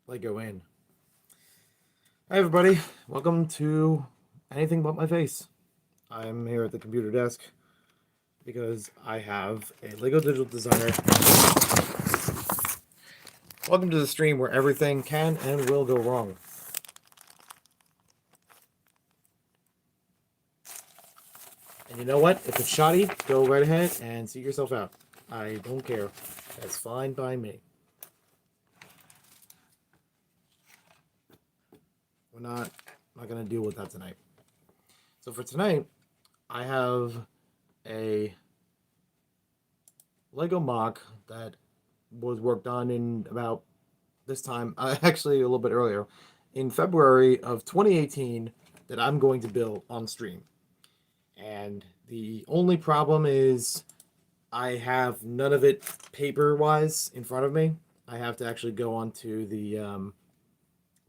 Lego in. Hi everybody, welcome to Anything But My Face. I'm here at the computer desk because I have a Lego Digital Designer. Welcome to the stream where everything can and will go wrong. And you know what? If it's shoddy, go right ahead and see yourself out. I don't care. That's fine by me. We're not going to deal with that tonight. So for tonight, I have a Lego MOC that was worked on in about this time, actually a little bit earlier, in February of 2018, that I'm going to build on stream. And the only problem is I have none of it paper-wise in front of me. I have to actually go onto the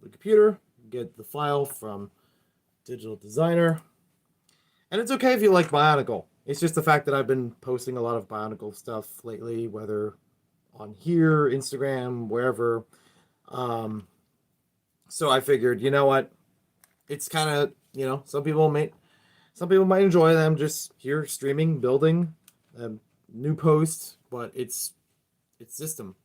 computer, get the file from Digital Designer. And it's okay if you like Bionicle. It's just the fact that I've been posting a lot of Bionicle stuff lately, whether on here, Instagram, wherever. So I figured, you know what? It's kind of, some people might enjoy them just here streaming, building a new post, but it's system.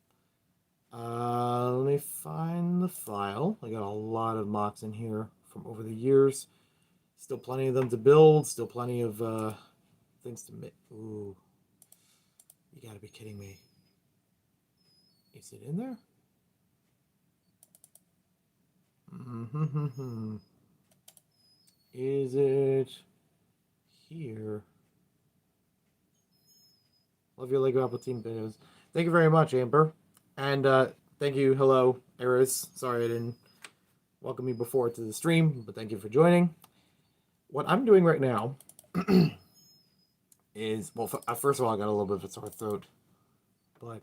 Let me find the file. I got a lot of MOCs in here from over the years. Still plenty of them to build. Still plenty of things to make. Ooh, you gotta be kidding me. Is it in there? Is it here? Love your Lego Apple Team videos. Thank you very much, Amber. And thank you, hello, Eris. Sorry I didn't welcome you before to the stream, but thank you for joining. What I'm doing right now is, well, first of all, I got a little bit of a sore throat, but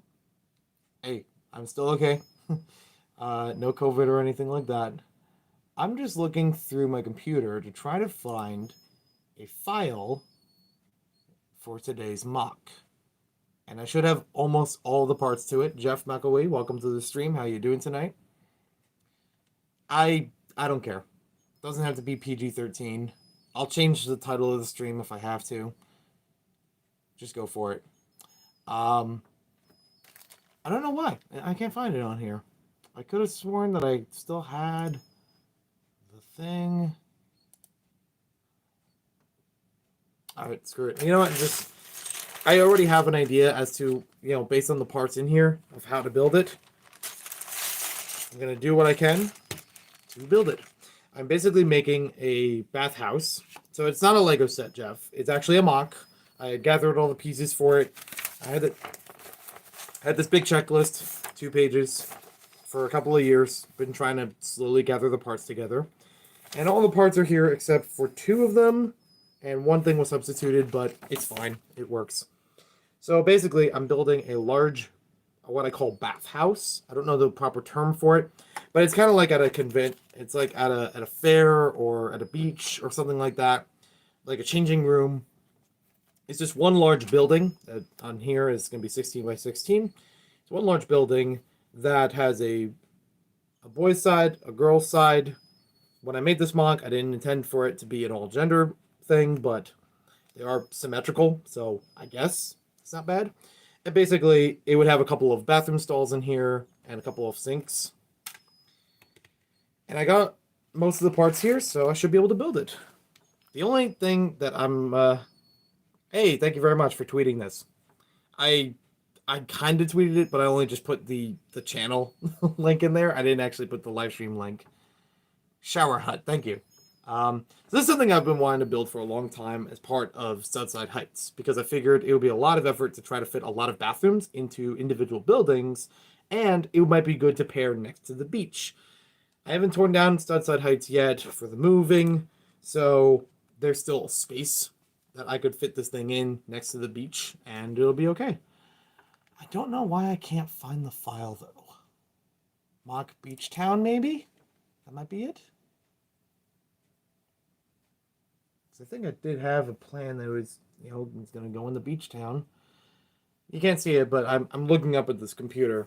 hey, I'm still okay. No COVID or anything like that. I'm just looking through my computer to try to find a file for today's MOC. And I should have almost all the parts to it. Jeff McElwee, welcome to the stream. How you doing tonight? I don't care. Doesn't have to be PG-13. I'll change the title of the stream if I have to. Just go for it. I don't know why. I can't find it on here. I could have sworn that I still had the thing. Alright, screw it. You know what? I already have an idea as to, based on the parts in here, of how to build it. I'm going to do what I can to build it. I'm basically making a bathhouse. So it's not a Lego set, Jeff. It's actually a MOC. I gathered all the pieces for it. I had this big checklist, 2 pages, for a couple of years. Been trying to slowly gather the parts together. And all the parts are here except for 2 of them. And 1 thing was substituted, but it's fine. It works. So basically, I'm building a large, what I call bathhouse. I don't know the proper term for it, but it's kind of like at a convent. It's like at a fair or at a beach or something like that, like a changing room. It's just one large building. On here is going to be 16 by 16. It's one large building that has a boy's side, a girl's side. When I made this MOC, I didn't intend for it to be an all-gender thing, but they are symmetrical, so I guess it's not bad. And basically, it would have a couple of bathroom stalls in here and a couple of sinks. And I got most of the parts here, so I should be able to build it. The only thing that I'm... Hey, thank you very much for tweeting this. I kind of tweeted it, but I only just put the channel link in there. I didn't actually put the live stream link. Shower hut, thank you. So this is something I've been wanting to build for a long time as part of Studside Heights, because I figured it would be a lot of effort to try to fit a lot of bathrooms into individual buildings, and it might be good to pair next to the beach. I haven't torn down Studside Heights yet for the moving, so there's still space that I could fit this thing in next to the beach, and it'll be okay. I don't know why I can't find the file, though. MOC Beach Town, maybe? That might be it? I think I did have a plan that was, it's going to go in the beach town. You can't see it, but I'm looking up at this computer.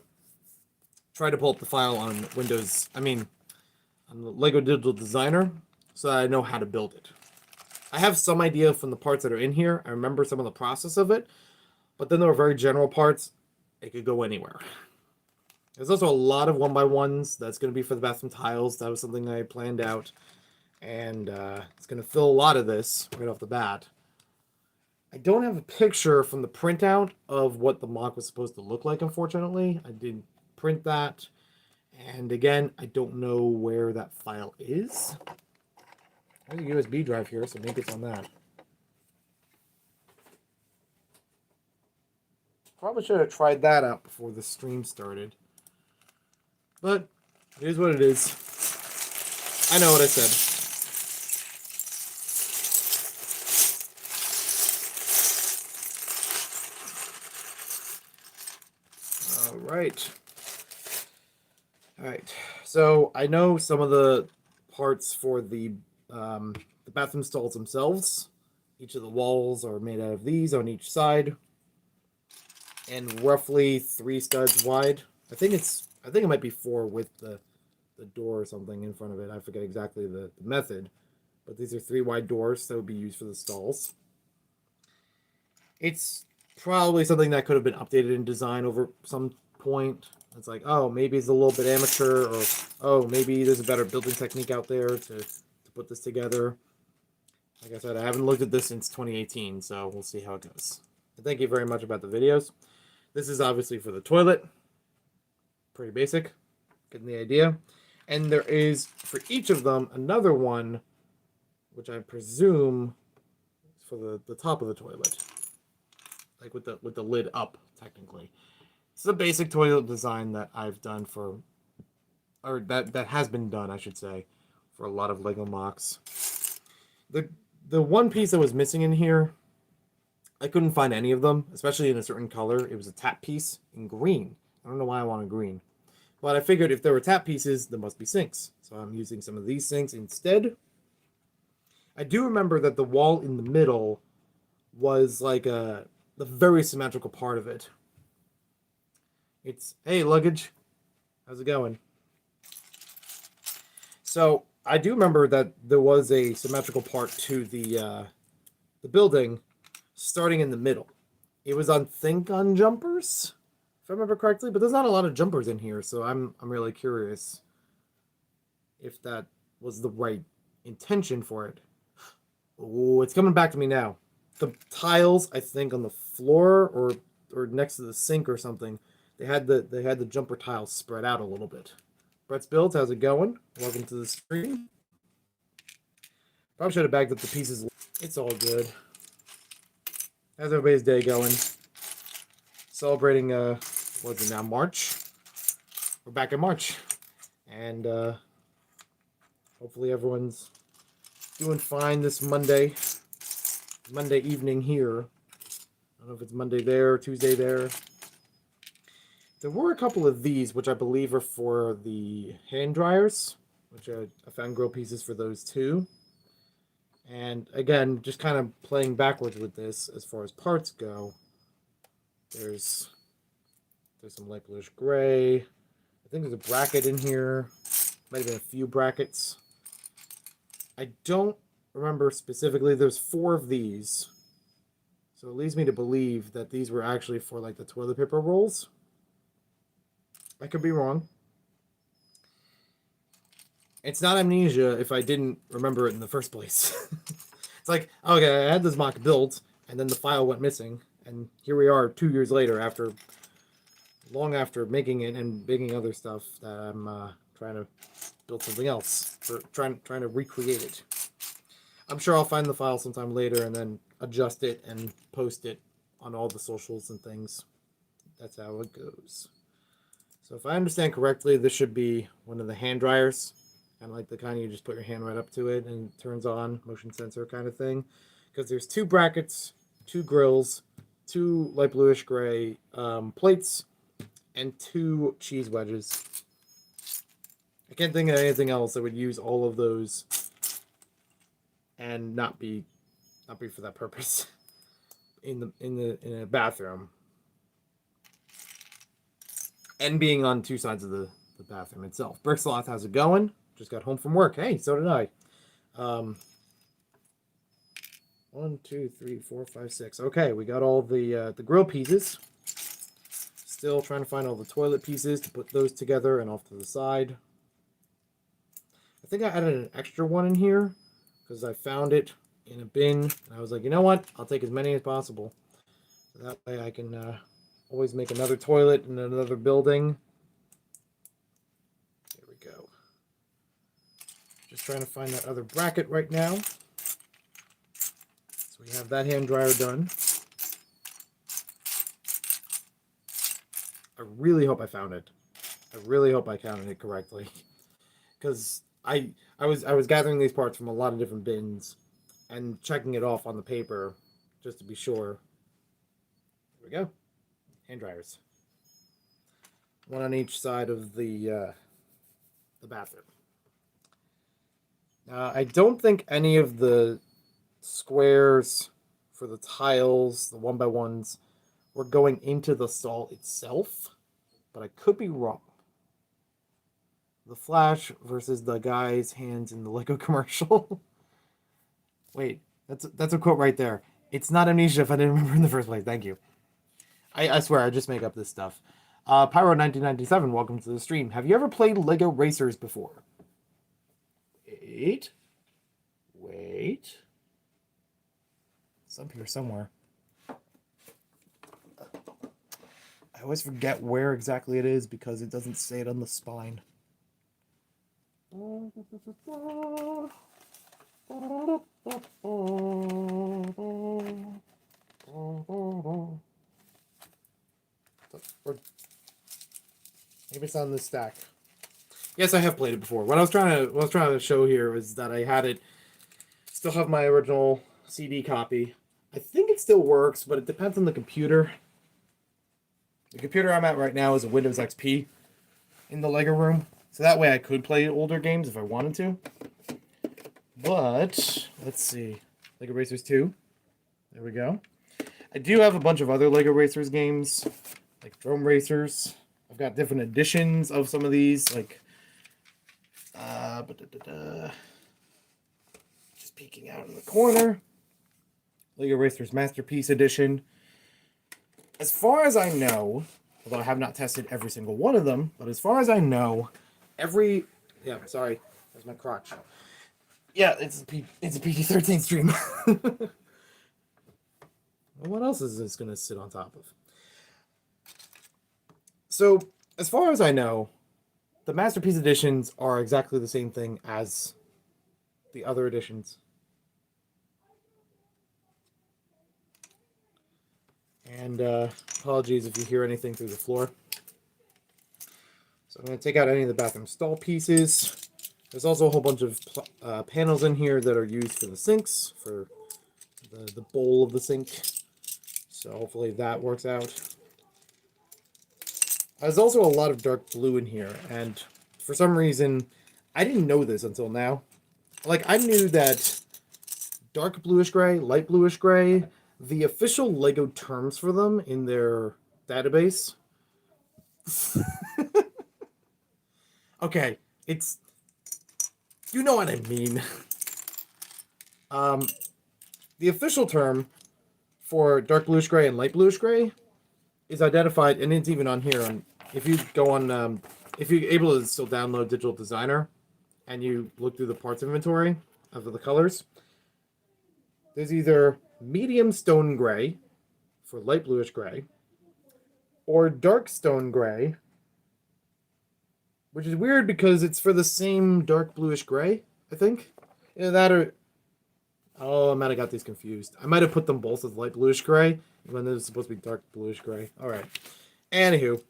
tried to pull up the file on Windows, on the Lego Digital Designer, so that I know how to build it. I have some idea from the parts that are in here. I remember some of the process of it, but then there were very general parts. It could go anywhere. There's also a lot of 1x1s. That's going to be for the bathroom tiles. That was something I planned out. And it's going to fill a lot of this right off the bat. I don't have a picture from the printout of what the MOC was supposed to look like, unfortunately. I didn't print that. And again, I don't know where that file is. There's a USB drive here, so maybe it's on that. Probably should have tried that out before the stream started. But it is what it is. I know what I said. Alright. Alright. So I know some of the parts for the bathroom stalls themselves. Each of the walls are made out of these on each side. And roughly 3 studs wide. I think it might be 4 with the door or something in front of it. I forget exactly the method. But these are 3 wide doors that would be used for the stalls. It's probably something that could have been updated in design over some point. It's like, oh, maybe it's a little bit amateur, or oh, maybe there's a better building technique out there to put this together. Like I said, I haven't looked at this since 2018, so we'll see how it goes. And thank you very much about the videos. This is obviously for the toilet. Pretty basic. Getting the idea. And there is, for each of them, another one, which I presume is for the top of the toilet. Like with the lid up, technically. It's a basic toilet design that I've done for, or that has been done, I should say, for a lot of Lego MOCs. The one piece that was missing in here, I couldn't find any of them, especially in a certain color. It was a tap piece in green. I don't know why I wanted green. But I figured if there were tap pieces, there must be sinks. So I'm using some of these sinks instead. I do remember that the wall in the middle was like the very symmetrical part of it. It's, hey, luggage. How's it going? So I do remember that there was a symmetrical part to the building starting in the middle. It was on jumpers, if I remember correctly, but there's not a lot of jumpers in here, so I'm really curious if that was the right intention for it. Oh, it's coming back to me now. The tiles, I think, on the floor or next to the sink or something, they had the jumper tiles spread out a little bit. Brett's Builds, how's it going? Welcome to the stream. Probably should have bagged up the pieces. It's all good. How's everybody's day going? Celebrating, what's it now, March? We're back in March. And hopefully everyone's doing fine this Monday evening here. I don't know if it's Monday there, Tuesday there. There were a couple of these, which I believe are for the hand dryers, which I found grill pieces for those too. And again, just kind of playing backwards with this as far as parts go. There's some light bluish gray. I think there's a bracket in here. Might have been a few brackets. I don't remember specifically. There's 4 of these. So it leads me to believe that these were actually for like the toilet paper rolls. I could be wrong. It's not amnesia if I didn't remember it in the first place. It's like, okay, I had this MOC built, and then the file went missing, and here we are 2 years later, long after making it and making other stuff, that I'm trying to build something else, or trying to recreate it. I'm sure I'll find the file sometime later and then adjust it and post it on all the socials and things. That's how it goes. So if I understand correctly, this should be one of the hand dryers. Kind of like the kind you just put your hand right up to it and it turns on, motion sensor kind of thing. Because there's 2 brackets, 2 grills, 2 light bluish gray plates, and 2 cheese wedges. I can't think of anything else that would use all of those and not be for that purpose in a bathroom. and being on two sides of the bathroom itself. Bricksloth, how's it going? Just got home from work. Hey, so did I. 1, 2, 3, 4, 5, 6. Okay, we got all the grill pieces. Still trying to find all the toilet pieces to put those together and off to the side. I think I added an extra one in here because I found it in a bin. And I was like, you know what? I'll take as many as possible. So that way I can always make another toilet in another building. There we go. Just trying to find that other bracket right now. So we have that hand dryer done. I really hope I found it. I really hope I counted it correctly. Because I was gathering these parts from a lot of different bins and checking it off on the paper just to be sure. There we go. Hand dryers. One on each side of the bathroom. I don't think any of the squares for the tiles, the 1x1s, were going into the stall itself, but I could be wrong. The Flash versus the guy's hands in the Lego commercial. Wait, that's a quote right there. It's not Amnesia if I didn't remember in the first place. Thank you. I swear, I just make up this stuff. Pyro1997, welcome to the stream. Have you ever played Lego Racers before? Wait. It's up here somewhere. I always forget where exactly it is because it doesn't say it on the spine. Maybe it's on this stack. Yes, I have played it before. What I was trying to show here was that I had it. Still have my original CD copy. I think it still works, but it depends on the computer. The computer I'm at right now is a Windows XP in the Lego room, so that way I could play older games if I wanted to. But let's see, Lego Racers 2. There we go. I do have a bunch of other Lego Racers games, like Drone Racers. I've got different editions of some of these, like just peeking out in the corner. Lego Racers Masterpiece Edition. As far as I know, although I have not tested every single one of them, but as far as I know, yeah, sorry, that's my crotch. Yeah, it's a PG-13 stream. Well, what else is this going to sit on top of? So, as far as I know, the Masterpiece Editions are exactly the same thing as the other editions. And apologies if you hear anything through the floor. So I'm going to take out any of the bathroom stall pieces. There's also a whole bunch of panels in here that are used for the sinks, for the bowl of the sink. So hopefully that works out. There's also a lot of dark blue in here, and for some reason, I didn't know this until now. Like, I knew that dark bluish gray, light bluish gray, the official Lego terms for them in their database. Okay, it's... You know what I mean. The official term for dark bluish gray and light bluish gray is identified, and it's even on here. If you go on, if you're able to still download Digital Designer, and you look through the parts inventory of the colors, there's either medium stone gray for light bluish gray, or dark stone gray, which is weird because it's for the same dark bluish gray, I think. Either that or... Oh, I might have got these confused. I might have put them both as light bluish gray when they're supposed to be dark bluish gray. All right. Anywho,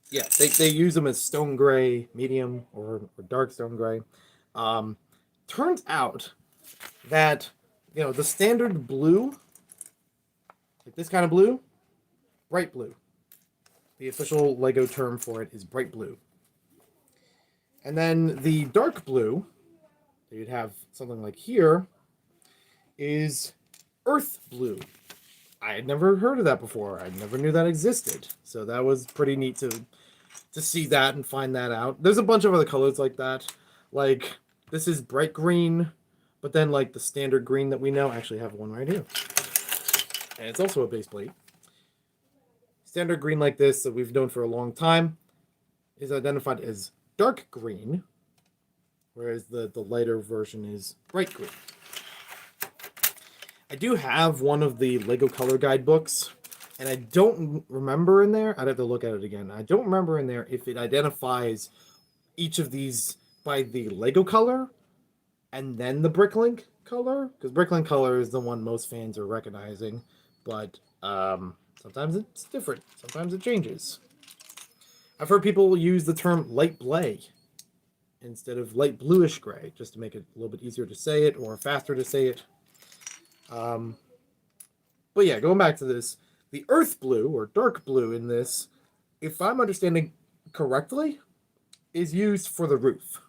yeah, they use them as stone gray, medium, or dark stone gray. Turns out that, you know, the standard blue, like this kind of blue, bright blue. The official Lego term for it is bright blue. And then the dark blue, that you'd have something like here, is earth blue. I had never heard of that before. I never knew that existed. So that was pretty neat to see that and find that out. There's a bunch of other colors like that. Like this is bright green, but then like the standard green that we know, I actually have one right here. And it's also a base plate. Standard green like this that we've known for a long time is identified as dark green, whereas the lighter version is bright green. I do have one of the Lego color guidebooks, and I don't remember in there, I'd have to look at it again. I don't remember in there if it identifies each of these by the Lego color and then the Bricklink color, because Bricklink color is the one most fans are recognizing, but sometimes it's different. Sometimes it changes. I've heard people use the term light blay instead of light bluish gray, just to make it a little bit easier to say it or faster to say it. But yeah, going back to this, the earth blue or dark blue in this, if I'm understanding correctly, is used for the roof.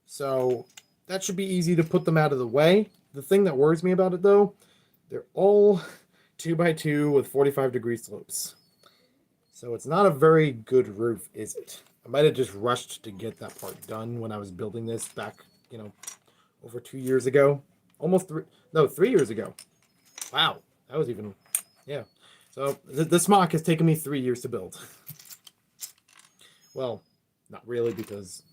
So that should be easy to put them out of the way. The thing that worries me about it though, they're all 2x2 with 45-degree slopes. So it's not a very good roof, is it? I might have just rushed to get that part done when I was building this back, over 2 years ago. Almost 3 years ago. Wow, that was even, yeah. So this MOC has taken me 3 years to build. Well, not really, because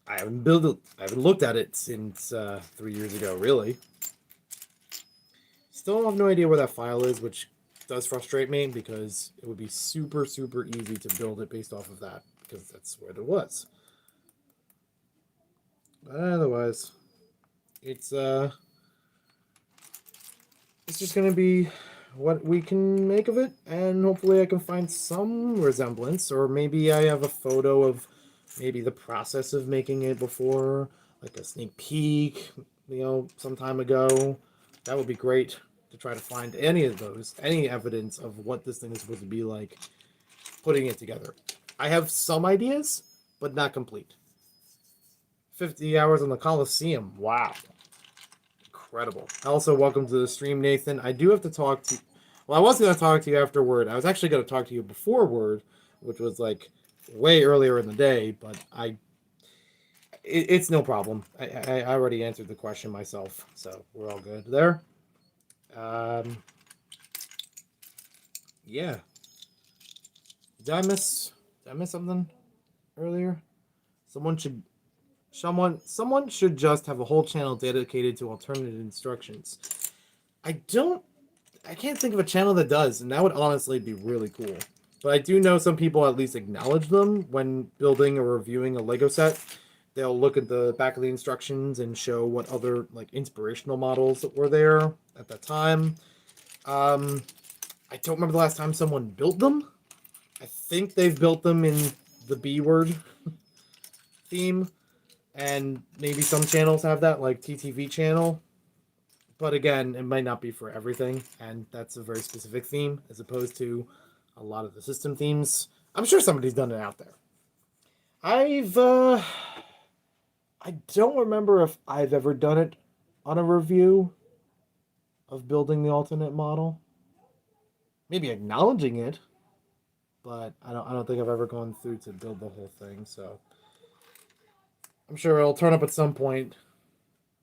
I haven't looked at it since 3 years ago, really. Still have no idea where that file is, which does frustrate me because it would be super, super easy to build it based off of that, because that's where it was. But otherwise, it's just going to be what we can make of it, and hopefully I can find some resemblance, or maybe I have a photo of maybe the process of making it before, like a sneak peek, some time ago. That would be great to try to find any evidence of what this thing is supposed to be like, putting it together. I have some ideas, but not complete. 50 hours on the Coliseum. Wow. Incredible. Also, welcome to the stream, Nathan. I do have to talk to you. Well, I was going to talk to you after Word. I was actually going to talk to you before Word, which was like way earlier in the day, but it's no problem. I already answered the question myself, so we're all good there. Yeah. Did I miss something earlier? Someone should just have a whole channel dedicated to alternative instructions. I can't think of a channel that does, and that would honestly be really cool. But I do know some people at least acknowledge them when building or reviewing a Lego set. They'll look at the back of the instructions and show what other inspirational models that were there at that time. I don't remember the last time someone built them. I think they've built them in the B word theme. And maybe some channels have that, like TTV channel. But again, it might not be for everything. And that's a very specific theme as opposed to a lot of the system themes. I'm sure somebody's done it out there. I don't remember if I've ever done it on a review of building the alternate model. Maybe acknowledging it, but I don't think I've ever gone through to build the whole thing, so I'm sure it'll turn up at some point.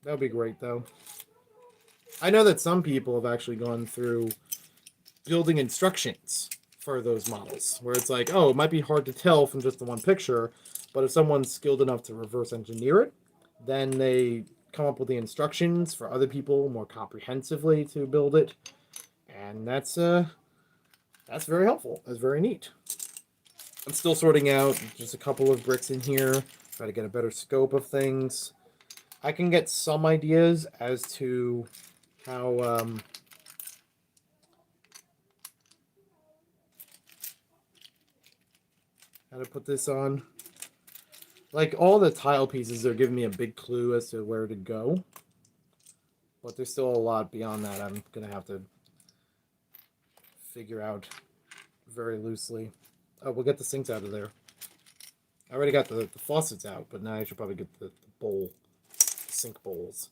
That would be great, though. I know that some people have actually gone through building instructions for those models, where it's like, oh, it might be hard to tell from just the one picture, but if someone's skilled enough to reverse engineer it, then they come up with the instructions for other people more comprehensively to build it, and that's very helpful. That's very neat. I'm still sorting out just a couple of bricks in here, try to get a better scope of things. I can get some ideas as to how to put this on. Like, all the tile pieces are giving me a big clue as to where to go. But there's still a lot beyond that I'm going to have to figure out very loosely. Oh, we'll get the sinks out of there. I already got the faucets out, but now I should probably get the bowl, the sink bowls.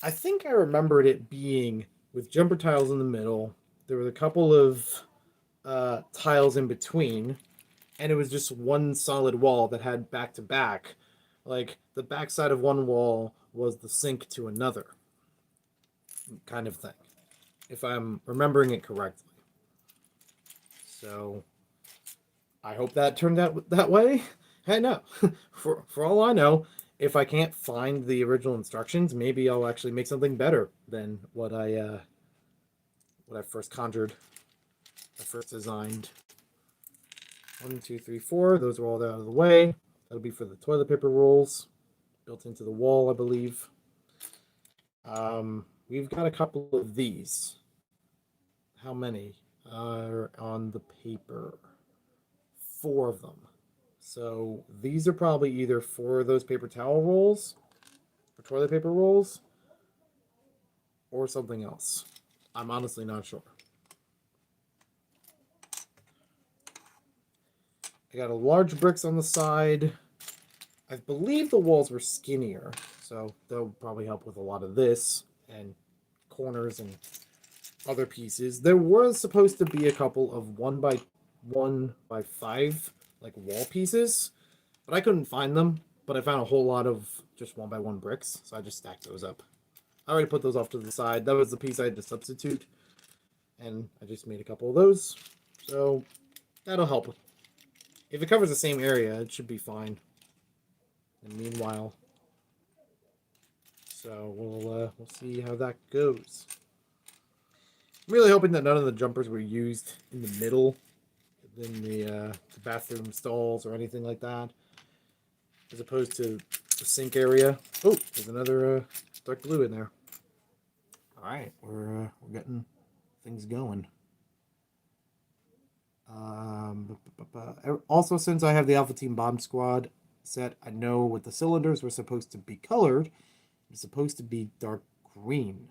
I think I remembered it being with jumper tiles in the middle. There was a couple of tiles in between, and it was just one solid wall that had back to back. Like the back side of one wall was the sink to another kind of thing, if I'm remembering it correctly. So I hope that turned out that way. Hey, no, for all I know, if I can't find the original instructions, maybe I'll actually make something better than what I first conjured, I first designed. 1, 2, 3, 4. Those are all out of the way. That'll be for the toilet paper rolls, built into the wall, I believe. We've got a couple of these. How many are on the paper? 4 of them. So these are probably either 4 of those paper towel rolls, or toilet paper rolls, or something else. I'm honestly not sure. I got a large bricks on the side. I believe the walls were skinnier, so they'll probably help with a lot of this and corners and other pieces. There was supposed to be a couple of 1 by 1 by 5 like wall pieces, but I couldn't find them. But I found a whole lot of just 1 by 1 bricks, so I just stacked those up. I already put those off to the side. That was the piece I had to substitute, and I just made a couple of those, so that'll help. If it covers the same area, it should be fine. And meanwhile, so we'll see how that goes. I'm really hoping that none of the jumpers were used in the middle, in the bathroom stalls or anything like that, as opposed to the sink area. Oh, there's another dark blue in there. All right, we're getting things going. Also, since I have the Alpha Team Bomb Squad set, I know what the cylinders were supposed to be colored. It's supposed to be dark green.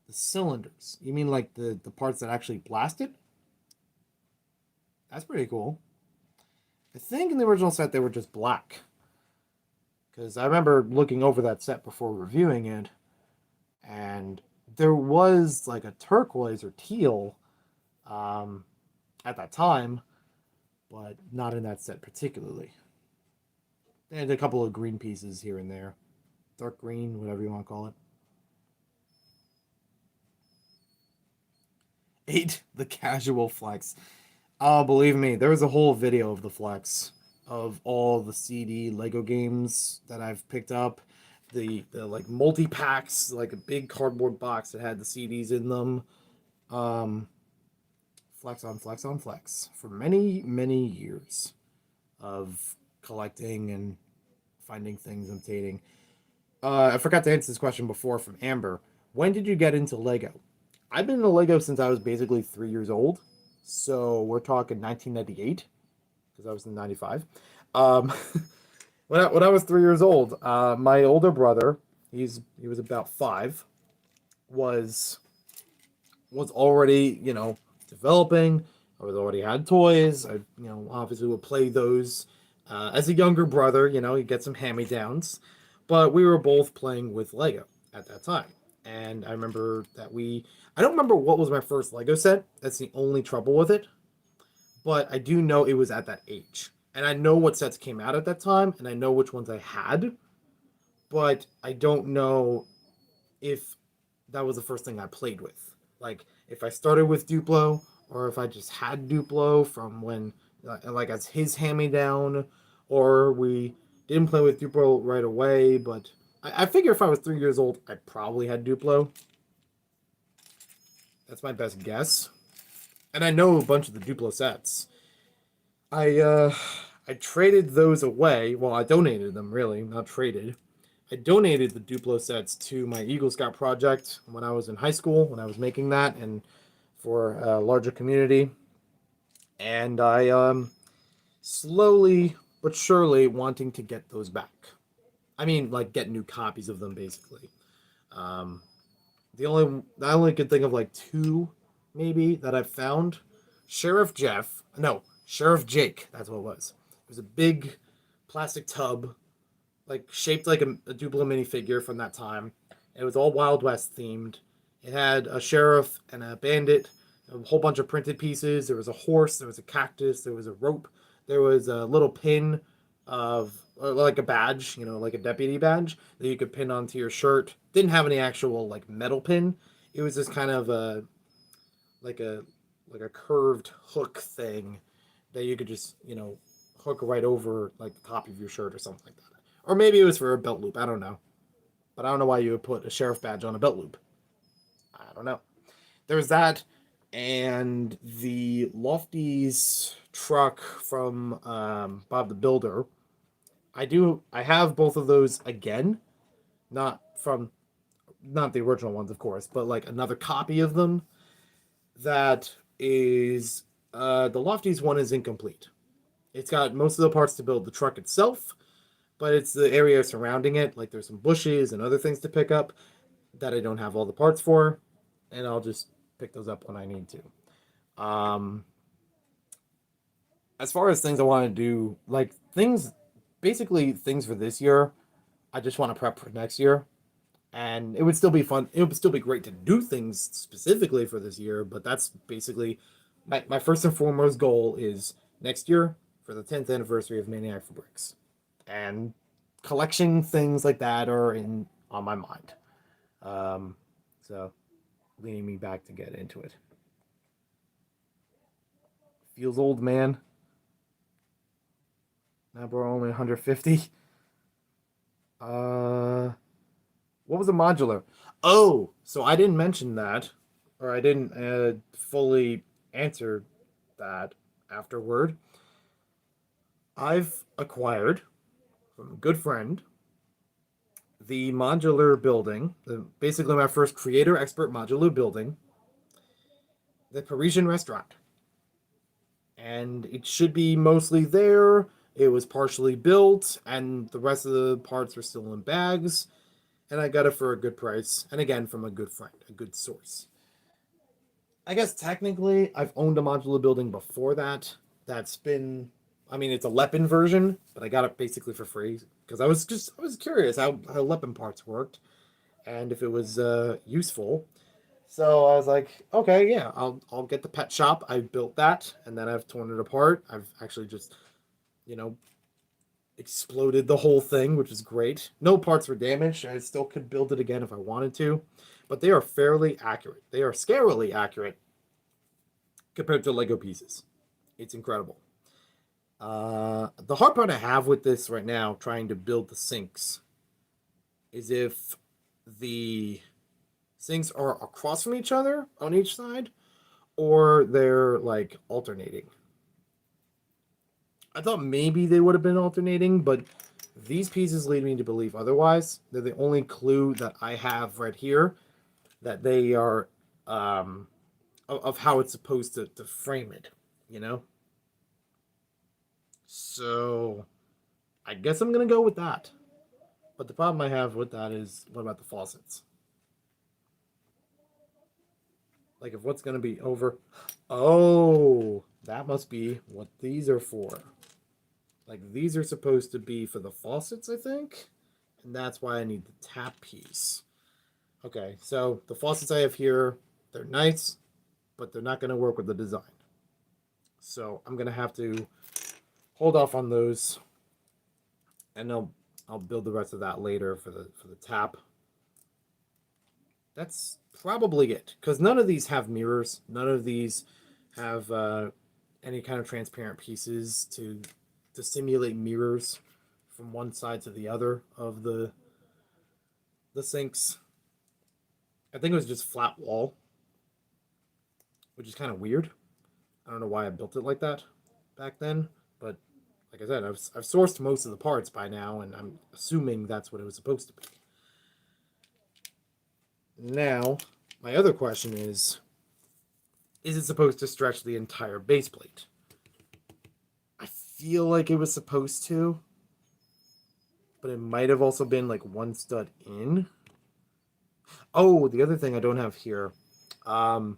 The cylinders. You mean like the parts that actually blasted? That's pretty cool. I think in the original set they were just black. Because I remember looking over that set before reviewing it, and there was like a turquoise or teal at that time, but not in that set particularly. They had a couple of green pieces here and there. Dark green, whatever you want to call it. 8, the casual flex. Oh, believe me, there was a whole video of the flex of all the CD Lego games that I've picked up. The like multi-packs, like a big cardboard box that had the CDs in them. Flex on flex on flex for many, many years of collecting and finding things and obtaining. I forgot to answer this question before from Amber. When did you get into Lego? I've been into Lego since I was basically 3 years old. So we're talking 1998, because I was in 95. When I was 3 years old, my older brother, he was about 5, was already, developing. I was already had toys. I, obviously would play those. As a younger brother, you get some hand-me-downs. But we were both playing with Lego at that time. And I remember that I don't remember what was my first Lego set. That's the only trouble with it. But I do know it was at that age. And I know what sets came out at that time, and I know which ones I had. But I don't know if that was the first thing I played with. Like, if I started with Duplo, or if I just had Duplo from when, like, as his hand-me-down, or we didn't play with Duplo right away, but I figure if I was 3 years old, I probably had Duplo. That's my best guess. And I know a bunch of the Duplo sets. I traded those away. Well, I donated them, really, not traded. I donated the Duplo sets to my Eagle Scout project when I was in high school, when I was making that, and for a larger community. And I slowly but surely wanting to get those back. I mean, like, get new copies of them, basically. I only could think of like 2, maybe, that I've found. Sheriff Jake, that's what it was. It was a big plastic tub, like shaped like a Duplo minifigure from that time. It was all Wild West themed, It had a sheriff and a bandit, a whole bunch of printed pieces. There was a horse, there was a cactus, there was a rope, there was a little pin of like a badge, like a deputy badge that you could pin onto your shirt. Didn't have any actual like metal pin. It was just kind of like a like a curved hook thing that you could just hook right over like the top of your shirt or something like that. Or maybe it was for a belt loop. I don't know, but I don't know why you would put a sheriff badge on a belt loop. I don't know. There's that, and the Lofty's truck from Bob the Builder. I have both of those again, not from not the original ones, of course, but like another copy of them. That is the Lofty's one is incomplete. It's got most of the parts to build the truck itself, but it's the area surrounding it. Like there's some bushes and other things to pick up that I don't have all the parts for, and I'll just pick those up when I need to. As far as things I want to do, like basically things for this year, I just want to prep for next year. And it would still be fun. It would still be great to do things specifically for this year, but that's basically my first and foremost goal is next year for the 10th anniversary of Maniac for Bricks. And collection things like that are on my mind. So leaning me back to get into it. Feels old, man. Now we're only 150. What was a modular? Oh, so I didn't mention that, or I didn't fully answer that afterward. I've acquired from a good friend the modular building, basically my first creator expert modular building, the Parisian restaurant. And it should be mostly there. It was partially built, and the rest of the parts are still in bags. And I got it for a good price. And again, from a good friend, a good source. I guess technically, I've owned a modular building before that. That's been, I mean, it's a Leppen version, but I got it basically for free because I was curious how Leppen parts worked and if it was useful. So I was like, okay, yeah, I'll get the pet shop. I built that, and then I've torn it apart. I've actually just, you know, exploded the whole thing, which is great. No parts were damaged. I still could build it again if I wanted to, but they are fairly accurate. They are scarily accurate compared to Lego pieces. It's incredible. The hard part I have with this right now, trying to build the sinks, is if the sinks are across from each other on each side, or they're like alternating. I thought maybe they would have been alternating, but these pieces lead me to believe otherwise. They're the only clue that I have right here that they are of how it's supposed to frame it, you know? So I guess I'm going to go with that. But the problem I have with that is, what about the faucets? Like, if what's going to be over... Oh, that must be what these are for. Like, these are supposed to be for the faucets, I think. And that's why I need the tap piece. Okay, so the faucets I have here, they're nice, but they're not going to work with the design. So I'm going to have to hold off on those. And I'll build the rest of that later for the tap. That's probably it, because none of these have mirrors. None of these have any kind of transparent pieces to simulate mirrors from one side to the other of the sinks. I think it was just flat wall, which is kind of weird. I don't know why I built it like that back then, but like I said, I've sourced most of the parts by now, and I'm assuming that's what it was supposed to be. Now, my other question is it supposed to stretch the entire base plate? I feel like it was supposed to, but it might have also been like one stud in. Oh, the other thing I don't have here, I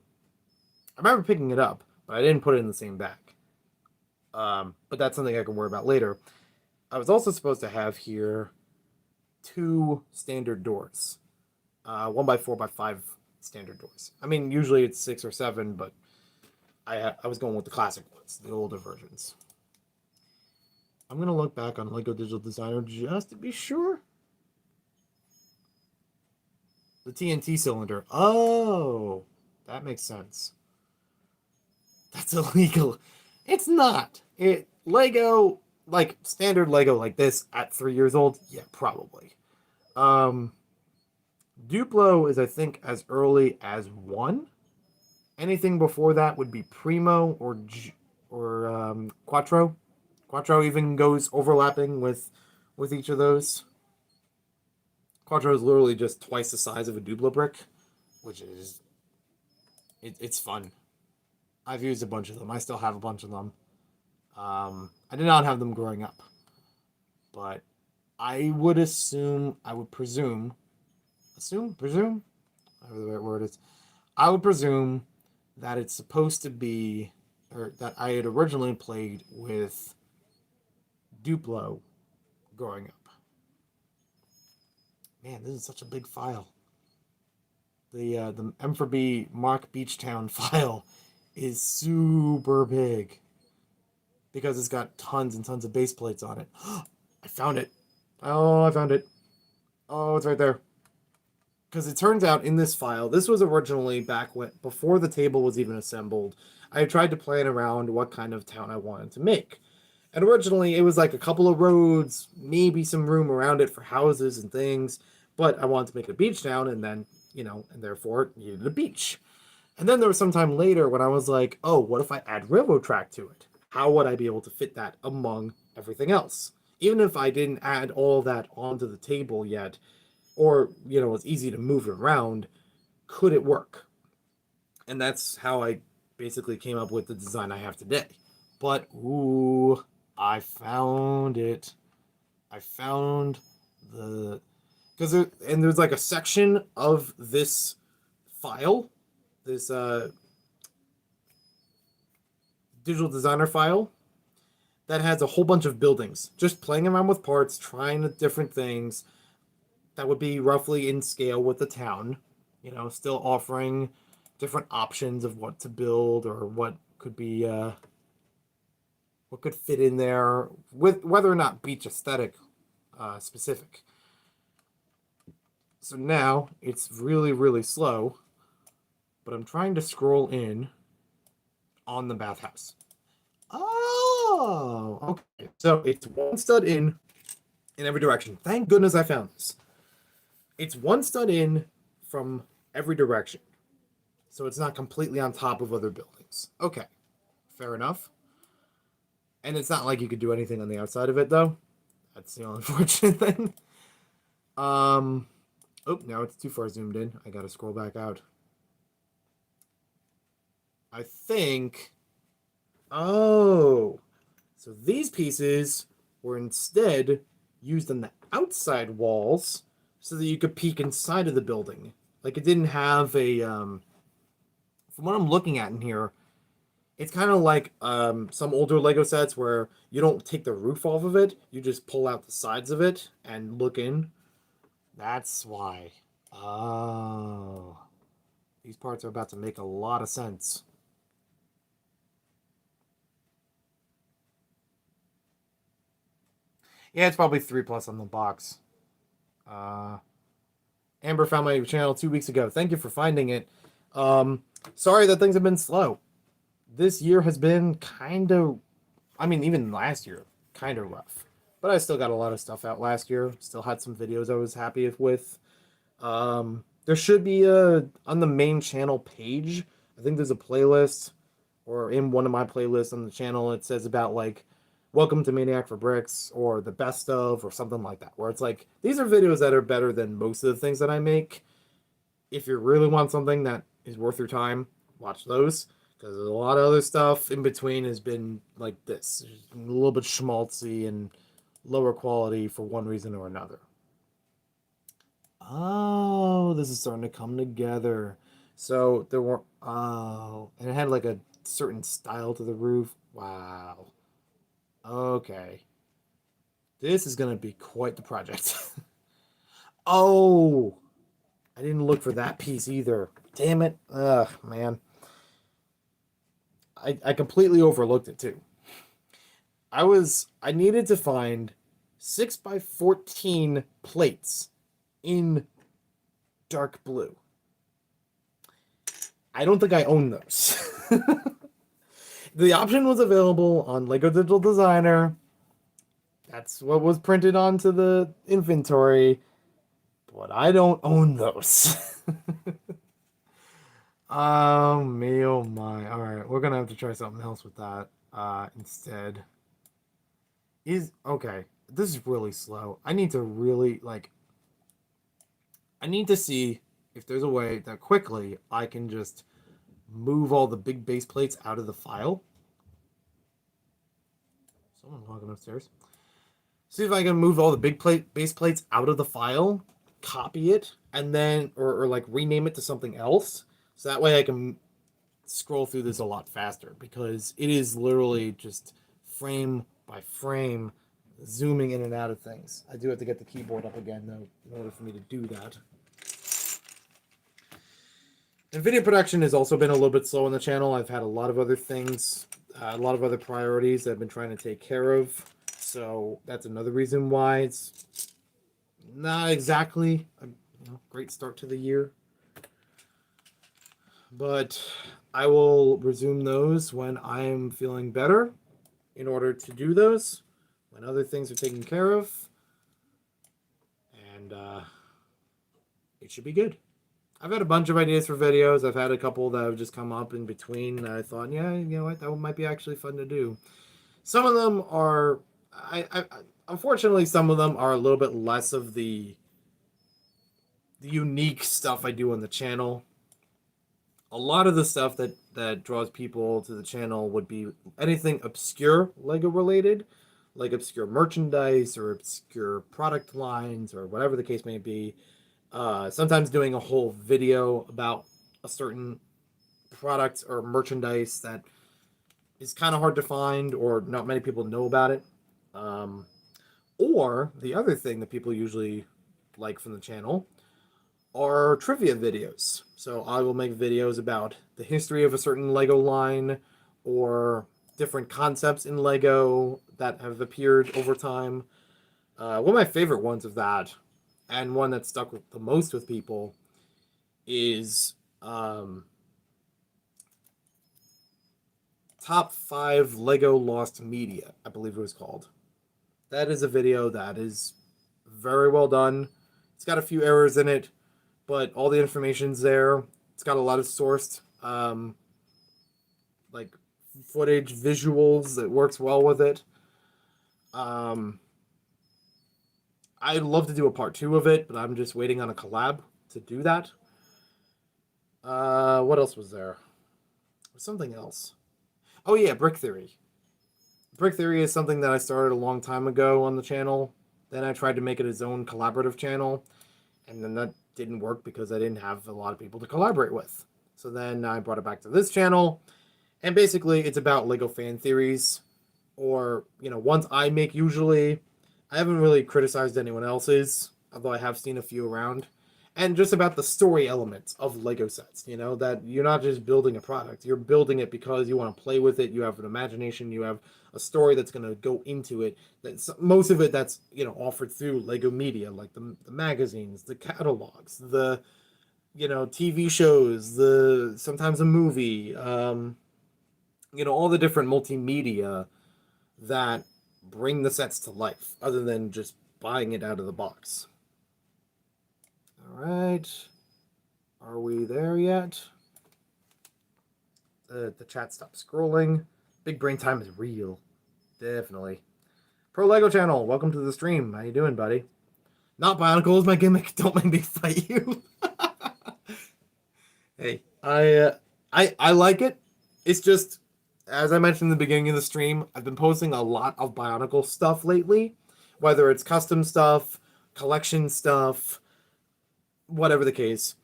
remember picking it up, but I didn't put it in the same bag. But that's something I can worry about later. I was also supposed to have here 2 standard doors. 1x4x5 standard doors. I mean, usually it's 6 or 7, but I was going with the classic ones, the older versions. I'm going to look back on Lego Digital Designer just to be sure. The TNT cylinder. Oh, that makes sense. That's illegal. It's not. Lego, like standard Lego like this at 3 years old, yeah, probably. Duplo is, I think, as early as 1. Anything before that would be Primo or Quattro. Quattro even goes overlapping with each of those. Quattro is literally just twice the size of a Duplo brick, which is it's fun. I've used a bunch of them. I still have a bunch of them. I did not have them growing up, but I would presume, whatever the right word is, I would presume that it's supposed to be, or that I had originally played with Duplo growing up. Man, this is such a big file. The M4B Mark Beachtown file is super big because it's got tons and tons of base plates on it. I found it. Oh, I found it. Oh, it's right there. Because it turns out in this file, this was originally back before the table was even assembled. I tried to plan around what kind of town I wanted to make. And originally it was like a couple of roads, maybe some room around it for houses and things. But I wanted to make a beach town, and then, and therefore it needed a beach. And then there was some time later when I was like, oh, what if I add railroad track to it? How would I be able to fit that among everything else? Even if I didn't add all that onto the table yet, or, it's easy to move it around, could it work? And that's how I basically came up with the design I have today. But, ooh, I found it. I found there's like a section of this file, this digital designer file, that has a whole bunch of buildings, just playing around with parts, trying different things that would be roughly in scale with the town, still offering different options of what to build or what could be, what could fit in there, with whether or not beach aesthetic specific. So now it's really, really slow, but I'm trying to scroll in on the bathhouse. Oh, okay. So it's one stud in every direction. Thank goodness I found this. It's one stud in from every direction. So it's not completely on top of other buildings. Okay, fair enough. And it's not like you could do anything on the outside of it, though. That's the only unfortunate thing. Oh, now it's too far zoomed in. I gotta scroll back out. I think... Oh, so these pieces were instead used on the outside walls so that you could peek inside of the building. Like, it didn't have a... From what I'm looking at in here, it's kind of like some older Lego sets where you don't take the roof off of it, you just pull out the sides of it and look in. That's why. Oh. These parts are about to make a lot of sense. Yeah, it's probably 3+ on the box. Amber found my channel 2 weeks ago. Thank you for finding it. Sorry that things have been slow. This year has been kind of... I mean, even last year, kind of rough. But I still got a lot of stuff out last year. Still had some videos I was happy with. There should be on the main channel page, I think there's a playlist, or in one of my playlists on the channel, it says about like, welcome to Maniac for Bricks, or the best of, or something like that, where it's like, these are videos that are better than most of the things that I make. If you really want something that is worth your time, watch those. Because a lot of other stuff in between has been like this. A little bit schmaltzy and lower quality for one reason or another. Oh, this is starting to come together. So there were... Oh, and it had like a certain style to the roof. Wow. Okay. This is going to be quite the project. Oh! I didn't look for that piece either. damn it. Ugh, man. I completely overlooked it too. I needed to find 6x14 plates in dark blue. I don't think I own those. The option was available on Lego Digital Designer. That's what was printed onto the inventory, but I don't own those. Oh me, oh my. All right, we're gonna have to try something else with that instead. Okay. This is really slow. I need to really I need to see if there's a way that quickly I can just move all the big base plates out of the file. Someone walking upstairs. See if I can move all the base plates out of the file, copy it, and then or like rename it to something else. So that way I can scroll through this a lot faster, because it is literally just frame by frame zooming in and out of things. I do have to get the keyboard up again though in order for me to do that. And video production has also been a little bit slow on the channel. I've had a lot of other things, a lot of other priorities that I've been trying to take care of. So that's another reason why it's not exactly a great start to the year. But I will resume those when I'm feeling better in order to do those, when other things are taken care of. And it should be good. I've had a bunch of ideas for videos. I've had a couple that have just come up in between that I thought, yeah, you know what, that might be actually fun to do. Some of them are, unfortunately, some of them are a little bit less of the unique stuff I do on the channel. A lot of the stuff that draws people to the channel would be anything obscure Lego related, like obscure merchandise or obscure product lines or whatever the case may be. Sometimes doing a whole video about a certain product or merchandise that is kind of hard to find or not many people know about it. Or the other thing that people usually like from the channel are trivia videos. So I will make videos about the history of a certain Lego line or different concepts in Lego that have appeared over time. One of my favorite ones of that, and one that stuck with the most with people, is Top 5 Lego Lost Media, I believe it was called. That is a video that is very well done. It's got a few errors in it, but all the information's there. It's got a lot of sourced like footage, visuals that works well with it. I'd love to do a part 2 of it, but I'm just waiting on a collab to do that. What else was there? Something else. Oh yeah, Brick Theory. Brick Theory is something that I started a long time ago on the channel. Then I tried to make it its own collaborative channel, and then that didn't work because I didn't have a lot of people to collaborate with. So then I brought it back to this channel, and basically it's about Lego fan theories, or, ones I make usually. I haven't really criticized anyone else's, although I have seen a few around. And just about the story elements of Lego sets, that you're not just building a product. You're building it because you want to play with it. You have an imagination. You have a story that's going to go into it. That's most of it that's, offered through Lego media, like the magazines, the catalogs, the, TV shows, sometimes a movie, all the different multimedia that bring the sets to life, other than just buying it out of the box. All right, are we there yet? The chat stopped scrolling. Big brain time is real, definitely. Pro Lego channel, welcome to the stream. How you doing, buddy? Not Bionicle is my gimmick. Don't make me fight you. Hey, I like it. It's just, as I mentioned in the beginning of the stream, I've been posting a lot of Bionicle stuff lately, whether it's custom stuff, collection stuff, whatever the case.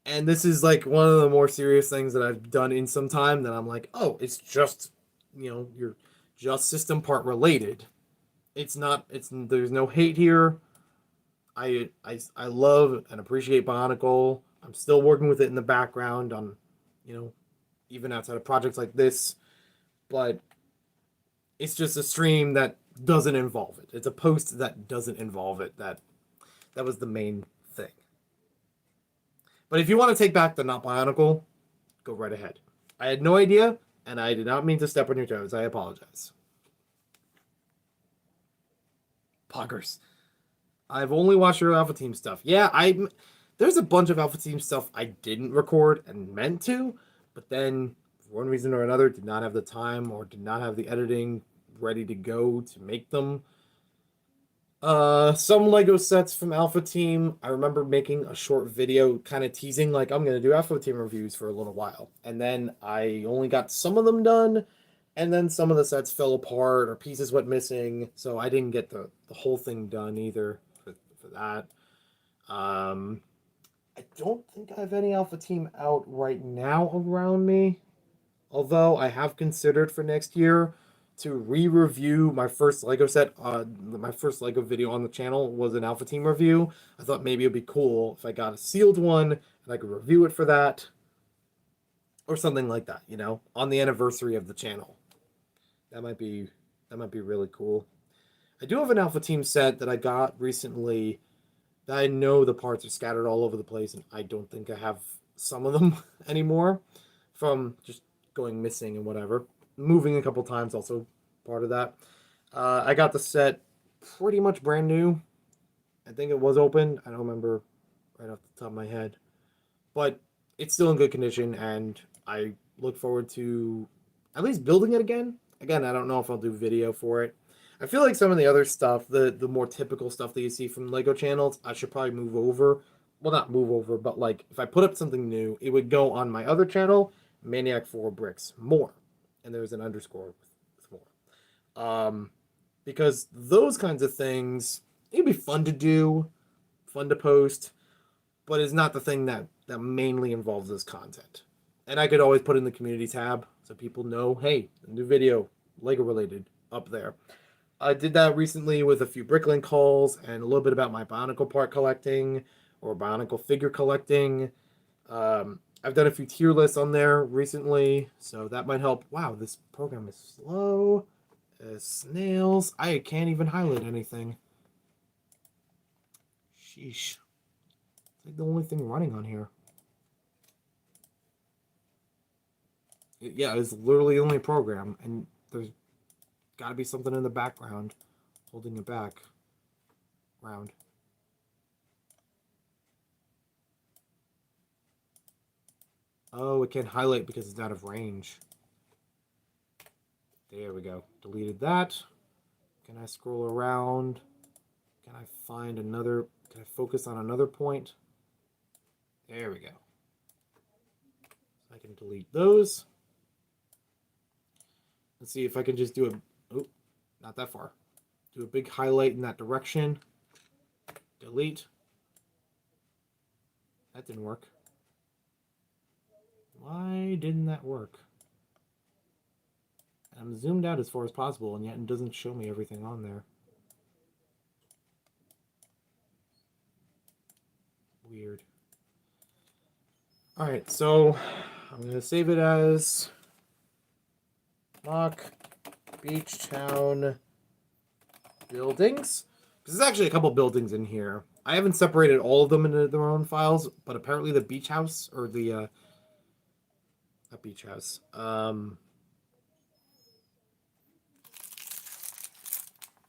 And this is like one of the more serious things that I've done in some time that I'm like, oh, it's just, you're just system part related. There's no hate here. I love and appreciate Bionicle. I'm still working with it in the background on, even outside of projects like this, but it's just a stream that doesn't involve it. It's a post that doesn't involve it. That was the main thing. But if you want to take back the Not Bionicle, go right ahead. I had no idea, and I did not mean to step on your toes. I apologize. Poggers. I've only watched your Alpha Team stuff. Yeah, there's a bunch of Alpha Team stuff I didn't record and meant to, but then for one reason or another did not have the time or did not have the editing ready to go to make them. Some Lego sets from Alpha Team. I remember making a short video kind of teasing like I'm going to do Alpha Team reviews for a little while. And then I only got some of them done, and then some of the sets fell apart or pieces went missing, so I didn't get the whole thing done either for that. I don't think I have any Alpha Team out right now around me, although I have considered for next year to re-review my first Lego set. My first Lego video on the channel was an Alpha Team review. I thought maybe it'd be cool if I got a sealed one and I could review it for that, or something like that, on the anniversary of the channel. That might be really cool. I do have an Alpha Team set that I got recently that I know the parts are scattered all over the place, and I don't think I have some of them anymore from just going missing and whatever. Moving a couple times also part of that. I got the set pretty much brand new. I think it was open. I don't remember right off the top of my head. But it's still in good condition, and I look forward to at least building it again. Again, I don't know if I'll do video for it. I feel like some of the other stuff, the more typical stuff that you see from Lego channels, I should probably move over. Well, not move over, but like if I put up something new, it would go on my other channel, Maniac 4 Bricks More. And there's an underscore with more. Because those kinds of things, it'd be fun to do, fun to post, but it's not the thing that mainly involves this content. And I could always put in the community tab so people know, hey, a new video, Lego related, up there. I did that recently with a few Bricklink hauls and a little bit about my Bionicle part collecting or Bionicle figure collecting. I've done a few tier lists on there recently, so that might help. Wow, this program is slow as snails. I can't even highlight anything. Sheesh. It's like the only thing running on here. Yeah, it's literally the only program, and there's got to be something in the background holding it back. Round. Oh, it can't highlight because it's out of range. There we go. Deleted that. Can I scroll around? Can I find another? Can I focus on another point? There we go. I can delete those. Let's see if I can just do a... Oh, not that far. Do a big highlight in that direction. Delete. That didn't work. Why didn't that work? I'm zoomed out as far as possible, and yet it doesn't show me everything on there. Weird. Alright, so I'm going to save it as MOC Beach Town Buildings. Because there's actually a couple buildings in here. I haven't separated all of them into their own files, but apparently the beach house, or the, not beach house, the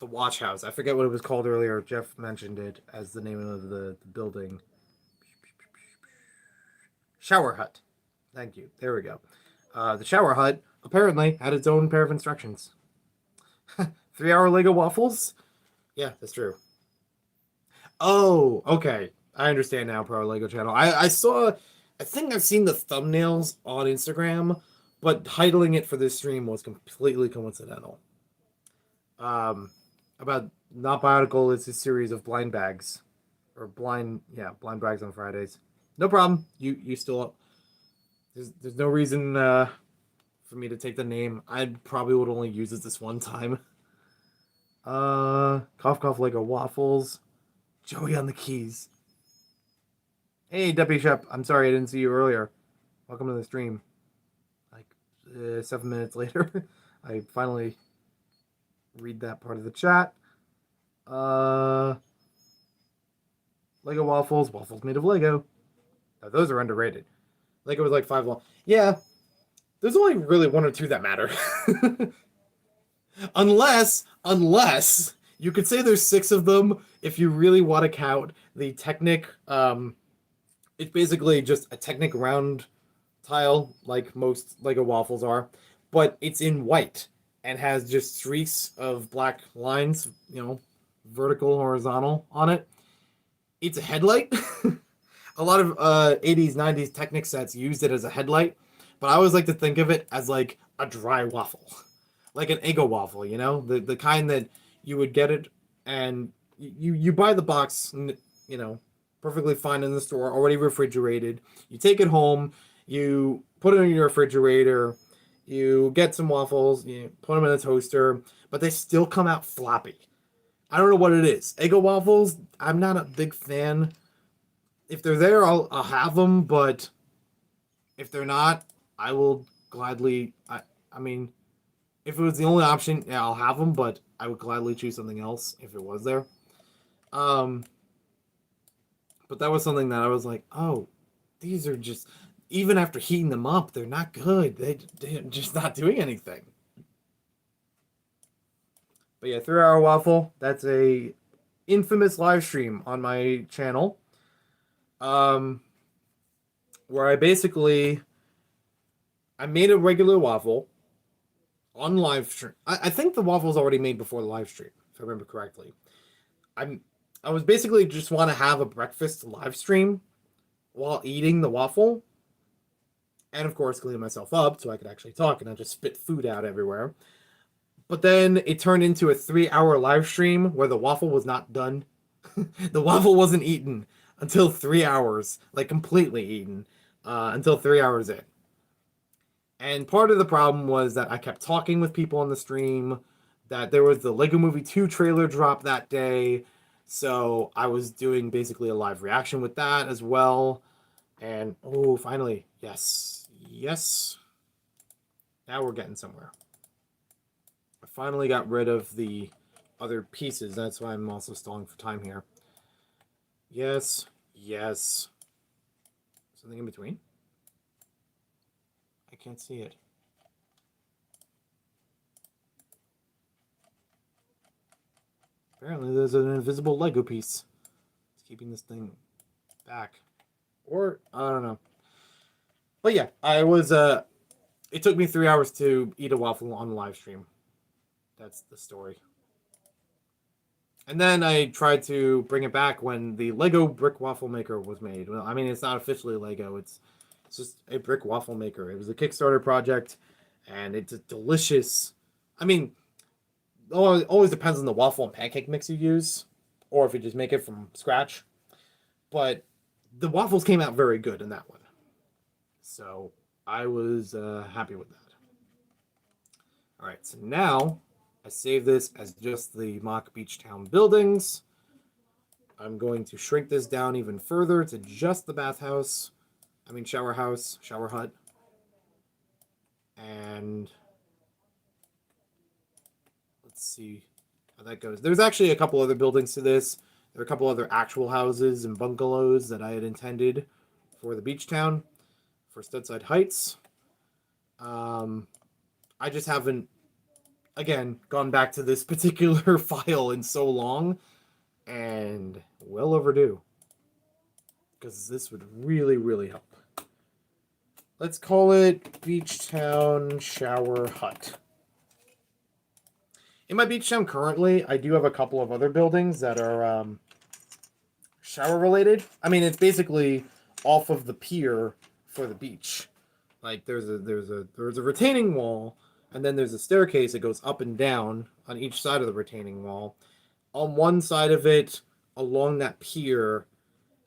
watch house. I forget what it was called earlier. Jeff mentioned it as the name of the building. Shower hut. Thank you. There we go. The shower hut apparently had its own pair of instructions. 3-hour Lego waffles? Yeah, that's true. Oh, okay. I understand now, Pro Lego channel. I think I've seen the thumbnails on Instagram, but titling it for this stream was completely coincidental. About Not Bionicle, it's a series of blind bags. Or blind bags on Fridays. No problem. You still... There's no reason for me to take the name. I probably would only use it this one time. Cough Cough Lego Waffles. Joey on the keys. Hey, Deputy Shep. I'm sorry I didn't see you earlier. Welcome to the stream. Like 7 minutes later, I finally read that part of the chat. Uh, Lego waffles. Waffles made of Lego. Now, those are underrated. Lego was like 5 long. Yeah, there's only really one or two that matter. unless you could say there's 6 of them if you really want to count the Technic. It's basically just a Technic round tile, like most Lego waffles are, but it's in white and has just streaks of black lines, vertical, horizontal on it. It's a headlight. A lot of 80s, 90s Technic sets used it as a headlight, but I always like to think of it as like a dry waffle, like an Eggo waffle, the kind that you would get it and you buy the box, you know, perfectly fine in the store, already refrigerated. You take it home, you put it in your refrigerator, you get some waffles, you put them in a toaster, but they still come out floppy. I don't know what it is. Eggo waffles, I'm not a big fan. If they're there, I'll have them, but if they're not, I will gladly. I mean, if it was the only option, yeah, I'll have them, but I would gladly choose something else if it was there. Um, but that was something that I was like, oh, these are just, even after heating them up, they're not good. They're just not doing anything. But yeah, 3 Hour Waffle, that's a infamous live stream on my channel. Um, where I made a regular waffle on live stream. I think the waffle was already made before the live stream, if I remember correctly. I was basically just want to have a breakfast live stream while eating the waffle, and of course clean myself up so I could actually talk and not just spit food out everywhere. But then it turned into a 3 hour live stream where the waffle was not done. The waffle wasn't eaten until 3 hours, like completely eaten, until 3 hours in. And part of the problem was that I kept talking with people on the stream, that there was the Lego Movie 2 trailer drop that day. So I was doing basically a live reaction with that as well. And oh, finally, yes, yes. Now we're getting somewhere. I finally got rid of the other pieces. That's why I'm also stalling for time here. Yes, yes. Something in between? I can't see it. Apparently there's an invisible Lego piece. It's keeping this thing back. Or, I don't know. But yeah, it took me 3 hours to eat a waffle on the live stream. That's the story. And then I tried to bring it back when the Lego brick waffle maker was made. Well, I mean, it's not officially Lego. It's just a brick waffle maker. It was a Kickstarter project, and it's a delicious. I mean, always depends on the waffle and pancake mix you use, or if you just make it from scratch. But the waffles came out very good in that one, so I was happy with that. All right, so now I save this as just the MOC Beach Town buildings. I'm going to shrink this down even further to just the bathhouse. I mean shower house, shower hut. And let's see how that goes. There's actually a couple other buildings to this. There are a couple other actual houses and bungalows that I had intended for the beach town, for Studside Heights. I just haven't, again, gone back to this particular file in so long, and well overdue, because this would really, really help. Let's call it Beach Town Shower Hut. In my beach town currently, I do have a couple of other buildings that are shower related. I mean, it's basically off of the pier for the beach. Like there's a retaining wall, and then there's a staircase that goes up and down on each side of the retaining wall. On one side of it, along that pier,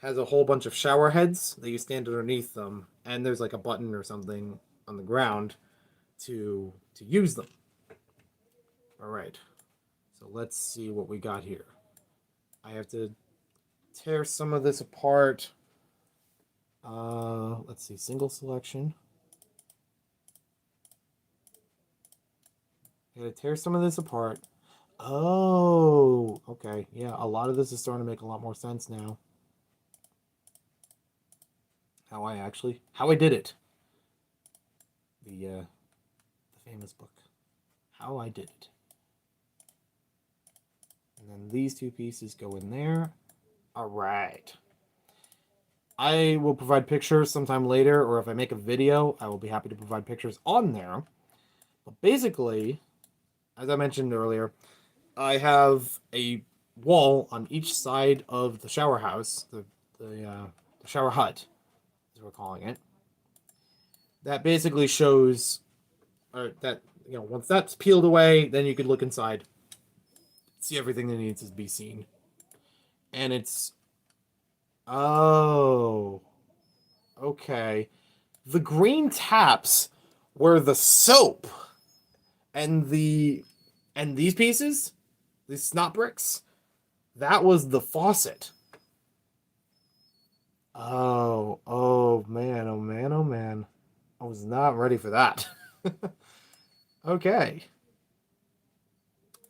has a whole bunch of shower heads that you stand underneath them, and there's like a button or something on the ground to use them. All right, so let's see what we got here. I have to tear some of this apart. Let's see, single selection. Gotta tear some of this apart. Oh, okay. Yeah, a lot of this is starting to make a lot more sense now. How I did it. The famous book. How I Did It. And then these two pieces go in there. All right. I will provide pictures sometime later, or if I make a video, I will be happy to provide pictures on there. But basically, as I mentioned earlier, I have a wall on each side of the shower house, the shower hut, as we're calling it. That basically shows, or that once that's peeled away, then you could look inside, see everything that needs to be seen, and it's oh, okay. The green taps were the soap, and these pieces, these snot bricks, that was the faucet. Oh man, oh man, oh man. I was not ready for that. Okay.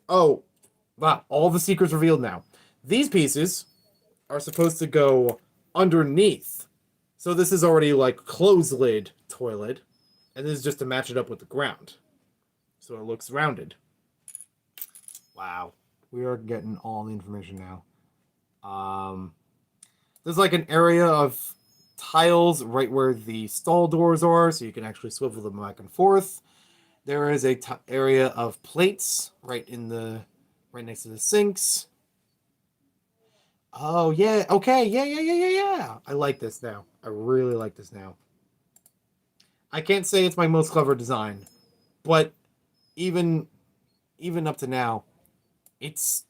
Oh, wow, all the secrets revealed now. These pieces are supposed to go underneath. So this is already like closed lid toilet, and this is just to match it up with the ground. So it looks rounded. Wow. We are getting all the information now. There's like an area of tiles right where the stall doors are, so you can actually swivel them back and forth. There is a area of plates right next to the sinks. Oh yeah, okay, yeah. I like this now. I really like this now. I can't say it's my most clever design, but even up to now, it's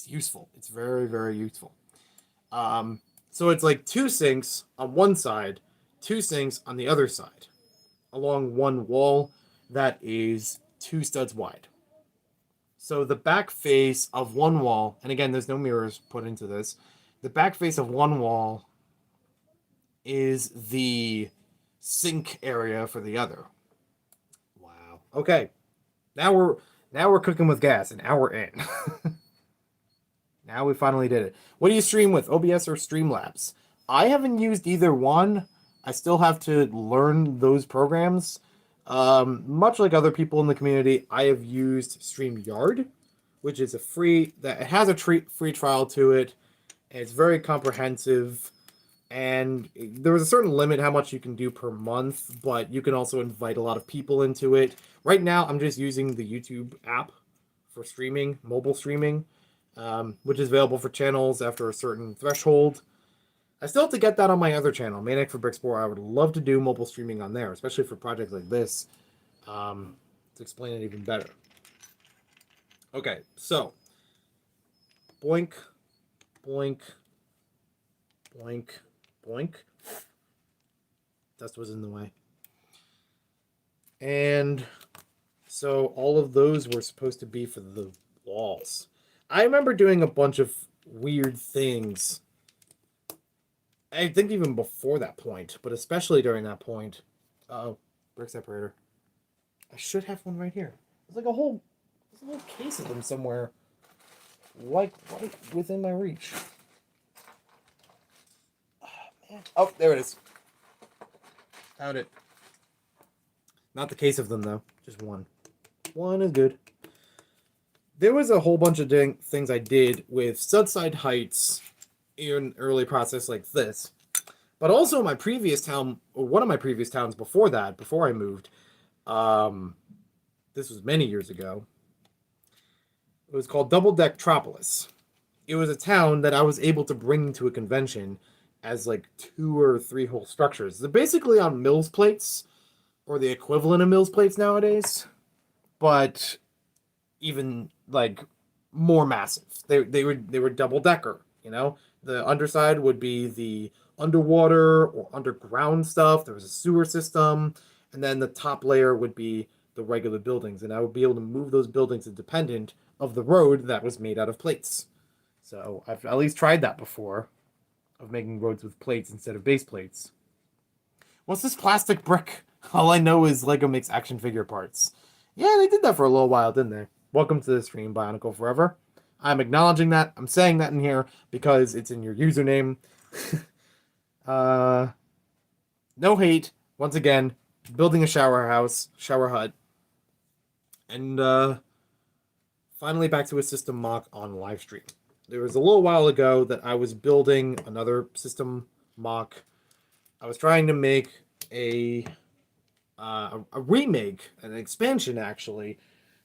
useful. It's very, very useful. So it's like two sinks on one side, two sinks on the other side, along one wall that is 2 studs wide. So the back face of one wall, and again, there's no mirrors put into this. The back face of one wall is the sink area for the other. Wow. Okay. Now we're cooking with gas, an hour in. Now we finally did it. What do you stream with, OBS or Streamlabs? I haven't used either one. I still have to learn those programs. Much like other people in the community, I have used StreamYard, which is it has a free trial to it, and it's very comprehensive. And there was a certain limit how much you can do per month, but you can also invite a lot of people into it. Right now, I'm just using the YouTube app for streaming, mobile streaming, which is available for channels after a certain threshold. I still have to get that on my other channel, Maniac for Bricksport. I would love to do mobile streaming on there, especially for projects like this, to explain it even better. Okay, so boink, boink, boink, boink. Dust was in the way. And so all of those were supposed to be for the walls. I remember doing a bunch of weird things. I think even before that point, but especially during that point. Uh-oh, brick separator. I should have one right here. There's a whole case of them somewhere. Like right within my reach. Oh, man. Oh, there it is. Found it. Not the case of them, though. Just one. One is good. There was a whole bunch of things I did with sudside heights in an early process like this. But also my previous town, or one of my previous towns before that, before I moved, this was many years ago. It was called Double Deck Tropolis. It was a town that I was able to bring to a convention as like 2 or 3 whole structures. They're basically on Mills plates, or the equivalent of Mills plates nowadays, but even like more massive. They were double decker. The underside would be the underwater or underground stuff. There was a sewer system, and then the top layer would be the regular buildings, and I would be able to move those buildings independent of the road that was made out of plates. So I've at least tried that before, of making roads with plates instead of base plates. What's this plastic brick? All I know is Lego makes action figure parts. Yeah, they did that for a little while, didn't they? Welcome to the stream, Bionicle Forever. I'm acknowledging that. I'm saying that in here because it's in your username. uh, no hate. Once again, building a shower hut. And finally back to a system mock on live stream. There was a little while ago that I was building another system mock. I was trying to make a remake, an expansion actually,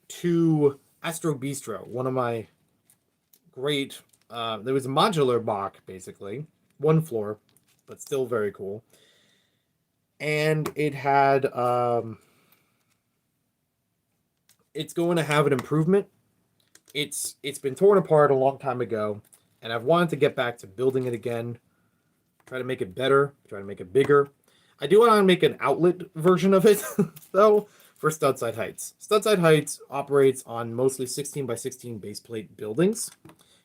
to Astro Bistro, one of my great. There was a modular mock basically, one floor, but still very cool. And it had it's going to have an improvement. It's been torn apart a long time ago, and I've wanted to get back to building it again, try to make it better, try to make it bigger. I do want to make an outlet version of it, though, for Studside Heights. Studside Heights operates on mostly 16 by 16 base plate buildings,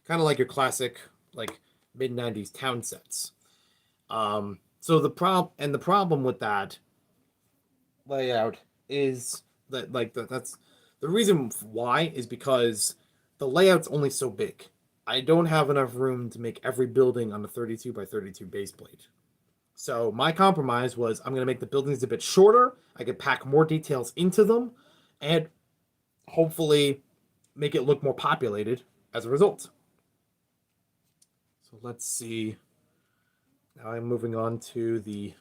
kind of like your classic, like mid-90s town sets. So the problem with that layout is that that's the reason why is because the layout's only so big. I don't have enough room to make every building on a 32 by 32 base plate. So my compromise was I'm going to make the buildings a bit shorter. I could pack more details into them and hopefully make it look more populated as a result. So let's see. Now I'm moving on to the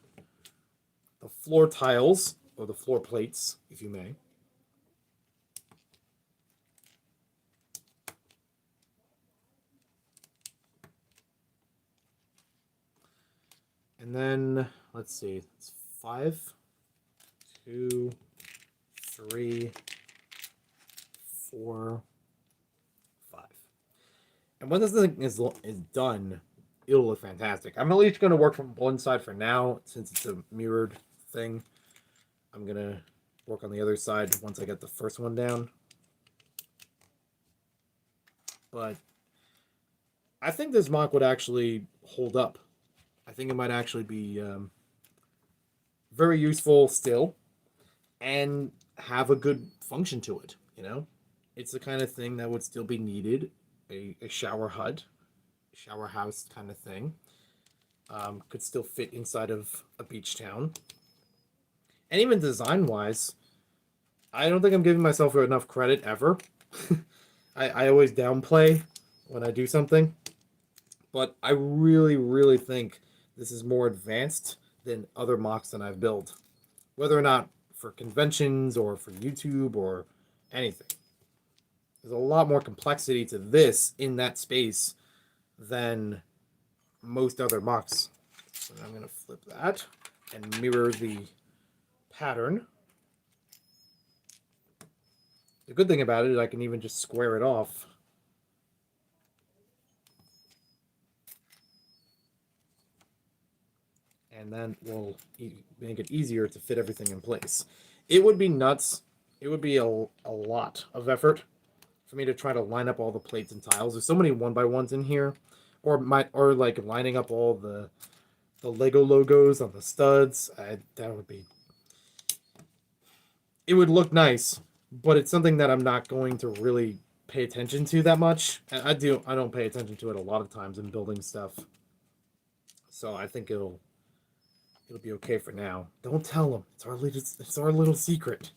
floor tiles, or the floor plates, if you may. And then, let's see, it's 5, 2, 3, 4, 5. And when this thing is done, it'll look fantastic. I'm at least going to work from one side for now, since it's a mirrored thing. I'm going to work on the other side once I get the first one down. But I think this mock would actually hold up. I think it might actually be very useful still and have a good function to it, you know? It's the kind of thing that would still be needed, a shower hut, shower house kind of thing. Could still fit inside of a beach town. And even design-wise, I don't think I'm giving myself enough credit ever. I always downplay when I do something. But I really, really think this is more advanced than other mocks that I've built. Whether or not for conventions or for YouTube or anything. There's a lot more complexity to this in that space than most other mocks. So I'm going to flip that and mirror the pattern. The good thing about it is I can even just square it off. And then we'll make it easier to fit everything in place. It would be nuts. It would be a lot of effort for me to try to line up all the plates and tiles. There's so many 1x1s in here, or like lining up all the Lego logos on the studs. That would be. It would look nice, but it's something that I'm not going to really pay attention to that much. And I don't pay attention to it a lot of times in building stuff. So I think it'll be okay for now. Don't tell them. It's our little secret.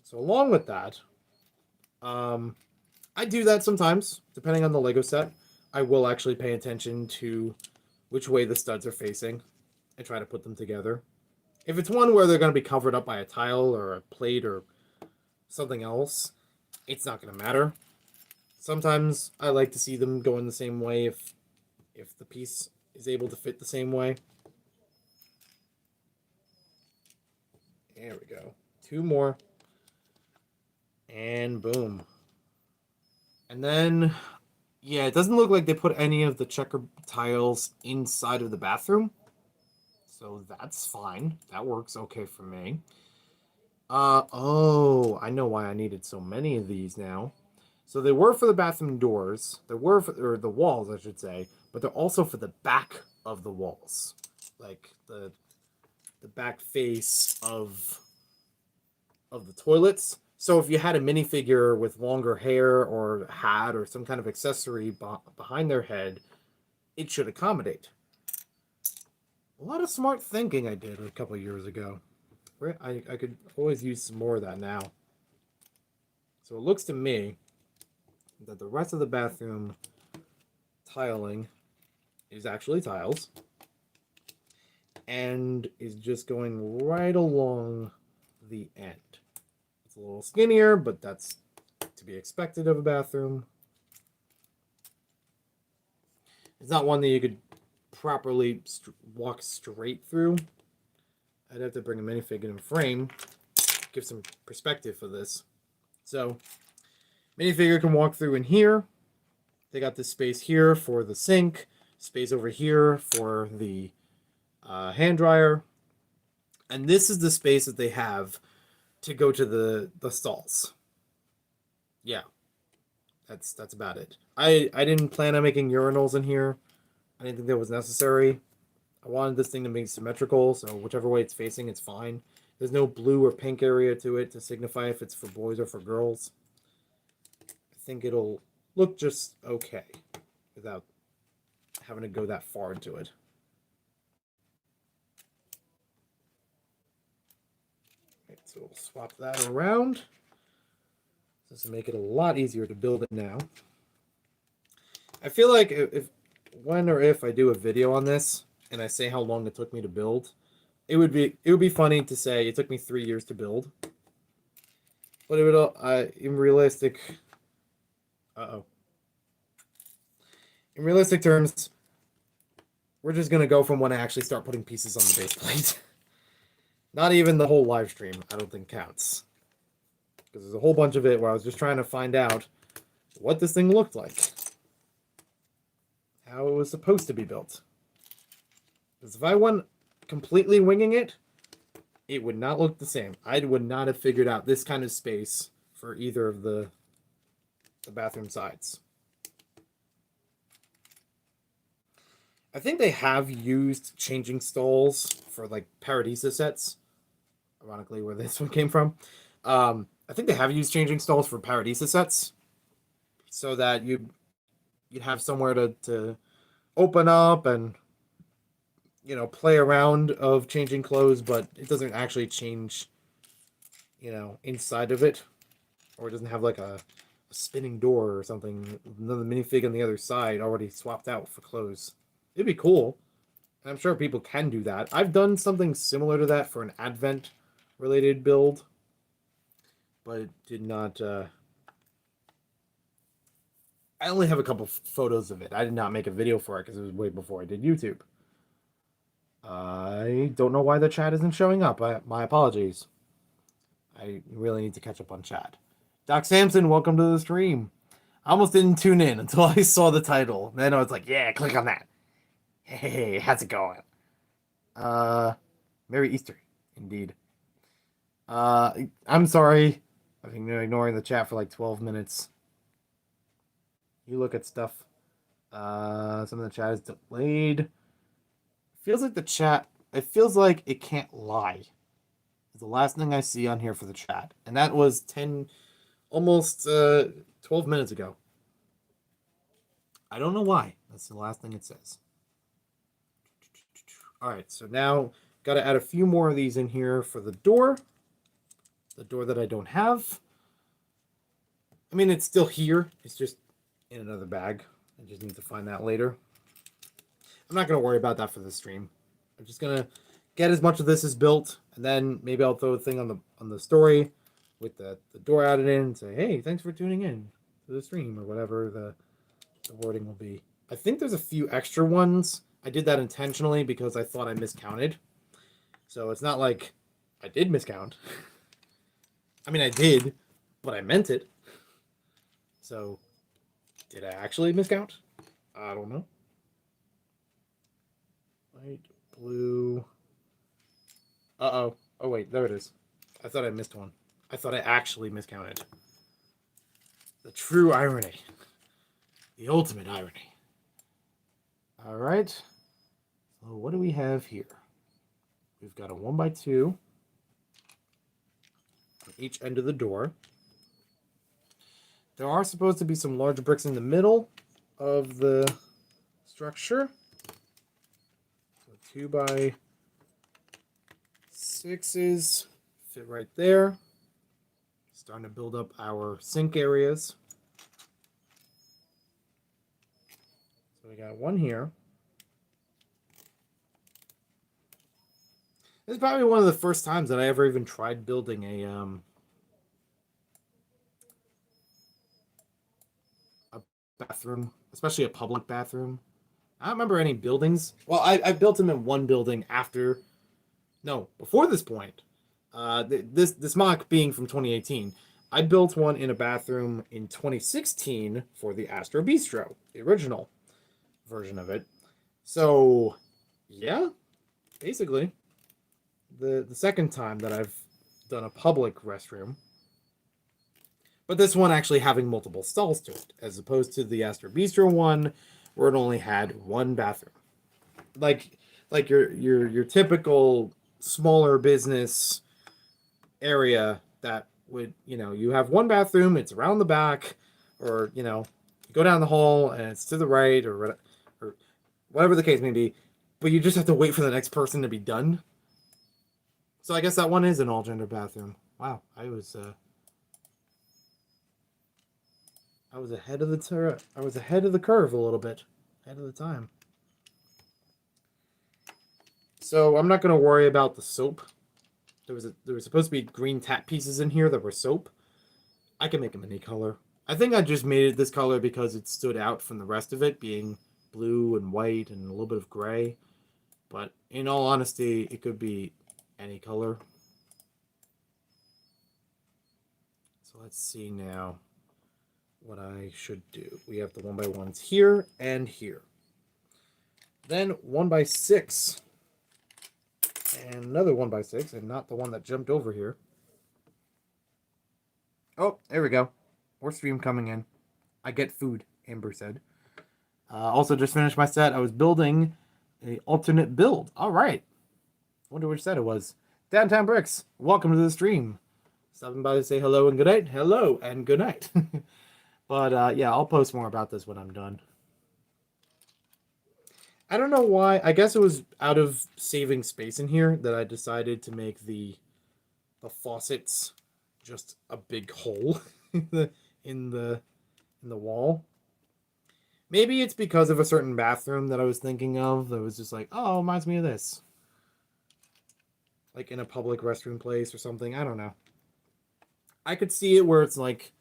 So along with that, I do that sometimes, depending on the Lego set. I will actually pay attention to which way the studs are facing and try to put them together. If it's one where they're going to be covered up by a tile or a plate or something else, it's not going to matter. Sometimes I like to see them going the same way if the piece is able to fit the same way. There we go. 2 more. And boom. And then, yeah, it doesn't look like they put any of the checker tiles inside of the bathroom. So that's fine. That works okay for me. Oh, I know why I needed so many of these now. So they were for the bathroom doors. They were for, or the walls, I should say. But they're also for the back of the walls. like the back face of the toilets. So if you had a minifigure with longer hair or hat or some kind of accessory behind their head, it should accommodate. A lot of smart thinking I did a couple of years ago. I could always use some more of that now. So it looks to me that the rest of the bathroom tiling is actually tiles and is just going right along the end. It's a little skinnier, but that's to be expected of a bathroom. It's not one that you could properly walk straight through. I'd have to bring a minifig in frame, give some perspective for this. So, minifigure can walk through in here. They got this space here for the sink, space over here for the hand dryer, and this is the space that they have to go to the stalls. Yeah, that's about it. I didn't plan on making urinals in here. I didn't think that was necessary. I wanted this thing to be symmetrical, so whichever way it's facing, it's fine. There's no blue or pink area to it to signify if it's for boys or for girls. I think it'll look just okay without having to go that far into it. Okay, so we'll swap that around. This will make it a lot easier to build it now. I feel like when or if I do a video on this and I say how long it took me to build, it would be funny to say it took me 3 years to build. But it would in realistic terms, we're just gonna go from when I actually start putting pieces on the base plate. Not even the whole live stream, I don't think counts. Because there's a whole bunch of it where I was just trying to find out what this thing looked like. How it was supposed to be built. Because if I went completely winging it, it would not look the same. I would not have figured out this kind of space for either of the bathroom sides. I think they have used changing stalls for like Paradisa sets. Ironically, where this one came from. I think they have used changing stalls for Paradisa sets, so that you'd have somewhere to open up and play around of changing clothes, but it doesn't actually change inside of it, or it doesn't have like a spinning door or something. Another minifig on the other side already swapped out for clothes. It'd be cool. And I'm sure people can do that. I've done something similar to that for an Advent related build, but it did not. I only have a couple photos of it. I did not make a video for it because it was way before I did YouTube. I don't know why the chat isn't showing up. My apologies. I really need to catch up on chat. Doc Samson, welcome to the stream. I almost didn't tune in until I saw the title. Then I was like, yeah, click on that. Hey, how's it going? Merry Easter, indeed. I'm sorry. I've been ignoring the chat for like 12 minutes. You look at stuff. Some of the chat is delayed. Feels like the chat, it feels like it can't lie. It's the last thing I see on here for the chat. And that was almost 12 minutes ago. I don't know why. That's the last thing it says. All right, so now got to add a few more of these in here for the door. The door that I don't have. I mean, it's still here. It's just in another bag. I just need to find that later. I'm not going to worry about that for the stream. I'm just going to get as much of this as built, and then maybe I'll throw a thing on the story with the door added in and say, hey, thanks for tuning in to the stream, or whatever the wording will be. I think there's a few extra ones. I did that intentionally because I thought I miscounted. So it's not like I did miscount. I mean, I did, but I meant it. So, did I actually miscount? I don't know. White, blue. Uh-oh. Oh, wait, there it is. I thought I missed one. I thought I actually miscounted. The true irony. The ultimate irony. All right. So what do we have here? We've got a 1x2 on each end of the door. There are supposed to be some large bricks in the middle of the structure. So 2x6s fit right there. Starting to build up our sink areas. So we got one here. This is probably one of the first times that I ever even tried building a bathroom, especially a public bathroom. I don't remember any buildings. Well, I built them in one building before this point. This mock being from 2018. I built one in a bathroom in 2016 for the Astro Bistro, the original version of it. So, yeah, basically, the second time that I've done a public restroom. But this one actually having multiple stalls to it, as opposed to the Astro Bistro one, where it only had one bathroom. Like your typical smaller business area that would, you have one bathroom, it's around the back, or, you go down the hall and it's to the right, or whatever the case may be, but you just have to wait for the next person to be done. So I guess that one is an all-gender bathroom. Wow, I was ahead of the curve a little bit, ahead of the time. So I'm not going to worry about the soap. There was supposed to be green tap pieces in here that were soap. I can make them any color. I think I just made it this color because it stood out from the rest of it, being blue and white and a little bit of gray. But in all honesty, it could be any color. So let's see now what I should do. We have the 1x1s here and here. Then 1x6. And another 1x6, and not the one that jumped over here. Oh, there we go. More stream coming in. I get food, Amber said. Also, just finished my set. I was building a alternate build. All right. Wonder which set it was. Downtown Bricks, welcome to the stream. Stopping by to say hello and good night. Hello and good night. But yeah, I'll post more about this when I'm done. I don't know why. I guess it was out of saving space in here that I decided to make the faucets just a big hole in the wall. Maybe it's because of a certain bathroom that I was thinking of that was just like, oh, reminds me of this. Like in a public restroom place or something. I don't know. I could see it where it's like,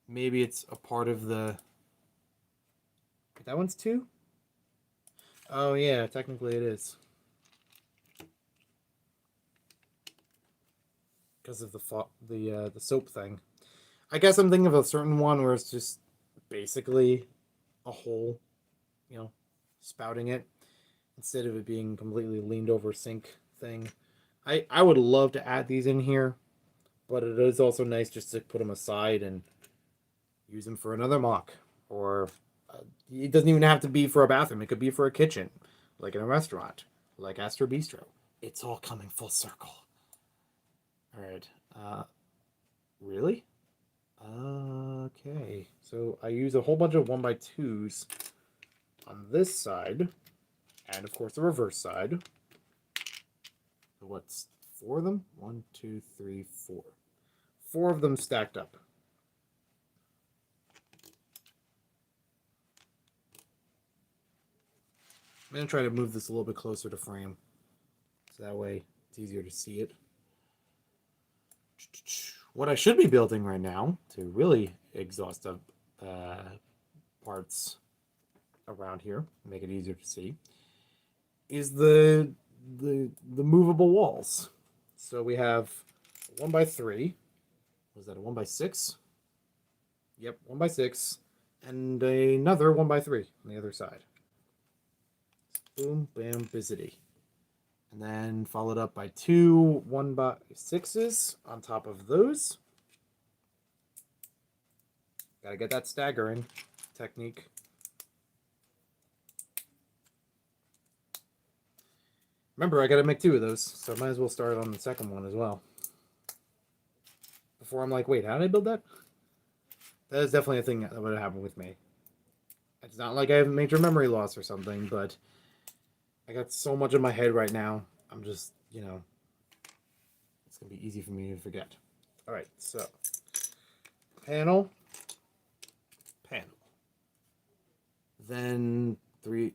maybe it's a part of the... That one's two? Oh yeah, technically it is. Because of the soap thing. I guess I'm thinking of a certain one where it's just basically a hole, spouting it, instead of it being completely leaned over sink thing. I would love to add these in here, but it is also nice just to put them aside and use them for another mock. Or it doesn't even have to be for a bathroom. It could be for a kitchen, like in a restaurant, like Astro Bistro. It's all coming full circle. All right. Really? Okay. So I use a whole bunch of 1x2s on this side, and of course the reverse side. So what's 4 of them? 1, 2, 3, 4. 4 of them stacked up. I'm going to try to move this a little bit closer to frame, so that way it's easier to see it. What I should be building right now, to really exhaust the parts around here, make it easier to see, is the movable walls. So we have 1x3. Was that a 1x6? Yep, 1x6, and another 1x3 on the other side. Boom, bam, bizzity. And then followed up by 2 1x6s on top of those. Gotta get that staggering technique. Remember, I gotta make 2 of those, so I might as well start on the second one as well. Before I'm like, wait, how did I build that? That is definitely a thing that would happen with me. It's not like I have major memory loss or something, but I got so much in my head right now. I'm just, you know, it's gonna be easy for me to forget. All right, so panel, panel. Then three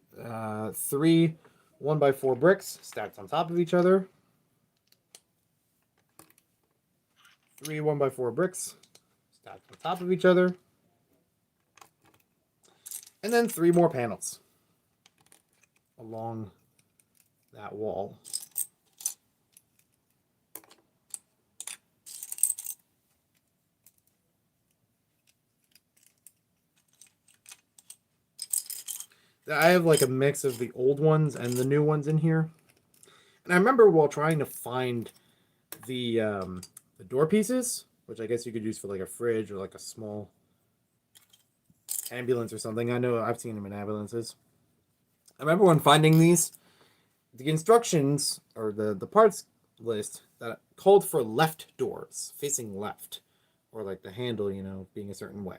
1x4 bricks stacked on top of each other. 3 1x4 bricks stacked on top of each other. And then 3 more panels along that wall. I have like a mix of the old ones and the new ones in here. And I remember while trying to find the door pieces, which I guess you could use for like a fridge or like a small ambulance or something. I know I've seen them in ambulances. I remember when finding these, the instructions or the parts list that called for left doors facing left, or like the handle, you know, being a certain way.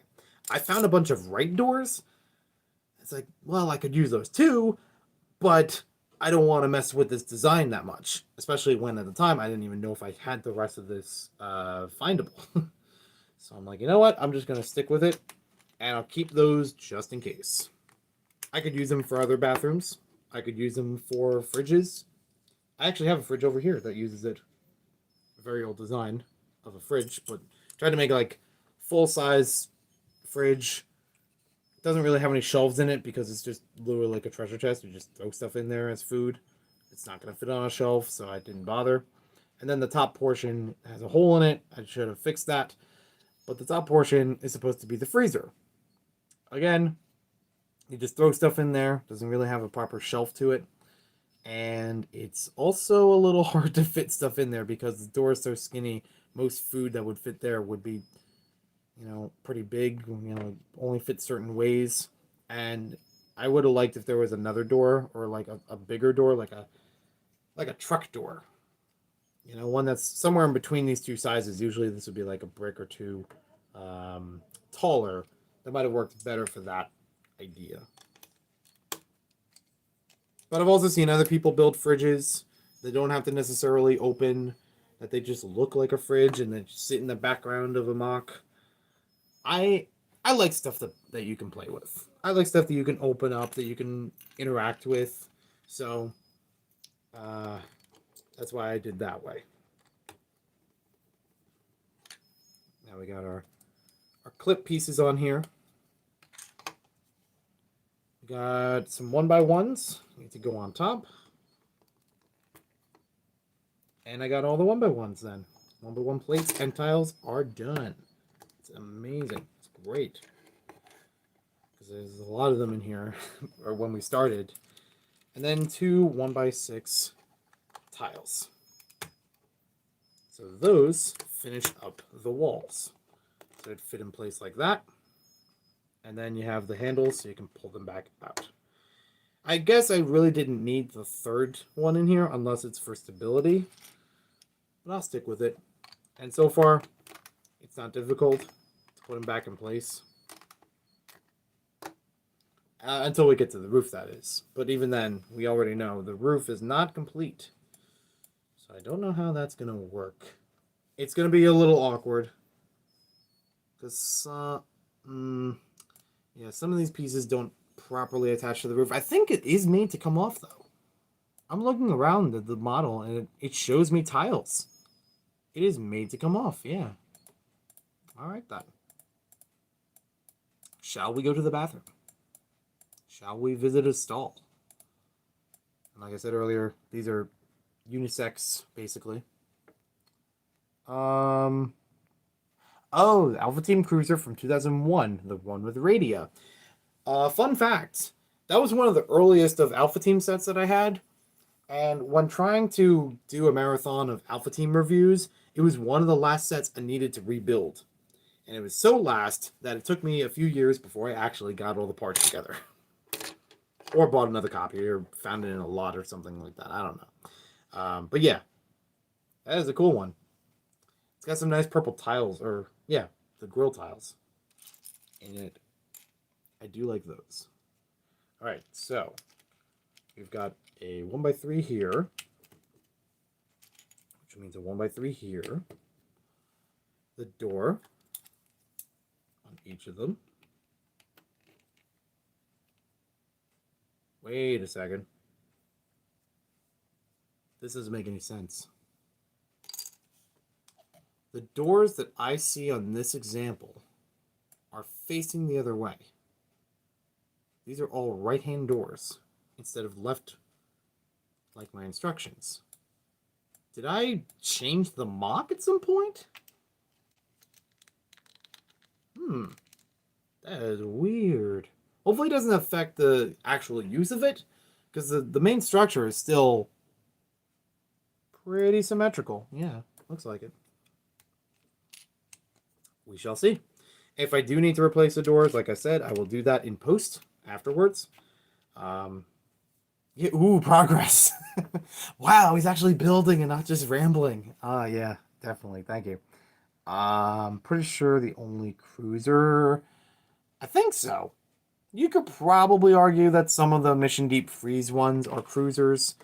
I found a bunch of right doors. It's like, well, I could use those too, but I don't want to mess with this design that much, especially when at the time I didn't even know if I had the rest of this findable. So I'm like, you know what? I'm just going to stick with it, and I'll keep those just in case. I could use them for other bathrooms. I could use them for fridges. I actually have a fridge over here that uses it. A very old design of a fridge, but tried to make like full-size fridge. It doesn't really have any shelves in it because it's just literally like a treasure chest. You just throw stuff in there as food. It's not going to fit on a shelf, so I didn't bother. And then the top portion has a hole in it. I should have fixed that. But the top portion is supposed to be the freezer. Again, you just throw stuff in there. Doesn't really have a proper shelf to it. And it's also a little hard to fit stuff in there because the door is so skinny. Most food that would fit there would be, you know, pretty big, you know, only fit certain ways. And I would have liked if there was another door or like a bigger door, like a truck door. You know, one that's somewhere in between these two sizes. Usually this would be like a brick or two taller. That might have worked better for that idea. But I've also seen other people build fridges that don't have to necessarily open, that they just look like a fridge and they just sit in the background of a MOC. I like stuff that you can play with. I like stuff that you can open up, that you can interact with. So that's why I did that way. Now we got our clip pieces on here. We got some 1x1s. Need to go on top. And I got all the 1x1s then. 1x1 plates and tiles are done. It's amazing. It's great. Because there's a lot of them in here, or when we started. And then 2 1x6 tiles. So those finish up the walls. So it'd fit in place like that. And then you have the handles so you can pull them back out. I guess I really didn't need the third one in here unless it's for stability. But I'll stick with it. And so far, it's not difficult to put them back in place. Until we get to the roof, that is. But even then, we already know the roof is not complete. So I don't know how that's going to work. It's going to be a little awkward. Because, yeah, some of these pieces don't properly attach to the roof. I think it is made to come off, though. I'm looking around at the model, and it shows me tiles. It is made to come off, yeah. All right, then. Shall we go to the bathroom? Shall we visit a stall? And like I said earlier, these are unisex, basically. Oh, the Alpha Team Cruiser from 2001, the one with the radio. Fun fact, that was one of the earliest of Alpha Team sets that I had. And when trying to do a marathon of Alpha Team reviews, it was one of the last sets I needed to rebuild. And it was so last that it took me a few years before I actually got all the parts together. or bought another copy or found it in a lot or something like that. I don't know. But yeah, that is a cool one. It's got some nice purple tiles, or yeah, the grill tiles in it. I do like those. All right, so we've got a 1x3 here, which means a 1x3 here. The door on each of them. Wait a second. This doesn't make any sense. The doors that I see on this example are facing the other way. These are all right-hand doors instead of left, like my instructions. Did I change the MOC at some point? That is weird. Hopefully it doesn't affect the actual use of it, because the main structure is still pretty symmetrical. Yeah, looks like it. We shall see. If I do need to replace the doors, like I said, I will do that in post afterwards. Yeah, ooh, progress. Wow, he's actually building and not just rambling. Yeah, definitely. Thank you. Pretty sure the only cruiser... I think so. You could probably argue that some of the Mission Deep Freeze ones are cruisers.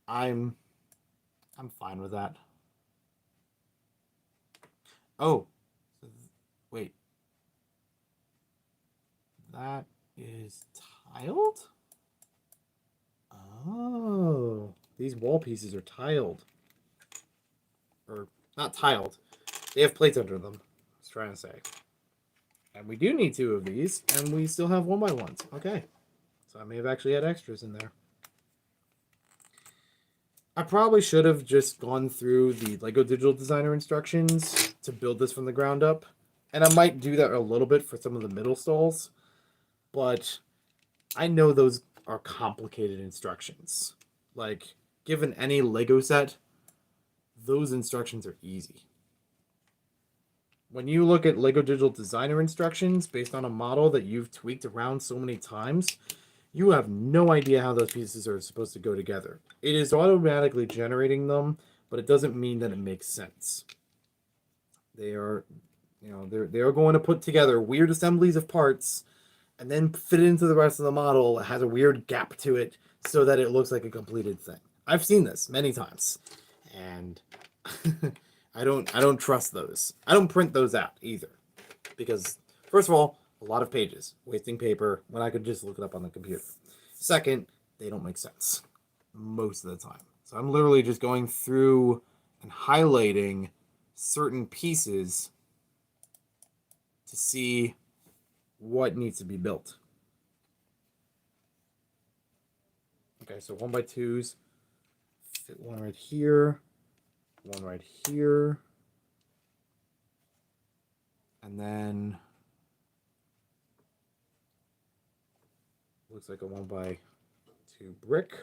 I'm fine with that. Oh, wait. That is tiled? Oh, these wall pieces are tiled. Or, not tiled. They have plates under them, I was trying to say. And we do need 2 of these, and we still have 1x1s. Okay. So I may have actually had extras in there. I probably should have just gone through the Lego Digital Designer instructions to build this from the ground up. And I might do that a little bit for some of the middle stalls. But I know those are complicated instructions. Like, given any Lego set, those instructions are easy. When you look at Lego Digital Designer instructions based on a model that you've tweaked around so many times, you have no idea how those pieces are supposed to go together. It is automatically generating them, but it doesn't mean that it makes sense. They are, they are going to put together weird assemblies of parts and then fit it into the rest of the model. It has a weird gap to it so that it looks like a completed thing. I've seen this many times, and I don't trust those. I don't print those out either, because first of all, a lot of pages, wasting paper when I could just look it up on the computer. Second, they don't make sense most of the time. So I'm literally just going through and highlighting certain pieces to see what needs to be built. Okay, so 1x2s, fit one right here, one right here, and then looks like a 1x2 brick.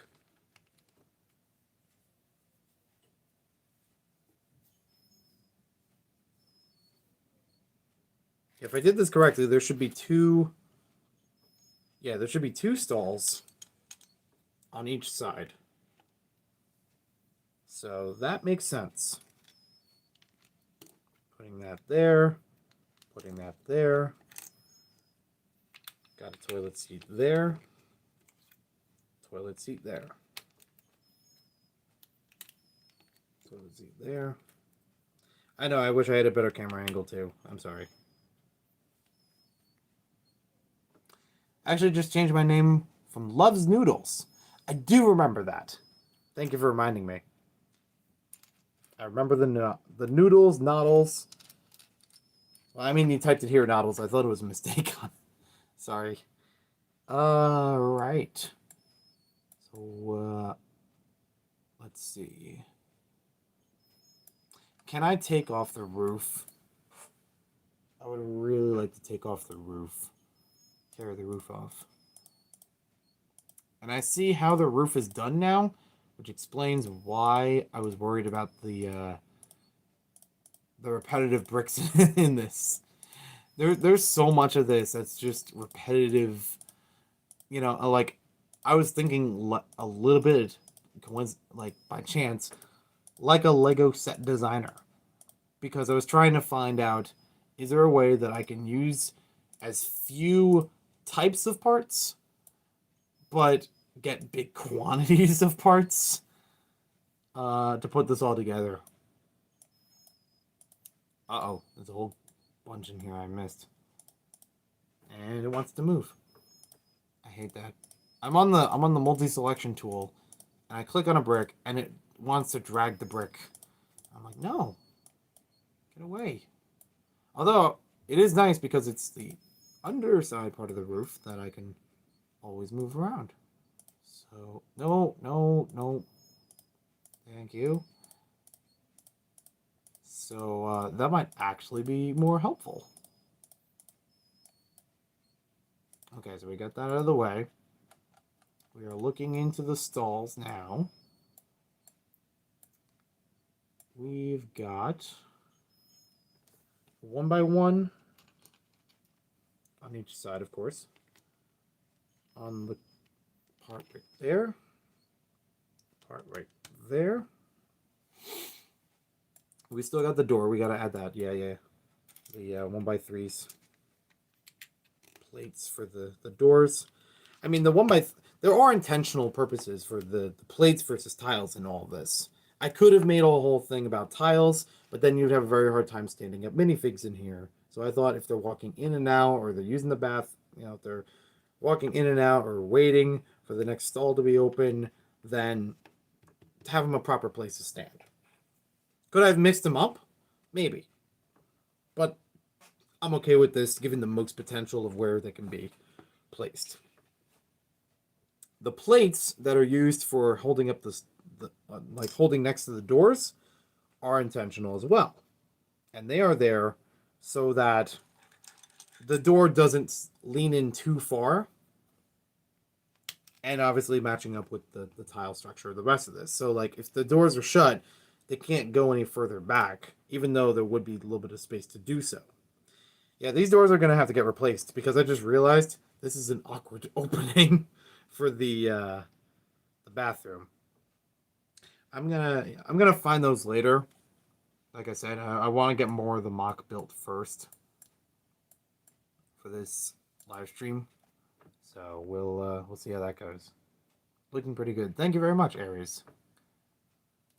If I did this correctly, there should be 2. Yeah, there should be 2 stalls on each side. So that makes sense. Putting that there, putting that there. Got a toilet seat there, toilet seat there, toilet seat there. I know, I wish I had a better camera angle too. I'm sorry. I actually just changed my name from Loves Noodles. I do remember that. Thank you for reminding me. I remember the noodles, noddles. Well, I mean, you typed it here, noddles. I thought it was a mistake. Sorry. Right. So, let's see. Can I take off the roof? I would really like to take off the roof. Tear the roof off. And I see how the roof is done now, which explains why I was worried about the repetitive bricks in this. There's so much of this that's just repetitive you know, like I was thinking a little bit, like by chance, like a Lego set designer, because I was trying to find out, is there a way that I can use as few types of parts, but get big quantities of parts to put this all together. Uh-oh, there's a whole bunch in here I missed. And it wants to move. I hate that. I'm on the multi-selection tool, and I click on a brick, and it wants to drag the brick. I'm like, no, get away. Although it is nice because it's the underside part of the roof that I can always move around. So no, no, no. Thank you. So that might actually be more helpful. Okay, so we got that out of the way. We are looking into the stalls now. We've got 1 by 1 on each side, of course. On the part right there. Part right there. We still got the door. We got to add that. Yeah. The 1 by 3s. Plates for the doors. I mean, there are intentional purposes for the plates versus tiles in all of this. I could have made a whole thing about tiles, but then you'd have a very hard time standing up minifigs in here. So I thought if they're walking in and out, or they're using the bath, you know, if they're walking in and out or waiting for the next stall to be open, then have them a proper place to stand. Could I have mixed them up? Maybe. But I'm okay with this, given the most potential of where they can be placed. The plates that are used for holding up like holding next to the doors, are intentional as well, and they are there so that the door doesn't lean in too far, and obviously matching up with the tile structure of the rest of this. So like if the doors are shut, they can't go any further back, even though there would be a little bit of space to do so. Yeah, these doors are going to have to get replaced because I just realized this is an awkward opening for the bathroom. I'm gonna find those later. Like I said, I want to get more of the MOC built first for this live stream. So we'll see how that goes. Looking pretty good. Thank you very much, Aries.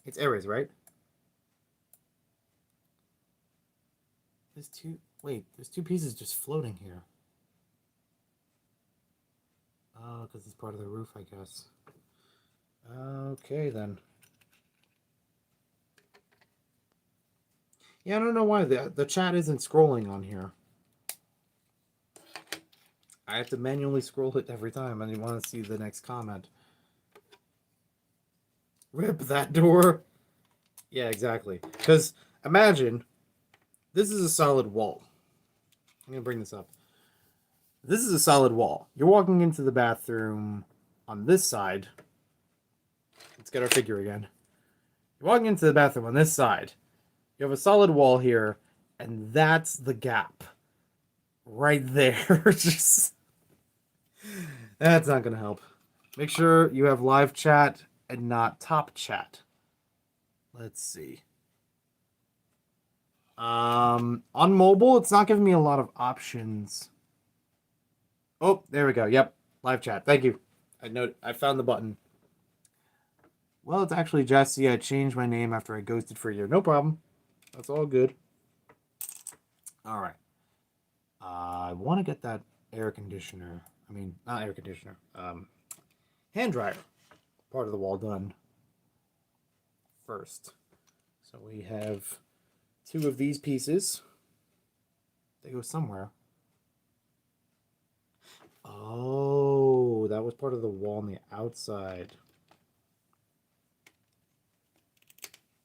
It's Aries, right? There's two pieces just floating here. Oh, because it's part of the roof, I guess. Okay, then. Yeah, I don't know why the chat isn't scrolling on here. I have to manually scroll it every time, and you want to see the next comment. Rip that door. Yeah, exactly. Because imagine, this is a solid wall. I'm going to bring this up. This is a solid wall. You're walking into the bathroom on this side. Let's get our figure again. You're walking into the bathroom on this side. You have a solid wall here, and that's the gap. Right there. Just that's not going to help. Make sure you have live chat and not top chat. Let's see. On mobile, it's not giving me a lot of options. Oh, there we go. Yep, live chat. Thank you. I found the button. Well, it's actually Jesse. I changed my name after I ghosted for a year. No problem. That's all good. All right. I want to get that air conditioner. I mean, not air conditioner. Hand dryer part of the wall done first. So we have 2 of these pieces. They go somewhere. Oh, that was part of the wall on the outside.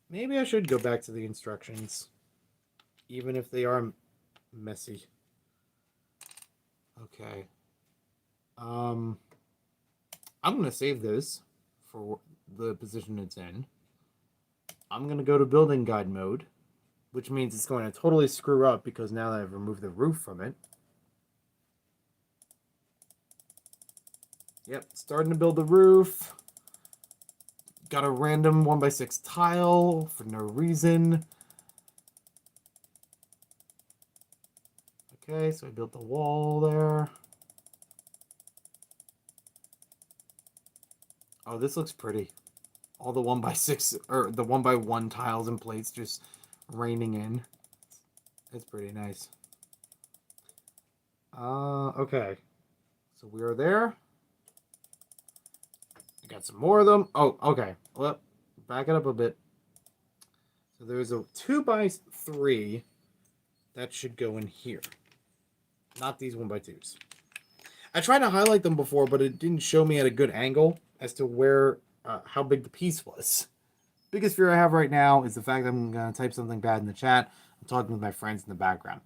Maybe I should go back to the instructions, even if they are messy. Okay. I'm going to save this for the position it's in. I'm going to go to building guide mode, which means it's going to totally screw up because now that I've removed the roof from it. Yep, starting to build the roof. Got a random 1x6 tile for no reason. Okay, so I built the wall there. Oh, this looks pretty. All the 1x6 or the 1x1 tiles and plates just raining in. It's pretty nice. Okay. So we are there. I got some more of them. Oh, okay. Well, back it up a bit. So there's a 2x3 that should go in here. Not these 1x2s. I tried to highlight them before, but it didn't show me at a good angle as to where, how big the piece was. Biggest fear I have right now is the fact that I'm going to type something bad in the chat. I'm talking with my friends in the background.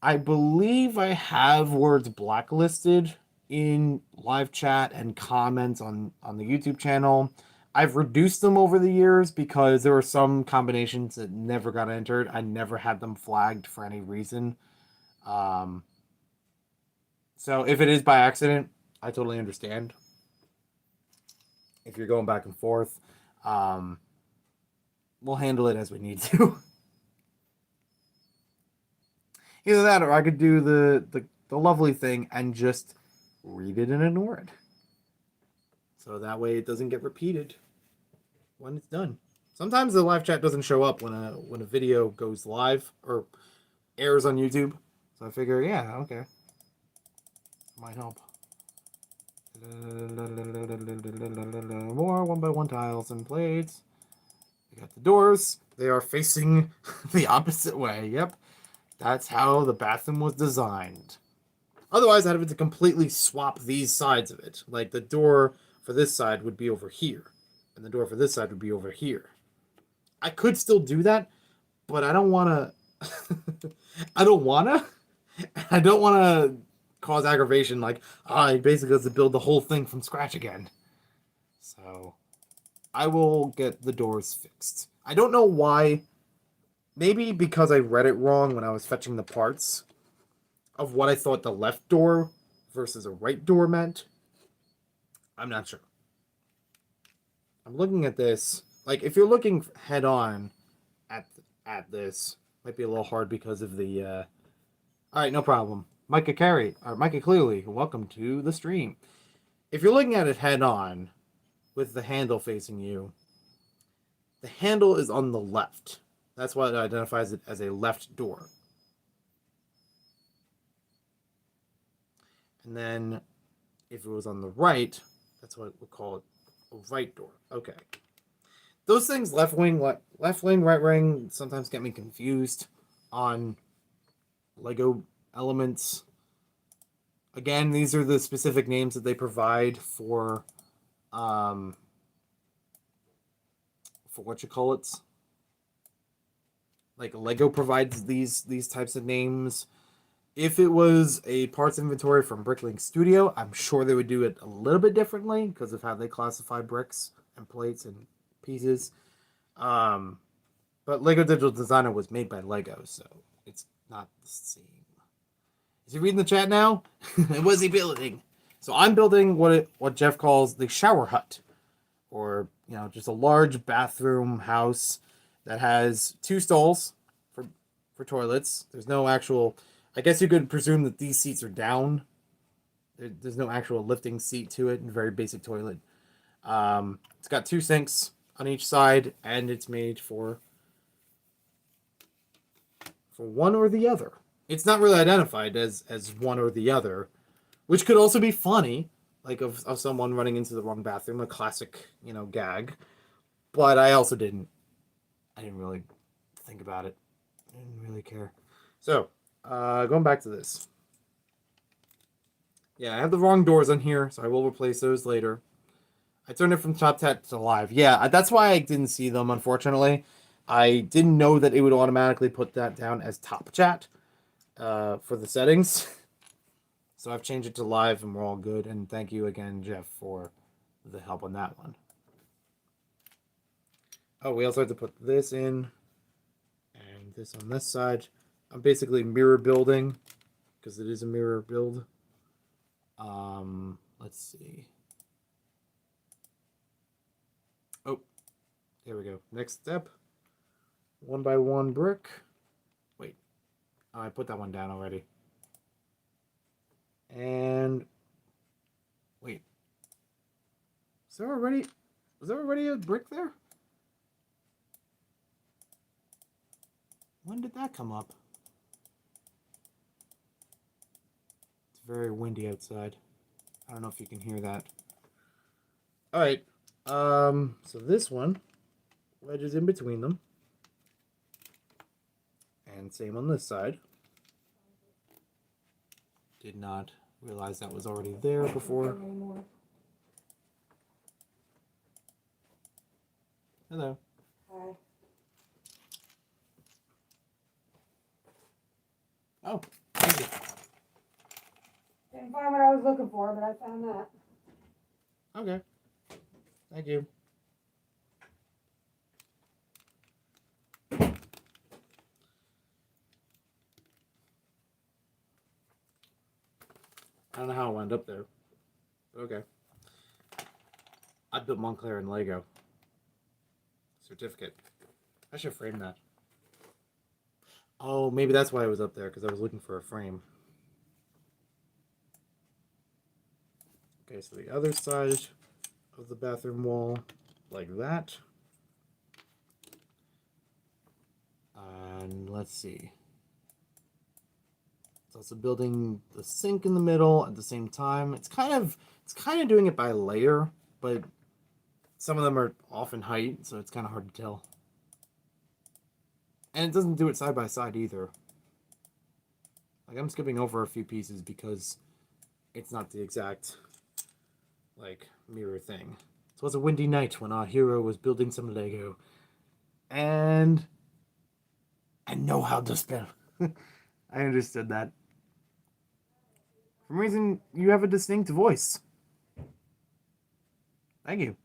I believe I have words blacklisted in live chat and comments on the YouTube channel. I've reduced them over the years because there were some combinations that never got entered. I never had them flagged for any reason. So if it is by accident, I totally understand. If you're going back and forth, we'll handle it as we need to. Either that, or I could do the lovely thing and just read it and ignore it. So that way it doesn't get repeated when it's done. Sometimes the live chat doesn't show up when a video goes live or airs on YouTube. So I figure, yeah, okay. Might help. More 1x1 tiles and plates. We got the doors. They are facing the opposite way. Yep. That's how the bathroom was designed. Otherwise, I'd have to completely swap these sides of it. Like the door for this side would be over here, and the door for this side would be over here. I could still do that, but I don't want to. I don't want to. I don't want to cause aggravation. Like, I basically have to build the whole thing from scratch again. So, I will get the doors fixed. I don't know why. Maybe because I read it wrong when I was fetching the parts of what I thought the left door versus a right door meant. I'm not sure. I'm looking at this. Like, if you're looking head on at this, might be a little hard because of the. All right, no problem. Micah Carey, or Micah Clearly, welcome to the stream. If you're looking at it head on, with the handle facing you, the handle is on the left. That's why it identifies it as a left door. And then if it was on the right, that's what we'll call it a right door. Okay. Those things, left wing, right wing, sometimes get me confused on Lego elements. Again, these are the specific names that they provide for what you call it. Like Lego provides these types of names. If it was a parts inventory from Bricklink Studio, I'm sure they would do it a little bit differently because of how they classify bricks and plates and pieces. But Lego Digital Designer was made by Lego, so it's not the same. Is he reading the chat now? What is he building? So I'm building what Jeff calls the shower hut, or just a large bathroom house that has 2 stalls for toilets. There's no actual. I guess you could presume that these seats are down. There's no actual lifting seat to it. Very basic toilet. It's got 2 sinks on each side, and it's made for one or the other. It's not really identified as one or the other, which could also be funny, like of someone running into the wrong bathroom, a classic, gag. But I also didn't really think about it. I didn't really care. So, going back to this. Yeah, I have the wrong doors on here, so I will replace those later. I turned it from top chat to live. Yeah, that's why I didn't see them, unfortunately. I didn't know that it would automatically put that down as top chat for the settings. So I've changed it to live, and we're all good. And thank you again, Jeff, for the help on that one. Oh, we also have to put this in and this on this side. I'm basically mirror building because it is a mirror build. Let's let's see. Oh, there we go. Next step. 1 by 1 brick. Wait. Oh, I put that one down already. And wait. Was there already a brick there? When did that come up? It's very windy outside. I don't know if you can hear that. Alright. So this one wedges in between them. And same on this side. Did not realize that was already there before. Hello. Hi. Oh, thank you. Didn't find what I was looking for, but I found that. Okay. Thank you. I don't know how it wound up there. Okay. I built Montclair in Lego. Certificate. I should frame that. Oh, maybe that's why it was up there, because I was looking for a frame. Okay, so the other side of the bathroom wall, like that. And let's see. It's also building the sink in the middle at the same time. It's kind of doing it by layer, but some of them are off in height, so it's kind of hard to tell. And it doesn't do it side by side either. Like, I'm skipping over a few pieces because it's not the exact, like, mirror thing. So it was a windy night when our hero was building some Lego. And I know how to spell. I understood that. For some reason, you have a distinct voice. Thank you.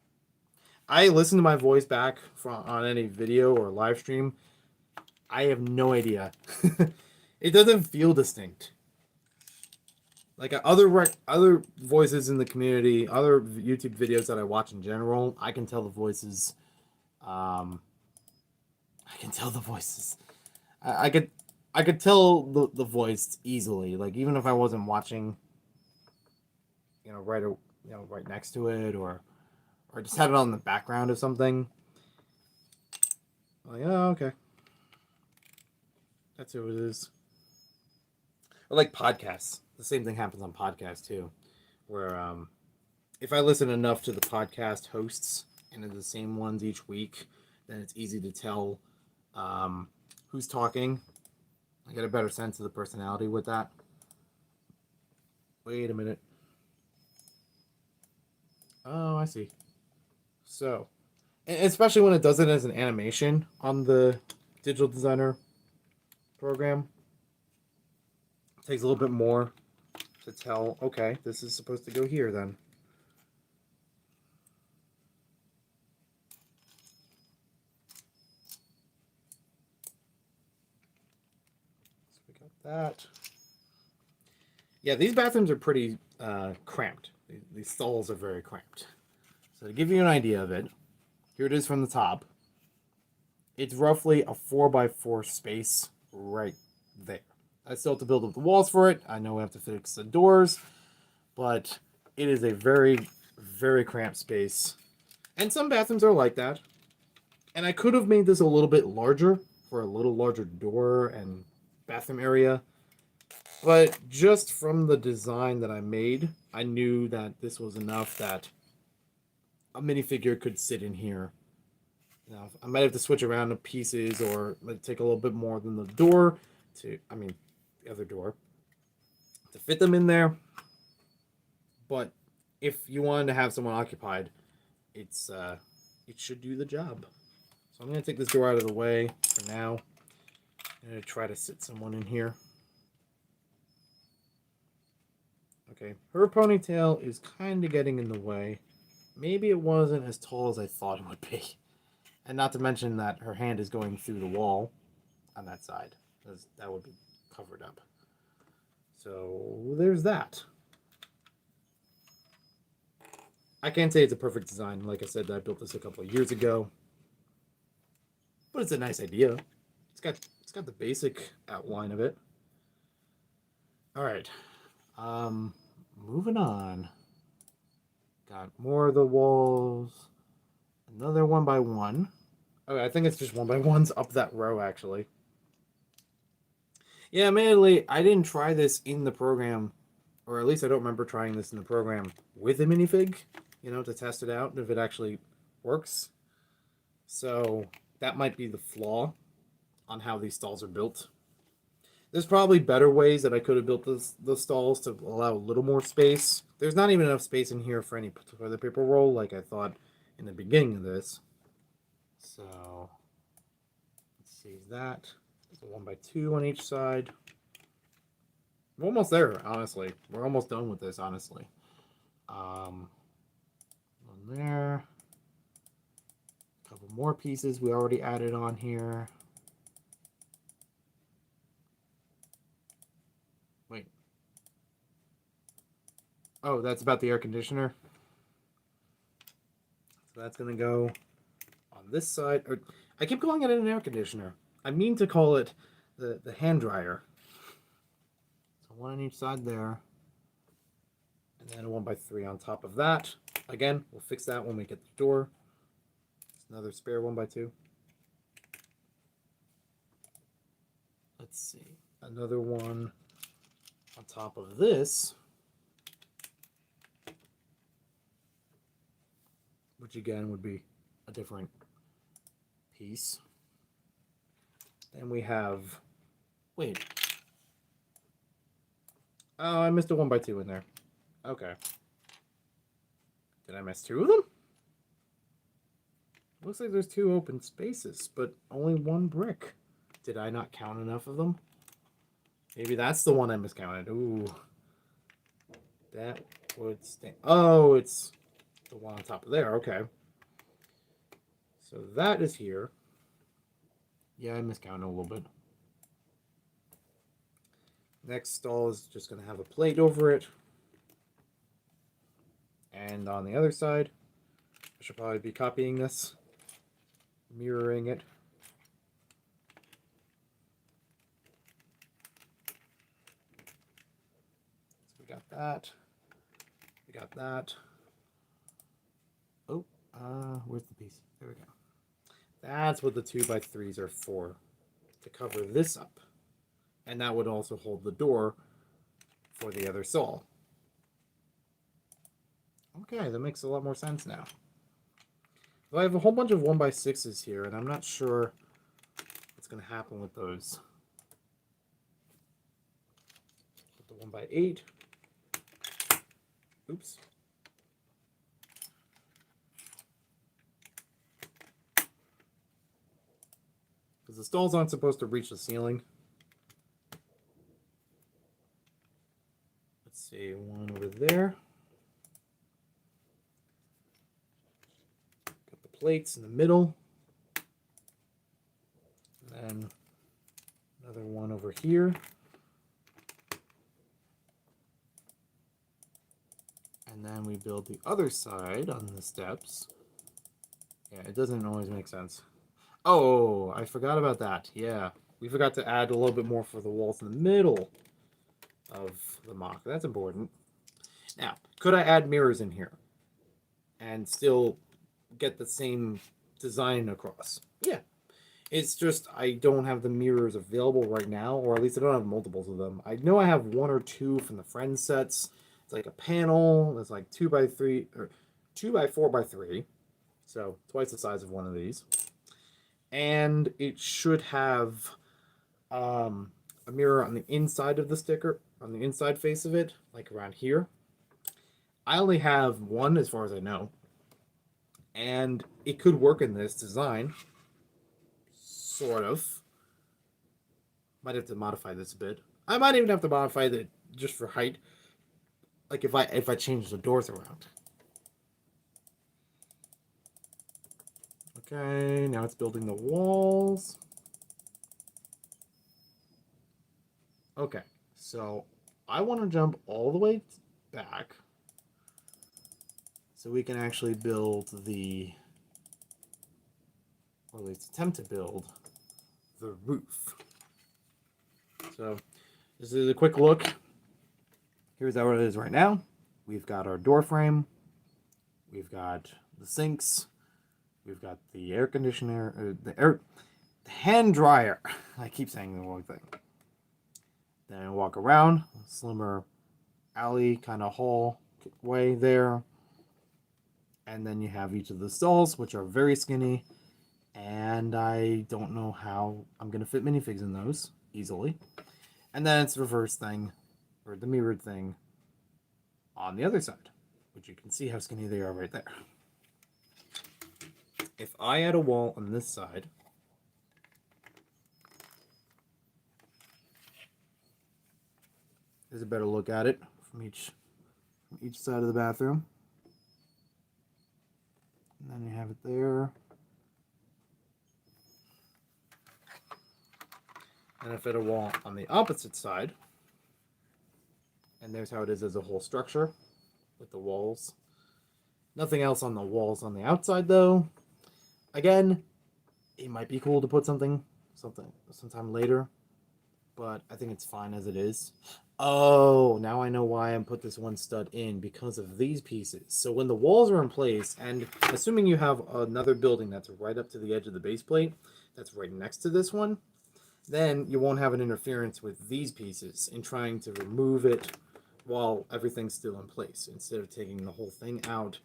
I listen to my voice back on any video or live stream. I have no idea. It doesn't feel distinct. Like other voices in the community, other YouTube videos that I watch in general, I can tell the voices. I can tell the voices. I could tell the voice easily. Like, even if I wasn't watching, right next to it, or just had it on the background of something. Like, oh, okay. That's who it is. Or like podcasts. The same thing happens on podcasts too, where if I listen enough to the podcast hosts and they're the same ones each week, then it's easy to tell who's talking. I get a better sense of the personality with that. Wait a minute. Oh, I see. So, especially when it does it as an animation on the digital designer program, it takes a little bit more to tell, okay, this is supposed to go here then. So we got that. Yeah, these bathrooms are pretty cramped. These stalls are very cramped. So to give you an idea of it, here it is from the top. It's roughly a 4x4 space right there. I still have to build up the walls for it. I know we have to fix the doors, but it is a very, very cramped space. And some bathrooms are like that. And I could have made this a little bit larger for a little larger door and bathroom area. But just from the design that I made, I knew that this was enough that a minifigure could sit in here. Now, I might have to switch around the pieces or take a little bit more than the door the other door, to fit them in there. But if you wanted to have someone occupied, it should do the job. So I'm going to take this door out of the way for now. I'm going to try to sit someone in here. Okay, her ponytail is kind of getting in the way. Maybe it wasn't as tall as I thought it would be. And not to mention that her hand is going through the wall on that side. That would be covered up. So there's that. I can't say it's a perfect design. Like I said, I built this a couple of years ago, but it's a nice idea. It's got the basic outline of it. All right. Moving on. Got more of the walls. Another 1x1. Okay, I think it's just 1x1s up that row actually. Yeah, admittedly, I didn't try this in the program, or at least I don't remember trying this in the program with a minifig, you know, to test it out if it actually works. So that might be the flaw on how these stalls are built. There's probably better ways that I could have built the stalls to allow a little more space. There's not even enough space in here for any toilet paper roll like I thought in the beginning of this. So let's see that. There's a 1x2 on each side. We're almost there, honestly. We're almost done with this, honestly. One there. A couple more pieces we already added on here. Wait. Oh, that's about the air conditioner. So that's going to go on this side. Or, I keep calling it an air conditioner. I mean to call it the hand dryer. So one on each side there. And then a 1x3 on top of that. Again, we'll fix that when we get the door. It's another spare 1x2. Let's see. Another one on top of this. Which again would be a different piece. Then we have... Wait. Oh, I missed a 1x2 in there. Okay. Did I miss two of them? Looks like there's two open spaces, but only one brick. Did I not count enough of them? Maybe that's the one I miscounted. Ooh. That would stink. Oh, it's the one on top of there. Okay. So that is here. Yeah, I miscounted a little bit. Next stall is just going to have a plate over it. And on the other side, I should probably be copying this, mirroring it. So we got that. We got that. Oh, where's the piece? There we go. That's what the 2x3s are for, to cover this up. And that would also hold the door for the other stall. Okay, that makes a lot more sense now. So I have a whole bunch of 1x6s here, and I'm not sure what's going to happen with those. Put the 1x8. Oops. Because the stalls aren't supposed to reach the ceiling. Let's see, one over there. Got the plates in the middle. And then another one over here. And then we build the other side on the steps. Yeah, it doesn't always make sense. Oh, I forgot about that. Yeah, we forgot to add a little bit more for the walls in the middle of the MOC. That's important. Now, could I add mirrors in here and still get the same design across? Yeah. It's just I don't have the mirrors available right now, or at least I don't have multiples of them. I know I have one or two from the Friends sets. It's like a panel that's like 2x3 or 2x4x3, so twice the size of one of these. And it should have a mirror on the inside of the sticker, on the inside face of it, like around here. I only have one as far as I know, and it could work in this design, sort of. Might have to modify this a bit. I might even have to modify it just for height, like if I change the doors around. Okay, now it's building the walls. Okay, so I want to jump all the way back. so we can actually build the, or at least attempt to build the roof. So this is a quick look. Here's how it is right now. We've got our door frame. We've got the sinks. We've got the air conditioner, the hand dryer. I keep saying the wrong thing. Then walk around, slimmer alley kind of hallway there. And then you have each of the stalls, which are very skinny. And I don't know how I'm going to fit minifigs in those easily. And then it's the reverse thing, or the mirrored thing, on the other side, which you can see how skinny they are right there. If I had a wall on this side, there's a better look at it from each side of the bathroom. And then you have it there. And if I had a wall on the opposite side, and there's how it is as a whole structure with the walls. Nothing else on the walls on the outside though. Again, it might be cool to put something sometime later, but I think it's fine as it is. Oh, now I know why I put this one stud in, because of these pieces. So when the walls are in place, and assuming you have another building that's right up to the edge of the base plate, that's right next to this one, then you won't have an interference with these pieces in trying to remove it while everything's still in place. Instead of taking the whole thing out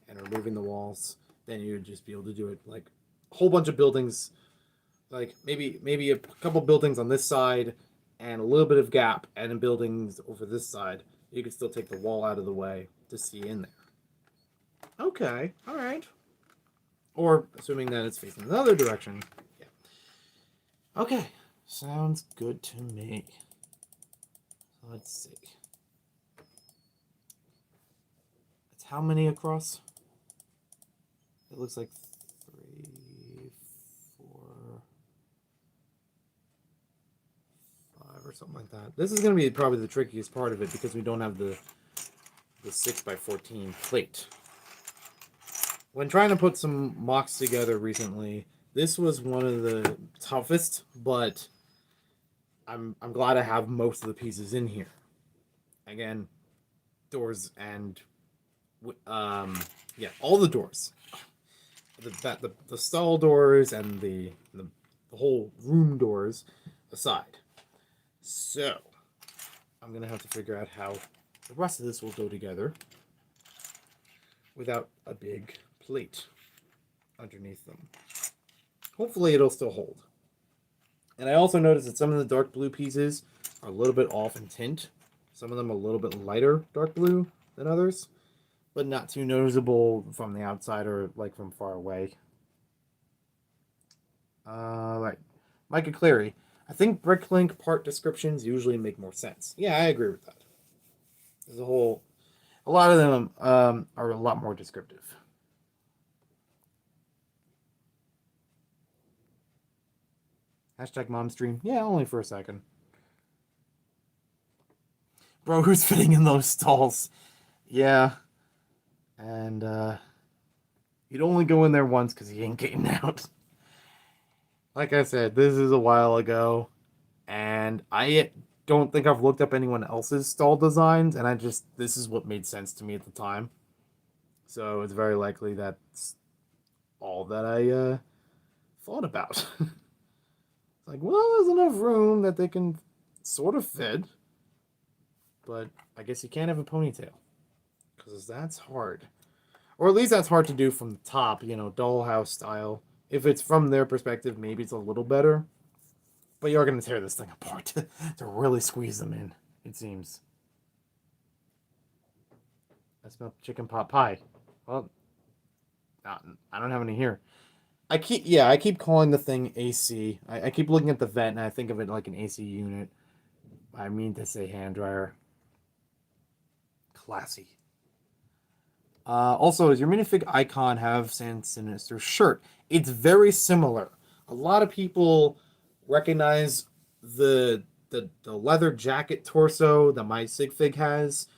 and removing the walls, then you would just be able to do it like a whole bunch of buildings, like maybe a couple buildings on this side and a little bit of gap, and in buildings over this side, you can still take the wall out of the way to see in there. Okay, all right. Or assuming that it's facing the other direction. Yeah. Okay, sounds good to me. Let's see. It's how many across? It looks like 3, 4, 5 or something like that. This is going to be probably the trickiest part of it, because we don't have the 6x14 plate. When trying to put some MOCs together recently, this was one of the toughest, but I'm glad I have most of the pieces in here. Again, doors and yeah, all the doors, the stall doors and the whole room doors aside. So I'm gonna have to figure out how the rest of this will go together without a big plate underneath them. Hopefully it'll still hold. And I also noticed that some of the dark blue pieces are a little bit off in tint. Some of them are a little bit lighter dark blue than others, but not too noticeable from the outside or like from far away. Right. Micah Clary. I think Bricklink part descriptions usually make more sense. Yeah, I agree with that. There's a lot of them are a lot more descriptive. Hashtag mom stream. Yeah, only for a second. Bro, who's fitting in those stalls? Yeah. And you'd only go in there once because he ain't getting out. Like I said, this is a while ago, and I don't think I've looked up anyone else's stall designs, and this is what made sense to me at the time. So it's very likely that's all that I thought about. Like, well, there's enough room that they can sort of fit, but I guess you can't have a ponytail, because that's hard. Or at least that's hard to do from the top, dollhouse style. If it's from their perspective, maybe it's a little better. But you're going to tear this thing apart to really squeeze them in, it seems. I smell chicken pot pie. Well, I don't have any here. I keep calling the thing AC. I keep looking at the vent and I think of it like an AC unit. I mean to say hand dryer. Classy. Also, does your minifig icon have Sand Sinister's shirt? It's very similar. A lot of people recognize the leather jacket torso that my sig fig has.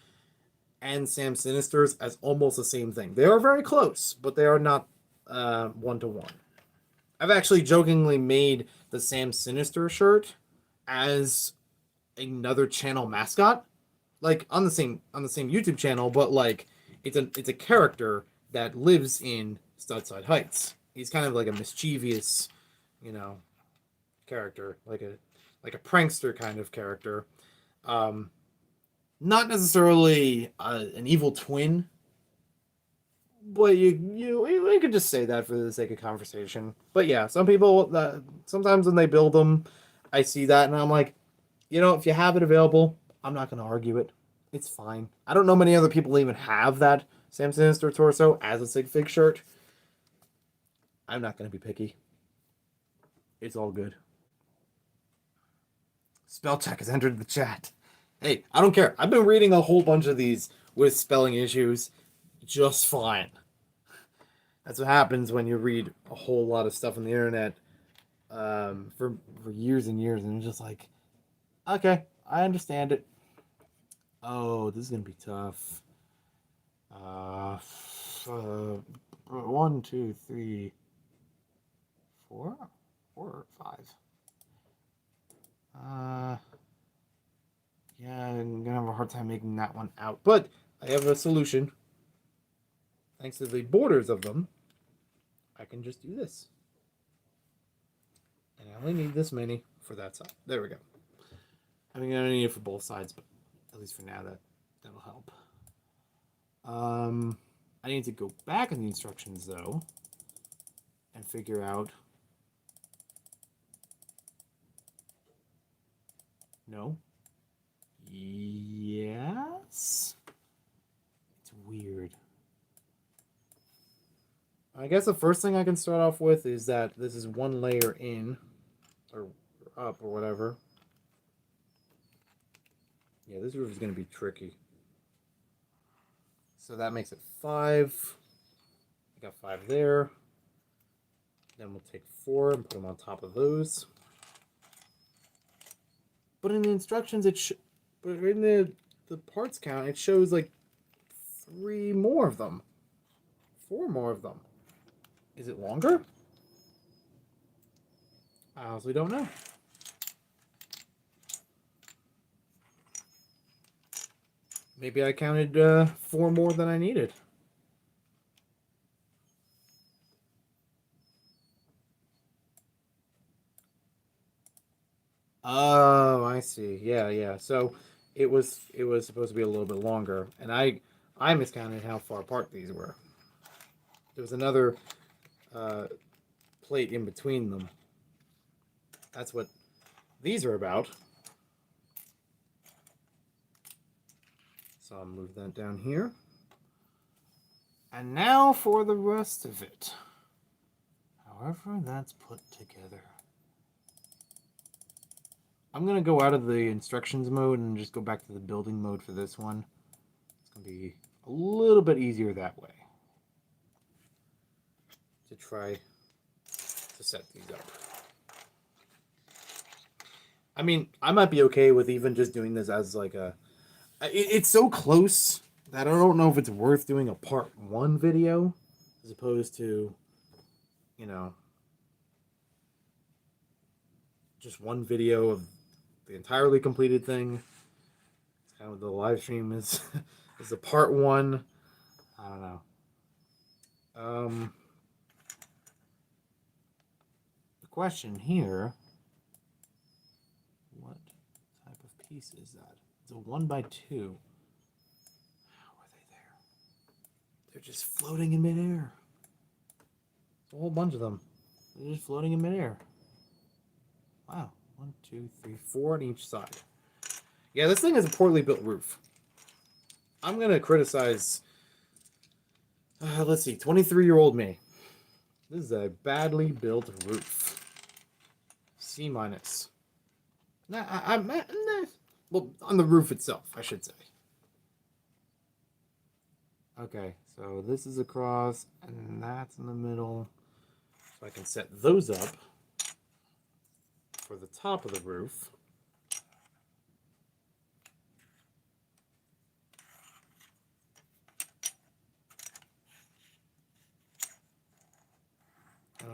and Sam Sinister's as almost the same thing. They are very close, but they are not one to one. I've actually jokingly made the Sam Sinister shirt as another channel mascot, like on the same YouTube channel, but like it's a character that lives in Studside Heights. He's kind of like a mischievous, you know, character, like a prankster kind of character. Not necessarily an evil twin, but you could just say that for the sake of conversation. But yeah, some people sometimes when they build them, I see that and I'm like, if you have it available, I'm not going to argue it. It's fine. I don't know many other people even have that Sam Sinister torso as a Sig Fig shirt. I'm not going to be picky. It's all good. Spell check has entered the chat. Hey, I don't care. I've been reading a whole bunch of these with spelling issues just fine. That's what happens when you read a whole lot of stuff on the internet for years and years, and you're just like, okay, I understand it. Oh, this is gonna be tough. 1, 2, 3, 4, 4 or 5. Yeah, I'm gonna have a hard time making that one out, but I have a solution. Thanks to the borders of them, I can just do this. And I only need this many for that side. There we go. I mean, I don't need it for both sides, but at least for now, that'll help. I need to go back in the instructions, though, and figure out... No. Yes? It's weird. I guess the first thing I can start off with is that this is one layer in, or up, or whatever. Yeah, this roof is going to be tricky. So that makes it 5. I got 5 there. Then we'll take 4 and put them on top of those. But in the instructions, but in the parts count, it shows like 3 more of them. 4 more of them. Is it longer? I honestly don't know. Maybe I counted 4 more than I needed. Oh, I see. Yeah. So it was supposed to be a little bit longer, and I miscounted how far apart these were. There was another plate in between them. That's what these are about. So I'll move that down here. And now for the rest of it. However that's put together. I'm going to go out of the instructions mode and just go back to the building mode for this one. It's going to be a little bit easier that way. To try to set these up. I mean, I might be okay with even just doing this as like a... It's so close that I don't know if it's worth doing a part 1 video as opposed to, just one video of the entirely completed thing. It's kind of what the live stream is a part 1. I don't know. The question here, what type of piece is that? It's a 1x2. How are they there? They're just floating in midair. It's a whole bunch of them. They're just floating in midair. Wow. 1, 2, 3, 4 on each side. Yeah, this thing is a poorly built roof. I'm going to criticize, let's see, 23-year-old me. This is a badly built roof. C-. Nah, well, on the roof itself, I should say. Okay, so this is across, and that's in the middle. So I can set those up for the top of the roof.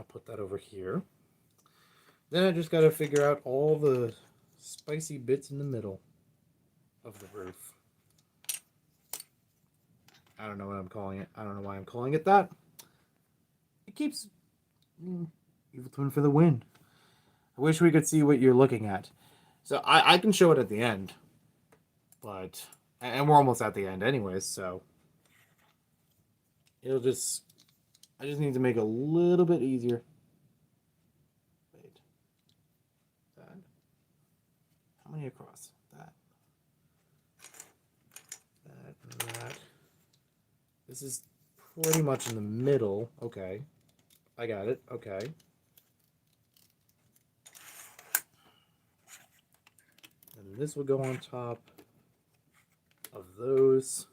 I'll put that over here. Then I just got to figure out all the spicy bits in the middle of the roof. I don't know what I'm calling it. I don't know why I'm calling it that. It keeps Evil Twin for the win. I wish we could see what you're looking at. So I can show it at the end. But, and we're almost at the end anyways, so. I just need to make it a little bit easier. Wait. That. How many across? That. That and that. This is pretty much in the middle. Okay. I got it. Okay. And this will go on top of those.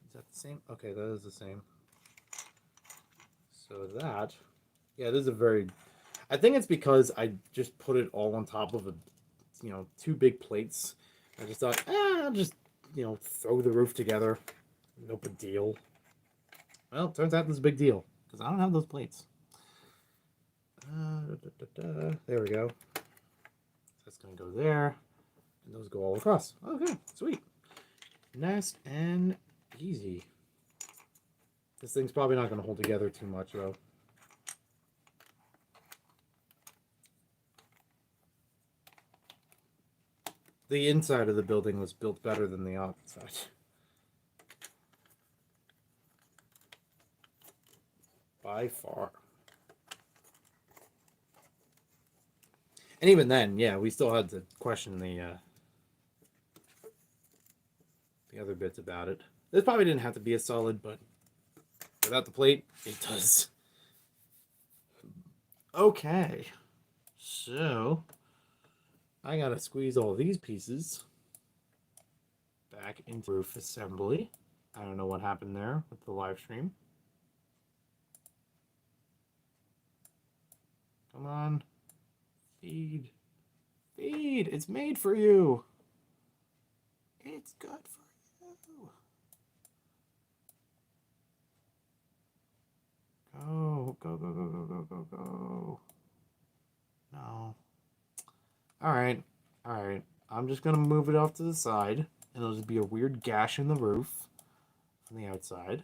Is that the same? Okay, that is the same. So that, yeah, this is a very, I think it's because I just put it all on top of two big plates. I just thought, I'll just, throw the roof together. No big deal. Well, it turns out this is a big deal because I don't have those plates. There we go. That's going to go there. And those go all across. Okay, sweet. Nice and easy. This thing's probably not going to hold together too much, though. The inside of the building was built better than the outside. By far. And even then, yeah, we still had to question the other bits about it. This probably didn't have to be as solid, but without the plate, it does. Okay. So, I gotta squeeze all these pieces back into roof assembly. I don't know what happened there with the live stream. Come on. Feed. Feed! It's made for you! It's good for you! Go, go, go, go, go, go, go, go. No. Alright, alright. I'm just gonna move it off to the side, and it'll just be a weird gash in the roof from the outside.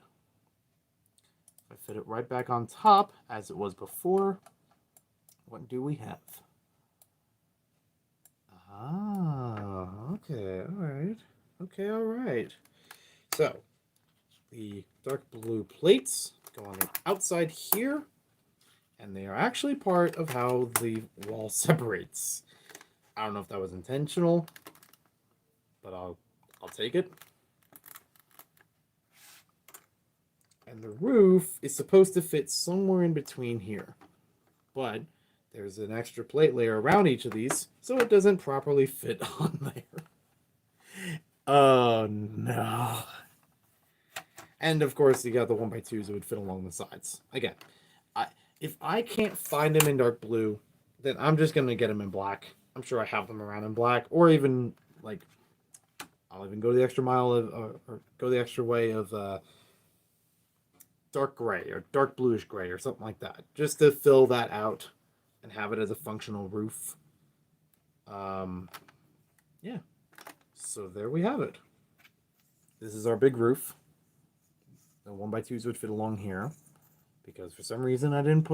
If I fit it right back on top, as it was before, what do we have? Ah, okay, alright. Okay, alright. So, the dark blue plates go on the outside here, and they are actually part of how the wall separates. I don't know if that was intentional, but I'll take it. And the roof is supposed to fit somewhere in between here, but there's an extra plate layer around each of these, so it doesn't properly fit on there. Oh no. And of course, you got the 1x2s that would fit along the sides. Again, if I can't find them in dark blue, then I'm just going to get them in black. I'm sure I have them around in black, or even, like, I'll even go the extra mile or go the extra way of dark gray or dark bluish gray or something like that, just to fill that out and have it as a functional roof. Yeah. So there we have it. This is our big roof. The 1x2s would fit along here, because for some reason I didn't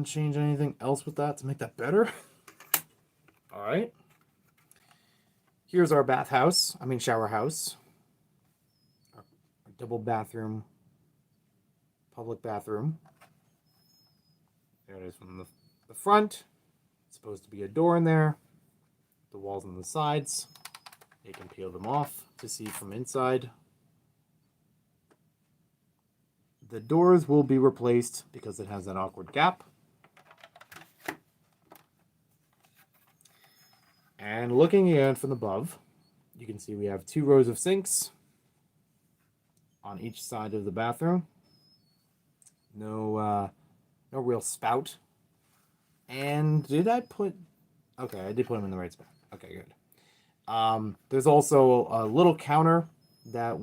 change anything else with that to make that better. All right. Here's our shower house. Our double bathroom, public bathroom. There it is from the front. It's supposed to be a door in there. The walls on the sides. You can peel them off to see from inside. The doors will be replaced because it has that awkward gap. And looking in from above, you can see we have 2 rows of sinks on each side of the bathroom. No real spout. And did I put... Okay, I did put them in the right spot. Okay, good. There's also a little counter that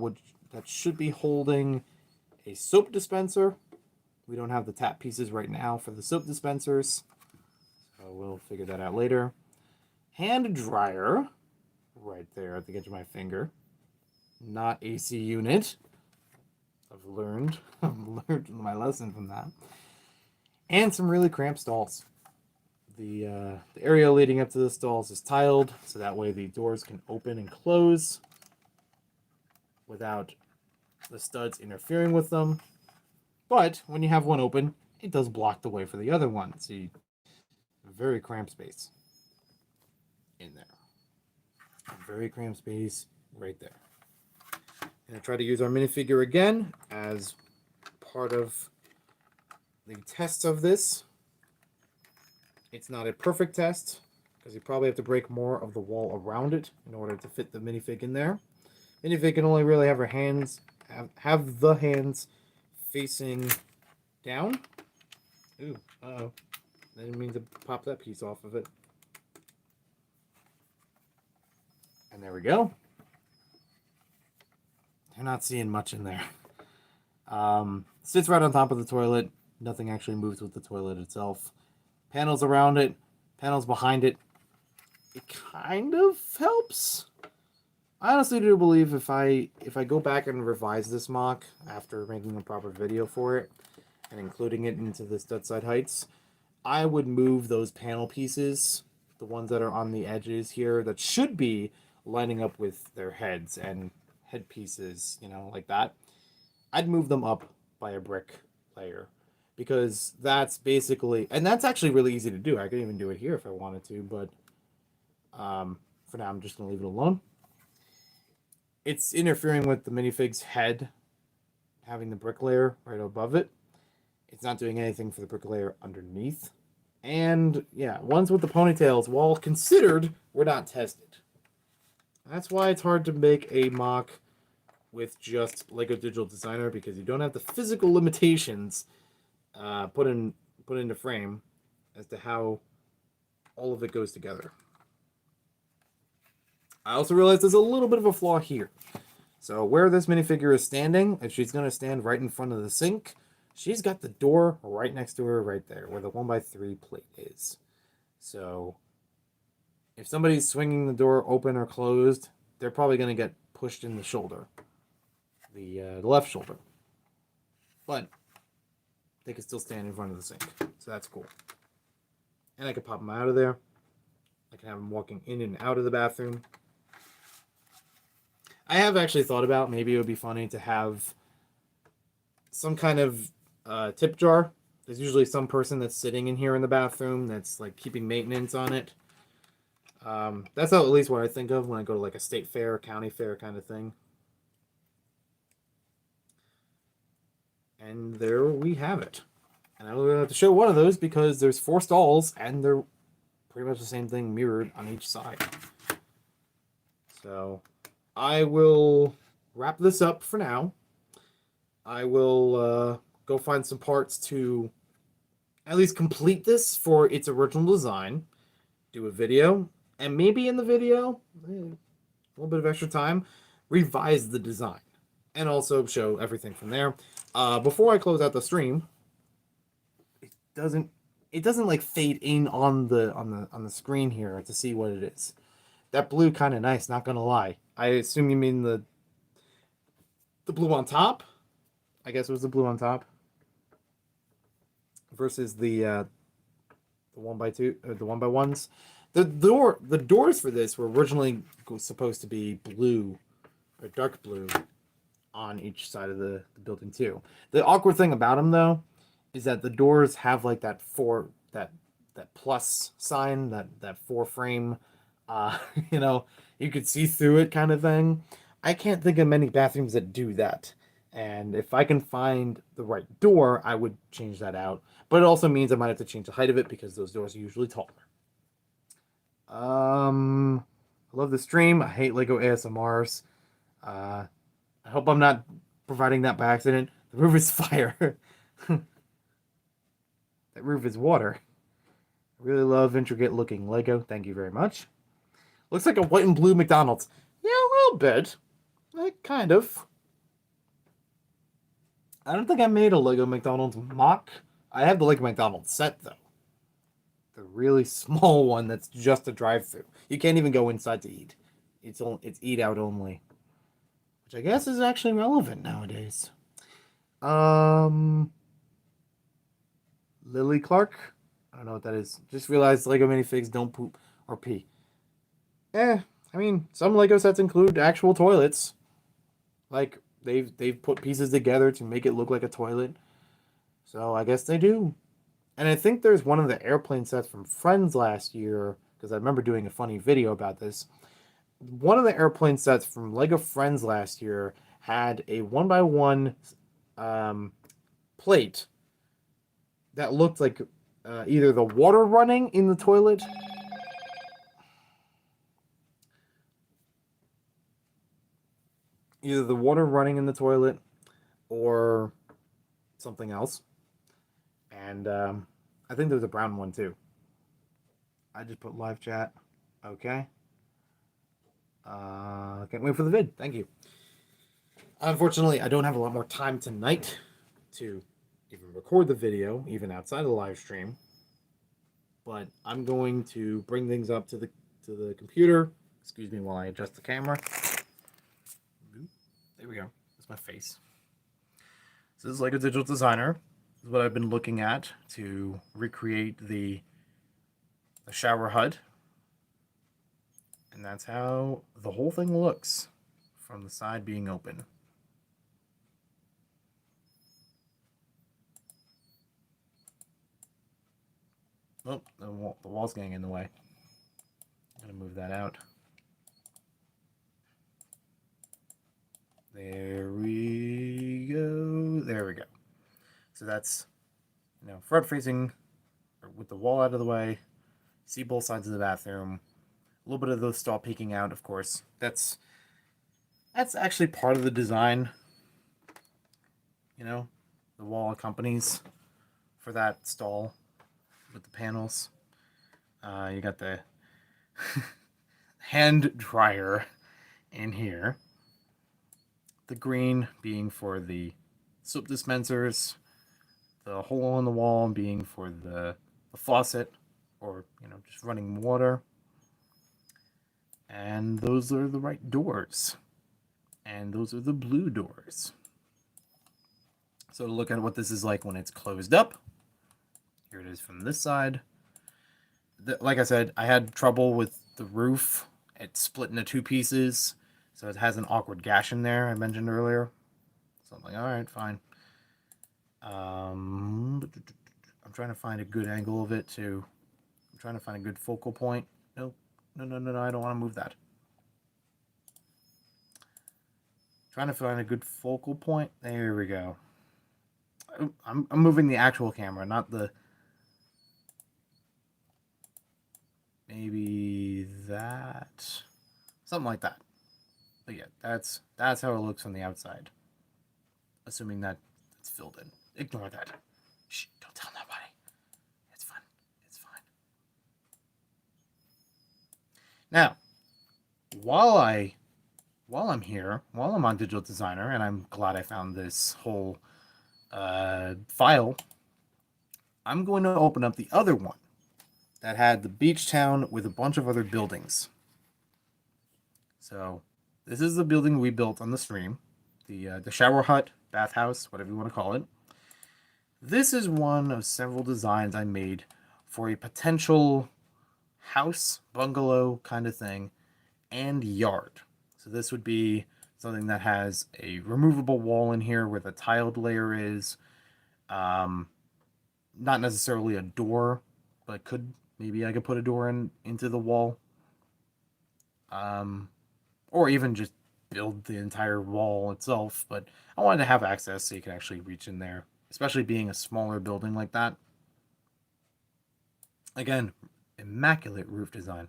should be holding a soap dispenser We don't have the tap pieces right now for the soap dispensers, so we'll figure that out later. Hand dryer, right there at the edge of my finger. Not AC unit. I've learned my lesson from that. And some really cramped stalls. The area leading up to the stalls is tiled, so that way the doors can open and close without the studs interfering with them. But when you have one open, it does block the way for the other one. So you very cramped space in there. Very cramped space right there. And I try to use our minifigure again as part of the test of this. It's not a perfect test because you probably have to break more of the wall around it in order to fit the minifig in there. Minifig can only really have her hands have the hands facing down. Ooh, uh-oh. I didn't mean to pop that piece off of it. And there we go. You're not seeing much in there. Sits right on top of the toilet. Nothing actually moves with the toilet itself. Panels around it, panels behind it. It kind of helps. I honestly do believe if I go back and revise this MOC after making a proper video for it and including it into the stud side heights, I would move those panel pieces, the ones that are on the edges here that should be lining up with their heads and head pieces, you know, like that. I'd move them up by a brick layer because that's basically, and that's actually really easy to do. I could even do it here if I wanted to, but for now I'm just gonna leave it alone. It's interfering with the minifig's head, having the brick layer right above it. It's not doing anything for the brick layer underneath. And yeah, ones with the ponytails, while considered, were not tested. That's why it's hard to make a MOC with just Lego Digital Designer, because you don't have the physical limitations put into frame as to how all of it goes together. I also realized there's a little bit of a flaw here. So where this minifigure is standing, if she's going to stand right in front of the sink, she's got the door right next to her right there, where the 1x3 plate is. So if somebody's swinging the door open or closed, they're probably going to get pushed in the shoulder, the left shoulder. But they can still stand in front of the sink, so that's cool. And I can pop them out of there. I can have them walking in and out of the bathroom. I have actually thought about maybe it would be funny to have some kind of tip jar. There's usually some person that's sitting in here in the bathroom that's like keeping maintenance on it. That's at least what I think of when I go to like a state fair, county fair kind of thing. And there we have it. And I only have to show one of those because there's 4 stalls and they're pretty much the same thing mirrored on each side. So I will wrap this up for now. I will go find some parts to at least complete this for its original design. Do a video. And maybe in the video, a little bit of extra time, revise the design. And also show everything from there. Before I close out the stream, it doesn't like fade in on the screen here to see what it is. That blue kind of nice, not gonna lie. I assume you mean the blue on top. I guess it was the blue on top versus the 1x2 or the 1x1s. The doors for this were originally supposed to be blue or dark blue on each side of the building too. The awkward thing about them though is that the doors have like that plus sign, that 4 frame, you know, you could see through it kind of thing. I can't think of many bathrooms that do that. And if I can find the right door, I would change that out. But it also means I might have to change the height of it because those doors are usually taller. I love the stream. I hate Lego ASMRs. I hope I'm not providing that by accident. The roof is fire. That roof is water. I really love intricate looking Lego. Thank you very much. Looks like a white and blue McDonald's. Yeah, a little bit. Like, kind of. I don't think I made a Lego McDonald's mock. I have the Lego McDonald's set though. The really small one that's just a drive-through. You can't even go inside to eat. It's eat out only, which I guess is actually relevant nowadays. Um, Lily Clark. I don't know what that is. Just realized Lego minifigs don't poop or pee. I mean, some Lego sets include actual toilets. Like they've put pieces together to make it look like a toilet. So I guess they do. And I think there's one of the airplane sets from Friends last year, because I remember doing a funny video about this. One of the airplane sets from Lego Friends last year had a 1x1 plate that looked like either the water running in the toilet. Either the water running in the toilet or something else. And I think there's a brown one too. I just put live chat. Okay. Can't wait for the vid. Thank you. Unfortunately, I don't have a lot more time tonight to even record the video, even outside of the live stream. But I'm going to bring things up to the computer. Excuse me while I adjust the camera. There we go. That's my face. So this is like a digital designer. This is what I've been looking at to recreate the shower HUD. And that's how the whole thing looks from the side being open. Oh, the wall's getting in the way. I'm gonna move that out. There we go. There we go. So that's, front facing with the wall out of the way. See both sides of the bathroom. A little bit of the stall peeking out, of course. That's actually part of the design. The wall accompanies for that stall with the panels. You got the hand dryer in here. The green being for the soap dispensers. The hole in the wall being for the faucet or, just running water. And those are the right doors. And those are the blue doors. So to look at what this is like when it's closed up. Here it is from this side. Like I said, I had trouble with the roof. It's split into two pieces. So it has an awkward gash in there I mentioned earlier. So I'm like, all right, fine. I'm trying to find a good angle of it too. I'm trying to find a good focal point. No, I don't want to move that. Trying to find a good focal point. There we go. I'm moving the actual camera, not the... Maybe that... Something like that. But yeah, that's how it looks from the outside. Assuming that it's filled in. Ignore that. Shh, don't tell nobody. It's fun. It's fine. Now, while I'm here, while I'm on Digital Designer, and I'm glad I found this whole file, I'm going to open up the other one that had the beach town with a bunch of other buildings. So this is the building we built on the stream, the shower hut, bathhouse, whatever you want to call it. This is one of several designs I made for a potential house, bungalow kind of thing, and yard. So this would be something that has a removable wall in here where the tiled layer is. Not necessarily a door, but maybe I could put a door into the wall. Or even just build the entire wall itself, but I wanted to have access so you can actually reach in there, especially being a smaller building like that. Again, immaculate roof design.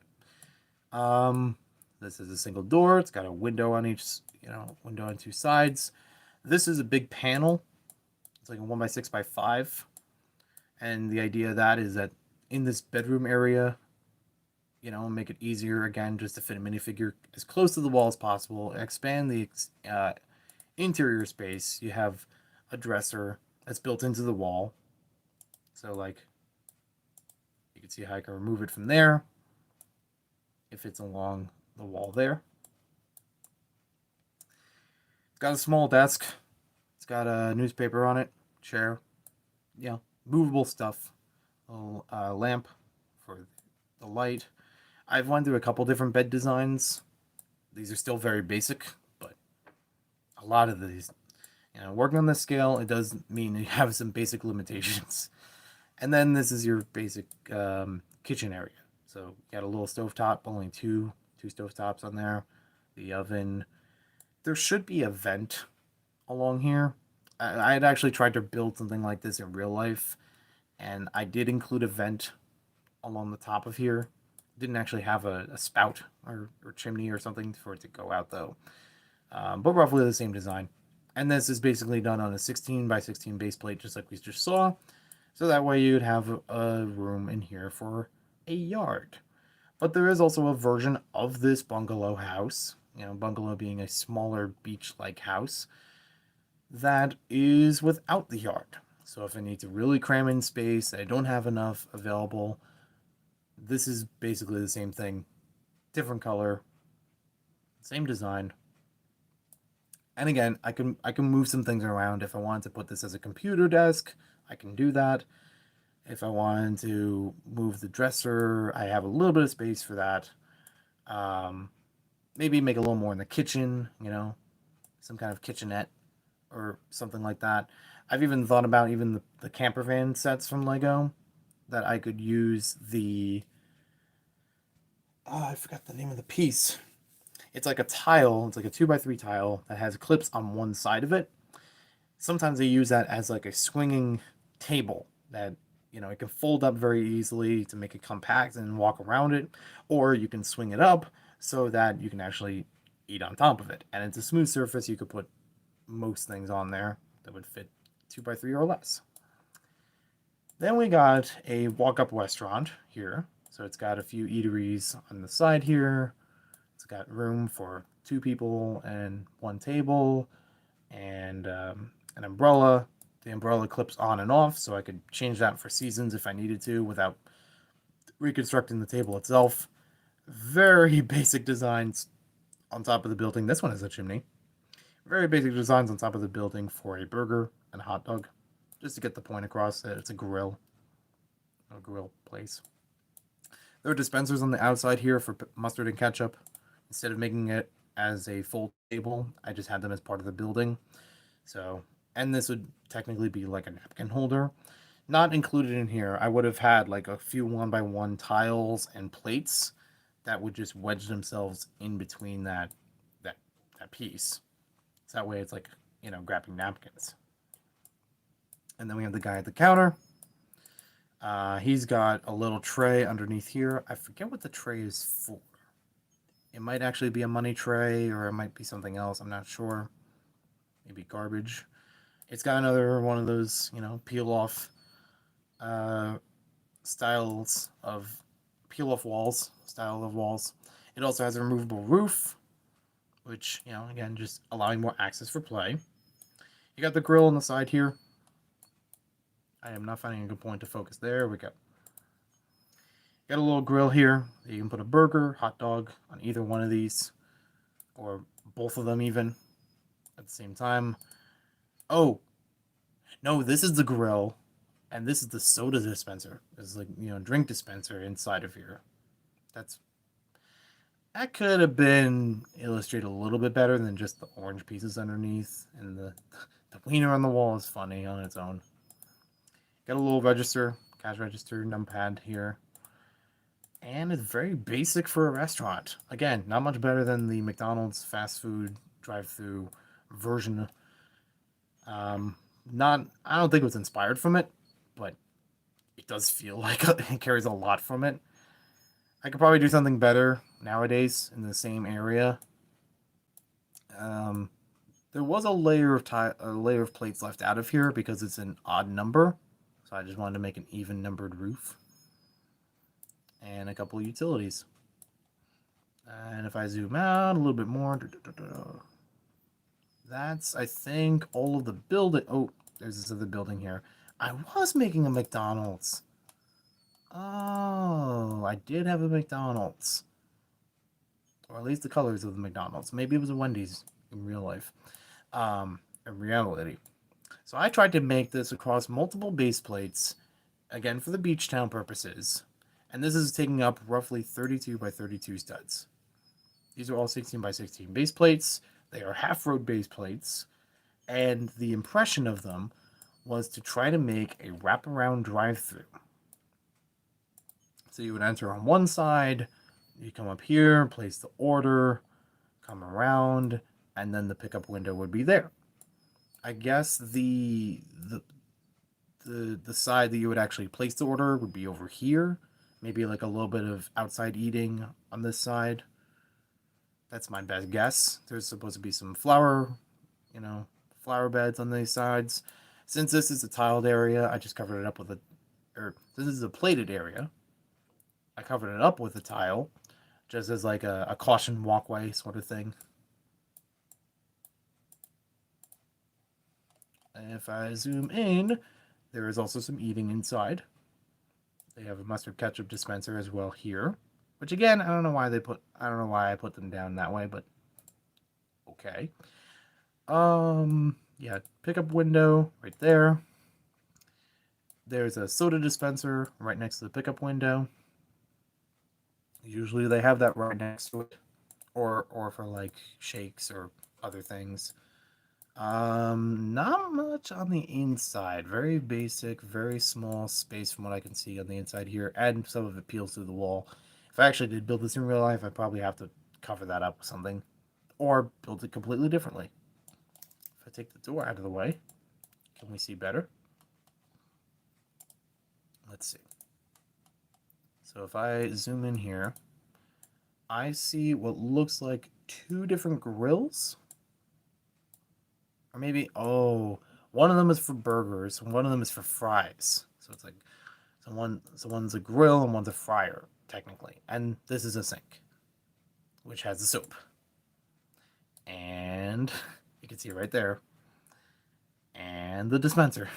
This is a single door. It's got a window on each, window on two sides. This is a big panel. It's like a 1x6x5. And the idea of that is that in this bedroom area, make it easier, again, just to fit a minifigure as close to the wall as possible, expand the interior space. You have a dresser that's built into the wall. So like, you can see how I can remove it from there if it's along the wall there. It's got a small desk. It's got a newspaper on it, chair, you know, movable stuff. A little lamp for the light. I've went through a couple different bed designs. These are still very basic, but a lot of these, you know, working on this scale, it does mean you have some basic limitations. And then this is your basic kitchen area. So you got a little stovetop, only two stovetops on there. The oven. There should be a vent along here. I had actually tried to build something like this in real life, and I did include a vent along the top of here. Didn't actually have a spout or chimney or something for it to go out though. But roughly the same design. And this is basically done on a 16 by 16 base plate, just like we just saw. So that way you'd have a room in here for a yard. But there is also a version of this bungalow house, you know, bungalow being a smaller beach-like house, that is without the yard. So if I need to really cram in space, I don't have enough available, this is basically the same thing. Different color, same design. And again, I can move some things around. If I wanted to put this as a computer desk, I can do that. If I wanted to move the dresser, I have a little bit of space for that. Maybe make a little more in the kitchen, you know, some kind of kitchenette or something like that. I've even thought about even the camper van sets from Lego that I could use the... I forgot the name of the piece. It's like a tile. It's like a 2x3 tile that has clips on one side of it. Sometimes they use that as like a swinging table that, you know, it can fold up very easily to make it compact and walk around it, or you can swing it up so that you can actually eat on top of it. And it's a smooth surface. You could put most things on there that would fit 2x3 or less. Then we got a walk-up restaurant here. So it's got a few eateries on the side here. It's got room for 2 people and 1 table, and an umbrella. The umbrella clips on and off, so I could change that for seasons if I needed to without reconstructing the table itself. Very basic designs on top of the building. This one is a chimney. Very basic designs on top of the building for a burger and a hot dog, just to get the point across that it's a grill place. There are dispensers on the outside here for mustard and ketchup. Instead of making it as a full table, I just had them as part of the building. So, and this would technically be like a napkin holder. Not included in here, I would have had like a few 1x1 tiles and plates that would just wedge themselves in between that piece. So that way it's like, you know, grabbing napkins. And then we have the guy at the counter. He's got a little tray underneath here. I forget what the tray is for. It might actually be a money tray, or it might be something else. I'm not sure. Maybe garbage. It's got another one of those, you know, peel-off styles of peel-off walls. Style of walls. It also has a removable roof, which, you know, again, just allowing more access for play. You got the grill on the side here. I am not finding a good point to focus. There we go. Got a little grill here. You can put a burger, hot dog on either one of these, or both of them even at the same time. Oh, no, this is the grill, and this is the soda dispenser. It's like, you know, drink dispenser inside of here. That could have been illustrated a little bit better than just the orange pieces underneath, and the wiener on the wall is funny on its own. Got a little register, cash register, numpad here. And it's very basic for a restaurant. Again, not much better than the McDonald's fast food drive-through version. I don't think it was inspired from it, but it does feel like it carries a lot from it. I could probably do something better nowadays in the same area. There was a layer of plates left out of here because it's an odd number, so I just wanted to make an even numbered roof. And a couple of utilities. And if I zoom out a little bit more, That's, I think, all of the building. Oh, there's this other building here. I was making a McDonald's. Oh, I did have a McDonald's. Or at least the colors of the McDonald's. Maybe it was a Wendy's in real life. In reality. So I tried to make this across multiple base plates, again for the beach town purposes. And this is taking up roughly 32 by 32 studs. These are all 16 by 16 base plates. They are half-road base plates. And the impression of them was to try to make a wraparound drive-through. So you would enter on one side, you come up here, place the order, come around, and then the pickup window would be there. I guess the side that you would actually place the order would be over here. Maybe like a little bit of outside eating on this side. That's my best guess. There's supposed to be some flower beds on these sides. Since this is a tiled area, I just covered it up with since this is a plated area, I covered it up with a tile, just as like a caution walkway sort of thing. And if I zoom in, there is also some eating inside. They have a mustard ketchup dispenser as well here, which again, I don't know why I put them down that way, but okay. Yeah, pickup window right there. There's a soda dispenser right next to the pickup window. Usually they have that right next to it, or for like shakes or other things. Not much on the inside. Very basic, very small space from what I can see on the inside here, and some of it peels through the wall. If I actually did build this in real life, I'd probably have to cover that up with something, or build it completely differently. If I take the door out of the way, can we see better? Let's see. So if I zoom in here, I see what looks like two different grills. Or maybe, oh, one of them is for burgers, and one of them is for fries. So it's like, so one's a grill and one's a fryer, technically. And this is a sink, which has the soap. And you can see it right there. And the dispenser,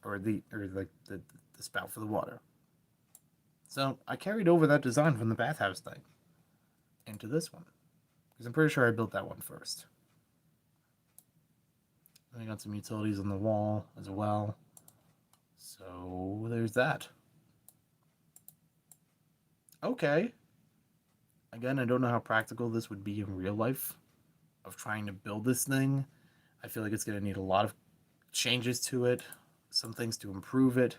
or the spout for the water. So I carried over that design from the bathhouse thing into this one, because I'm pretty sure I built that one first. I got some utilities on the wall as well. So there's that. Okay. Again, I don't know how practical this would be in real life of trying to build this thing. I feel like it's going to need a lot of changes to it, some things to improve it.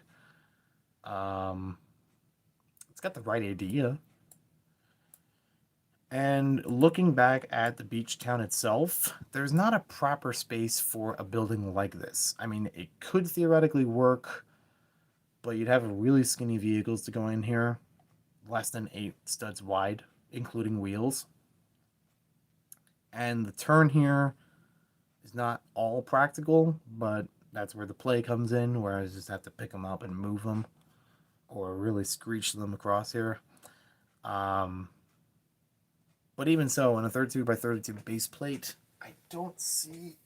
It's got the right idea. And looking back at the beach town itself, there's not a proper space for a building like this. I mean, it could theoretically work, but you'd have really skinny vehicles to go in here, less than 8 studs wide, including wheels. And the turn here is not all practical, but that's where the play comes in, where I just have to pick them up and move them, or really screech them across here. But even so, on a 32 by 32 base plate, I don't see...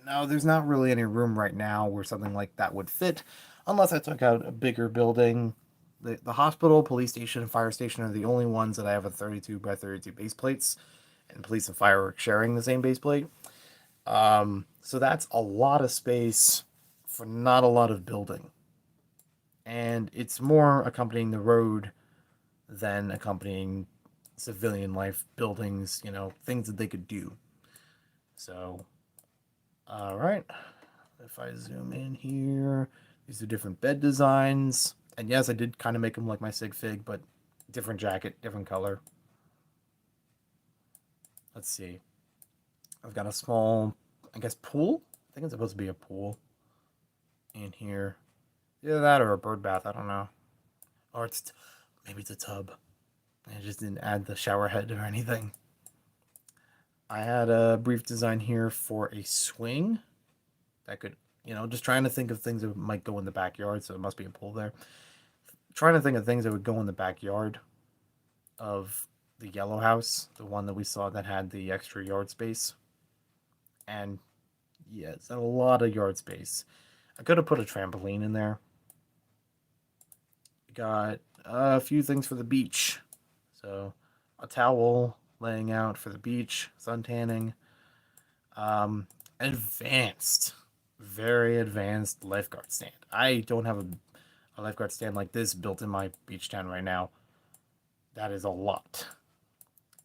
No, there's not really any room right now where something like that would fit, unless I took out a bigger building. The hospital, police station, and fire station are the only ones that I have a 32 by 32 base plates, and police and fire are sharing the same base plate. So that's a lot of space for not a lot of building. And it's more accompanying the road than accompanying civilian life, buildings, things that they could do. So, all right. If I zoom in here, these are different bed designs. And yes, I did kind of make them like my sig fig, but different jacket, different color. Let's see. I've got a small, I guess, pool. I think it's supposed to be a pool in here. Either that or a bird bath, I don't know. Or maybe it's a tub. I just didn't add the shower head or anything. I had a brief design here for a swing that could, just trying to think of things that might go in the backyard, so there must be a pool there. Trying to think of things that would go in the backyard of the yellow house, the one that we saw that had the extra yard space. And yeah, it's a lot of yard space. I could have put a trampoline in there. Got a few things for the beach. So a towel laying out for the beach, sun tanning. Advanced, very advanced lifeguard stand. I don't have a lifeguard stand like this built in my beach town right now. That is a lot.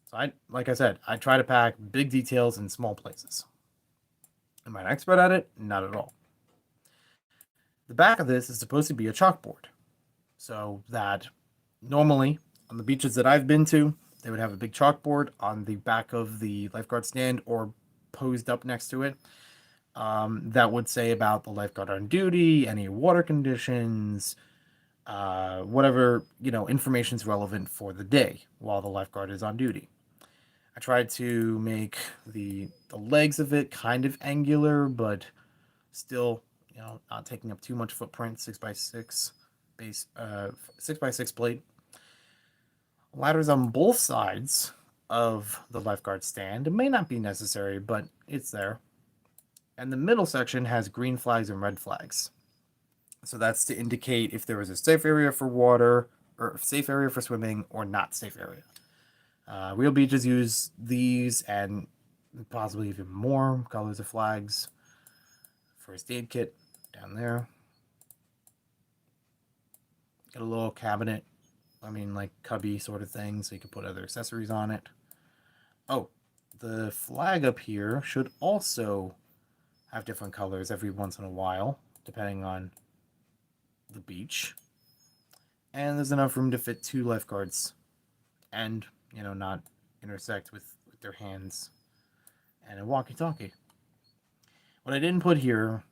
So like I said, I try to pack big details in small places. Am I an expert at it? Not at all. The back of this is supposed to be a chalkboard. So that normally on the beaches that I've been to, they would have a big chalkboard on the back of the lifeguard stand or posed up next to it. That would say about the lifeguard on duty, any water conditions, whatever, information's relevant for the day while the lifeguard is on duty. I tried to make the legs of it kind of angular, but still, not taking up too much footprint. 6x6 base, 6x6 blade. Ladders on both sides of the lifeguard stand. It may not be necessary, but it's there. And the middle section has green flags and red flags. So that's to indicate if there is a safe area for water, or safe area for swimming, or not safe area. Real beaches use these and possibly even more colors of flags. First aid kit down there. Got a little cabinet. Like cubby sort of thing, so you can put other accessories on it. Oh, the flag up here should also have different colors every once in a while, depending on the beach. And there's enough room to fit 2 lifeguards and, not intersect with their hands. And a walkie-talkie. What I didn't put here,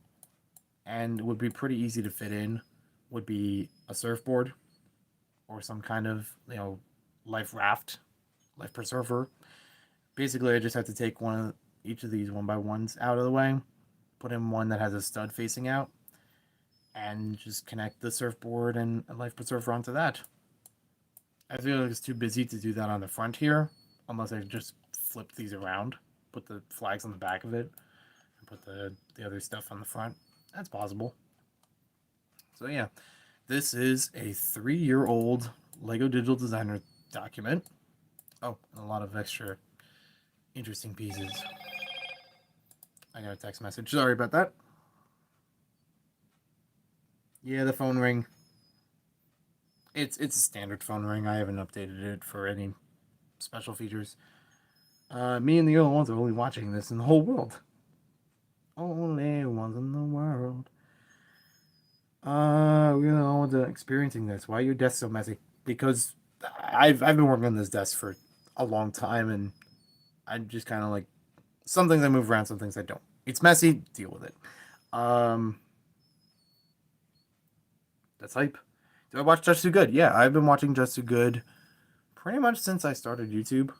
and would be pretty easy to fit in, would be a surfboard or some kind of, life raft, life preserver. Basically, I just have to take each of these 1x1s out of the way, put in one that has a stud facing out, and just connect the surfboard and a life preserver onto that. I feel like it's too busy to do that on the front here, unless I just flip these around, put the flags on the back of it, and put the other stuff on the front. That's possible. So yeah, this is a 3-year-old Lego Digital Designer document. Oh, and a lot of extra interesting pieces. I got a text message. Sorry about that. Yeah, the phone ring. It's a standard phone ring. I haven't updated it for any special features. Me and the only ones are only watching this in the whole world. Only ones in the world. We're the only ones experiencing this. Why are your desks so messy? Because I've been working on this desk for a long time, and I'm just kind of like, some things I move around, some things I don't. It's messy. Deal with it. That's hype. Do I watch Just Too Good? Yeah, I've been watching Just Too Good pretty much since I started YouTube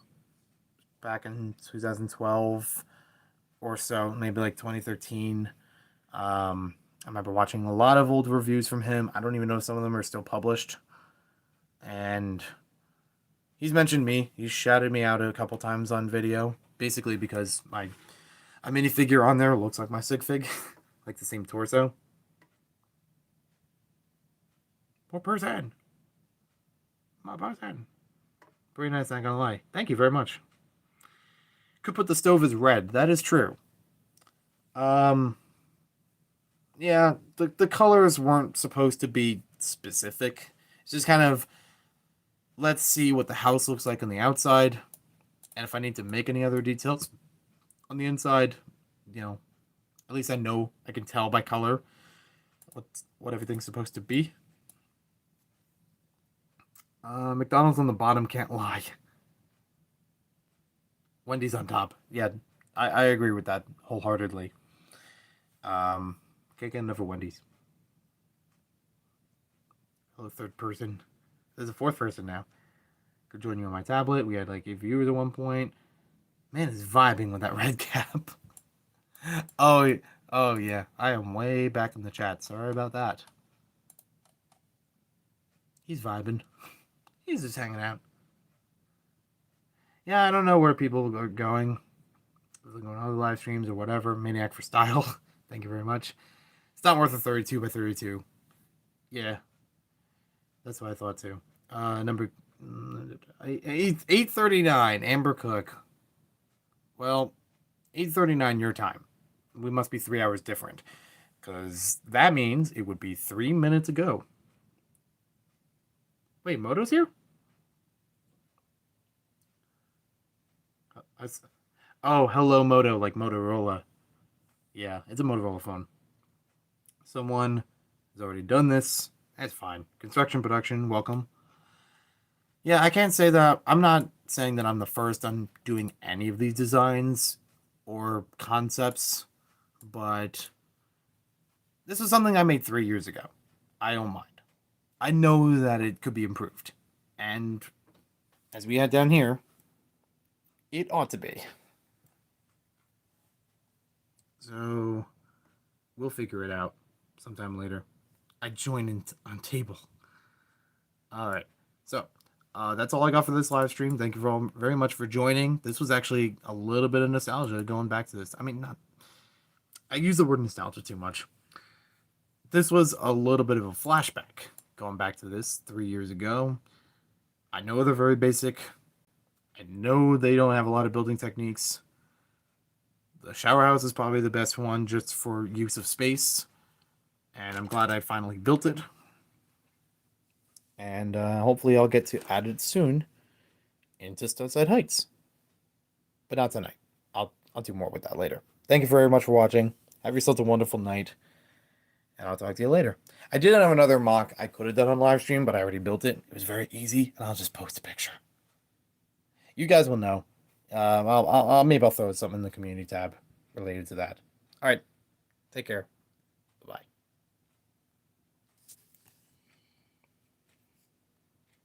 back in 2012 or so, maybe like 2013. I remember watching a lot of old reviews from him. I don't even know if some of them are still published. And he's mentioned me. He's shouted me out a couple times on video, basically because a minifigure on there looks like my sig fig, like the same torso. Poor person. My person. Very nice, not gonna lie. Thank you very much. Could put the stove as red. That is true. Yeah, the colors weren't supposed to be specific. It's just kind of, let's see what the house looks like on the outside. And if I need to make any other details on the inside, at least I know, I can tell by color what everything's supposed to be. McDonald's on the bottom, can't lie. Wendy's on top. Yeah, I agree with that wholeheartedly. Can't get enough of Wendy's. Hello, third person. There's a fourth person now. Could join you on my tablet. We had like 8 viewers at one point. Man is vibing with that red cap. oh yeah. I am way back in the chat. Sorry about that. He's vibing. He's just hanging out. Yeah, I don't know where people are going. Going on other live streams or whatever. Maniac for style. Thank you very much. It's not worth a 32 by 32. Yeah. That's what I thought too. Number 839, Amber Cook. Well, 8:39 your time. We must be 3 hours different. Because that means it would be 3 minutes ago. Wait, Moto's here? Oh, hello, Moto, like Motorola. Yeah, it's a Motorola phone. Someone has already done this. That's fine. Construction production, welcome. Yeah, I can't say that. I'm not saying that I'm the first on doing any of these designs or concepts, but this was something I made 3 years ago. I don't mind. I know that it could be improved. And as we had down here, it ought to be. So we'll figure it out sometime later. I join in on table. All right. So that's all I got for this live stream. Thank you all very much for joining. This was actually a little bit of nostalgia going back to this. I mean, I use the word nostalgia too much. This was a little bit of a flashback going back to this 3 years ago. I know they're very basic. I know they don't have a lot of building techniques. The shower house is probably the best one just for use of space. And I'm glad I finally built it. And hopefully I'll get to add it soon into Studside Heights. But not tonight. I'll do more with that later. Thank you very much for watching. Have yourself a wonderful night. And I'll talk to you later. I did have another mock I could have done on live stream, but I already built it. It was very easy, and I'll just post a picture. You guys will know. Maybe I'll throw something in the community tab related to that. All right. Take care.